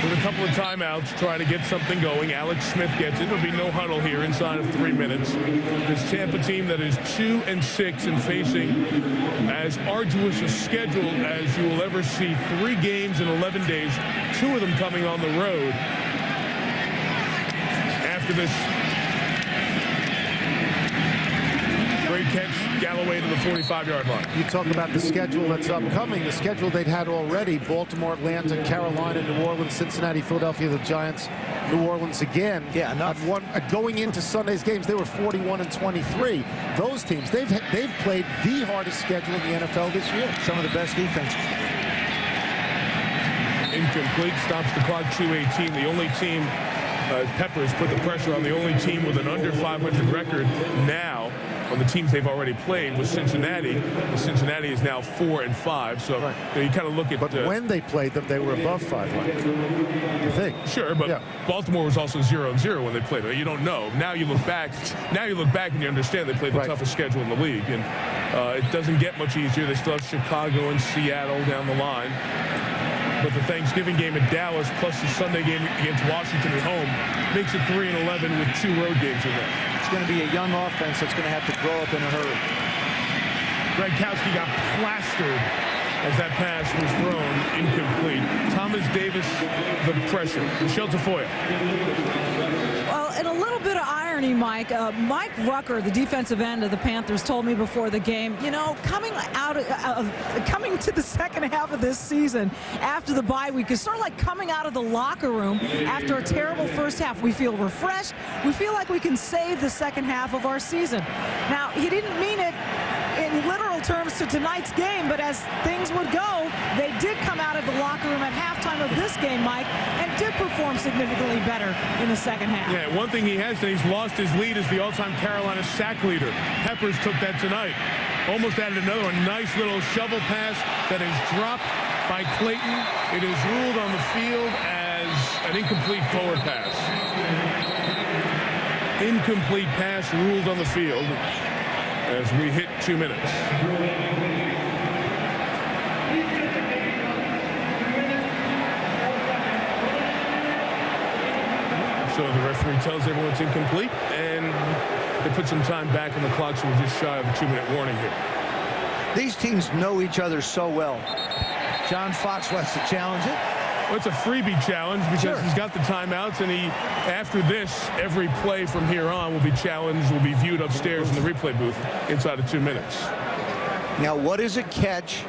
with a couple of timeouts trying to get something going. Alex Smith gets it. There'll be no huddle here inside of 3 minutes. This Tampa team that is 2-6 and facing as arduous a schedule as you will ever see. 3 games in 11 days, 2 of them coming on the road. After this great catch, Galloway to the 45-yard line. You talk about the schedule that's upcoming. The schedule they'd had already: Baltimore, Atlanta, Carolina, New Orleans, Cincinnati, Philadelphia, the Giants, New Orleans again. Yeah, enough. Going into Sunday's games, they were 41-23. Those teams, they've played the hardest schedule in the NFL this year. Some of the best defense. Incomplete, stops the clock, 2:18. The only team, Peppers put the pressure on the only team with an under 500 record now. On the teams they've already played was Cincinnati. Cincinnati is now 4-5. So you kind of look at. But when they played them, they were above 500. You think? Sure, but Baltimore was also 0-0 when they played them. You don't know. Now you look back. Now you look back and you understand they played the toughest schedule in the league, and it doesn't get much easier. They still have Chicago and Seattle down the line. But the Thanksgiving game at Dallas plus the Sunday game against Washington at home makes it 3-11 with 2 road games in there. It's going to be a young offense that's going to have to grow up in a hurry. Gronkowski got plastered as that pass was thrown incomplete. Thomas Davis, the pressure. Michelle Tafoya. Well, in a little bit of irony, Mike, Mike Rucker, the defensive end of the Panthers, told me before the game, you know, coming to the second half of this season after the bye week is sort of like coming out of the locker room after a terrible first half. We feel refreshed. We feel like we can save the second half of our season. Now, he didn't mean it in literal terms to tonight's game, but as things would go, they did come out of the locker room at halftime of this game, Mike, and did perform significantly better in the second half. Yeah, one thing he has done, he's lost his lead as the all-time Carolina sack leader. Peppers took that tonight. Almost added another one. Nice little shovel pass that is dropped by Clayton. It is ruled on the field as an incomplete forward pass. Incomplete pass ruled on the field as we hit 2 minutes. So the referee tells everyone it's incomplete, and they put some time back on the clock, so we're just shy of a 2-minute warning here. These teams know each other so well. John Fox wants to challenge it. Well, it's a freebie challenge because he's got the timeouts, and after this, every play from here on will be challenged, will be viewed upstairs in the replay booth inside of 2 minutes. Now, what is a catch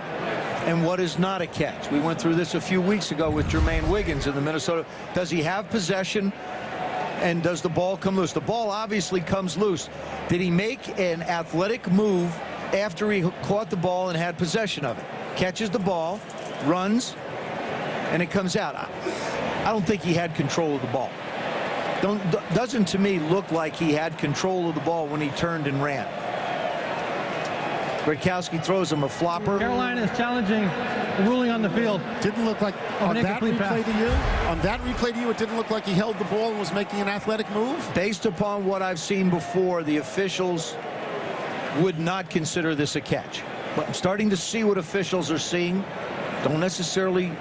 and what is not a catch? We went through this a few weeks ago with Jermaine Wiggins in the Minnesota. Does he have possession, and does the ball come loose? The ball obviously comes loose. Did he make an athletic move after he caught the ball and had possession of it? Catches the ball, runs, and it comes out. I don't think he had control of the ball. Doesn't to me look like he had control of the ball when he turned and ran. Gronkowski throws him a flopper. Carolina is challenging the ruling on the field. Didn't look like on that replay to you? On that replay to you, it didn't look like he held the ball and was making an athletic move? Based upon what I've seen before, the officials would not consider this a catch. But I'm starting to see what officials are seeing. Don't necessarily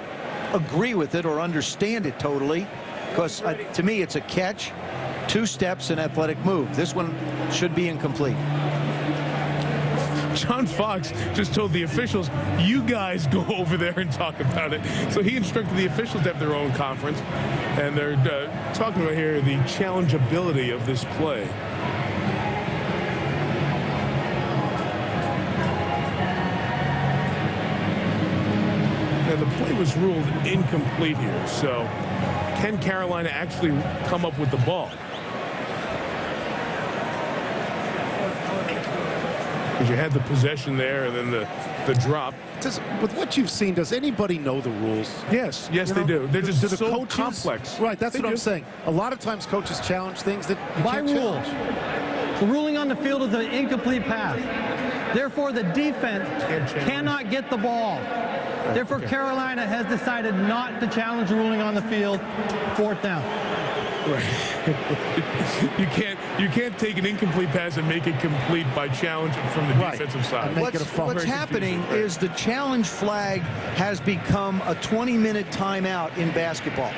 agree with it or understand it totally, because to me it's a catch, 2 steps, an athletic move. This one should be incomplete. John Fox just told the officials, you guys go over there and talk about it. So he instructed the officials to have their own conference, and they're talking about here the challengeability of this play. Now, the play was ruled incomplete here, so can Carolina actually come up with the ball? Because you had the possession there and then the drop. With what you've seen, does anybody know the rules? Yes, they do. They're just so coaches, complex. Right, that's what I'm saying. A lot of times coaches challenge things that you by can't rule. challenge. The ruling on the field is an incomplete pass. Therefore, the defense cannot get the ball. Therefore, Carolina has decided not to challenge the ruling on the field. 4th down. Right. you can't take an incomplete pass and make it complete by challenge from the defensive side. What's happening is the challenge flag has become a 20-minute timeout in basketball.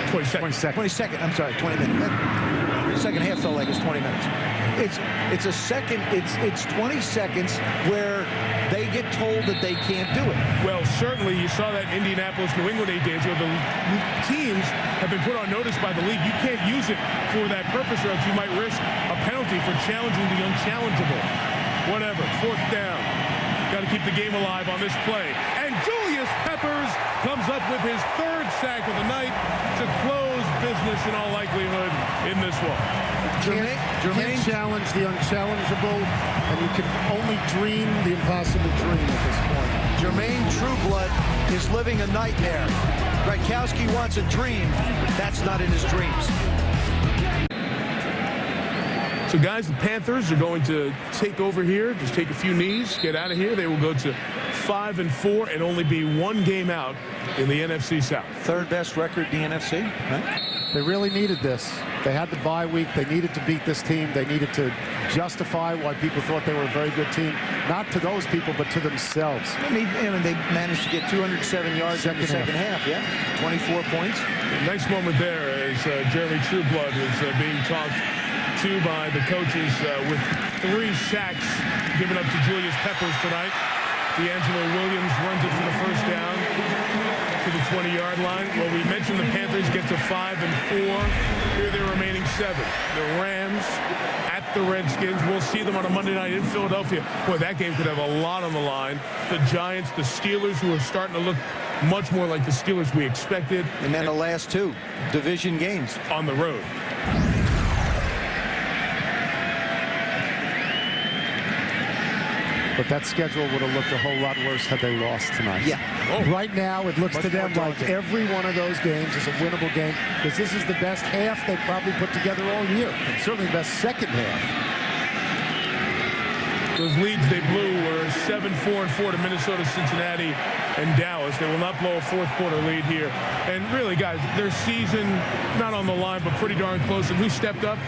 22nd. I'm sorry, 20 minutes. Second half felt like it's 20 minutes. It's a second. It's 20 seconds where they get told that they can't do it. Well, certainly you saw that in Indianapolis, New England 8 days ago. The teams have been put on notice by the league. You can't use it for that purpose, or else you might risk a penalty for challenging the unchallengeable. Whatever. 4th down. Got to keep the game alive on this play. And Julius Peppers comes up with his 3rd sack of the night to close business in all likelihood in this one. Jermaine challenge the unchallengeable, and you can only dream the impossible dream at this point. Jermaine Trueblood is living a nightmare. Gronkowski wants a dream. That's not in his dreams. So, guys, the Panthers are going to take over here, just take a few knees, get out of here. They will go to 5-4 and only be 1 game out in the NFC South. 3rd best record in the NFC. Right? They really needed this. They had the bye week. They needed to beat this team. They needed to justify why people thought they were a very good team. Not to those people, but to themselves. They managed to get 207 yards in the second half. Yeah, 24 points. Nice moment there as Jeremy Trueblood was being talked to by the coaches with 3 sacks given up to Julius Peppers tonight. D'Angelo Williams runs it for the 1st down to the 20-yard line. Well, we mentioned the Panthers get to 5-4. Here are their remaining 7. The Rams at the Redskins. We'll see them on a Monday night in Philadelphia. Boy, that game could have a lot on the line. The Giants, the Steelers, who are starting to look much more like the Steelers we expected. And then the last 2 division games on the road. But that schedule would have looked a whole lot worse had they lost tonight. Yeah. Right now, it looks to them like every one of those games is a winnable game, because this is the best half they've probably put together all year. Certainly the best second half. Those leads they blew were 7-4 to Minnesota, Cincinnati, and Dallas. They will not blow a 4th quarter lead here. And really, guys, their season, not on the line, but pretty darn close. And who stepped up?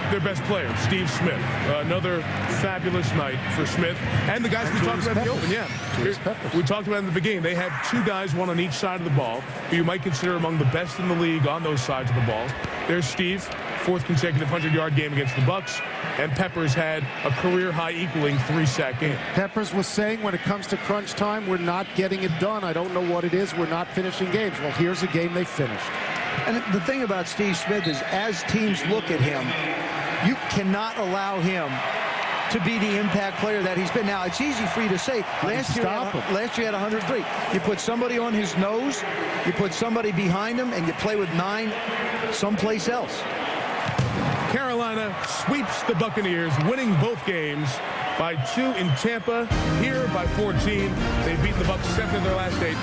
Their best player, Steve Smith. Another fabulous night for Smith. And the guys we talked about in the open, we talked about in the beginning. They have 2 guys, one on each side of the ball, who you might consider among the best in the league on those sides of the ball. There's Steve, 4th consecutive 100-yard game against the Bucs. And Peppers had a career-high equaling 3-sack game. Peppers was saying when it comes to crunch time, we're not getting it done. I don't know what it is. We're not finishing games. Well, here's a game they finished. And the thing about Steve Smith is, as teams look at him, you cannot allow him to be the impact player that he's been. Now, it's easy for you to say. Last year he had 103. You put somebody on his nose, you put somebody behind him, and you play with 9 someplace else. Carolina sweeps the Buccaneers, winning both games by 2 in Tampa, here by 14. They've beaten the Bucs 7 in their last 8.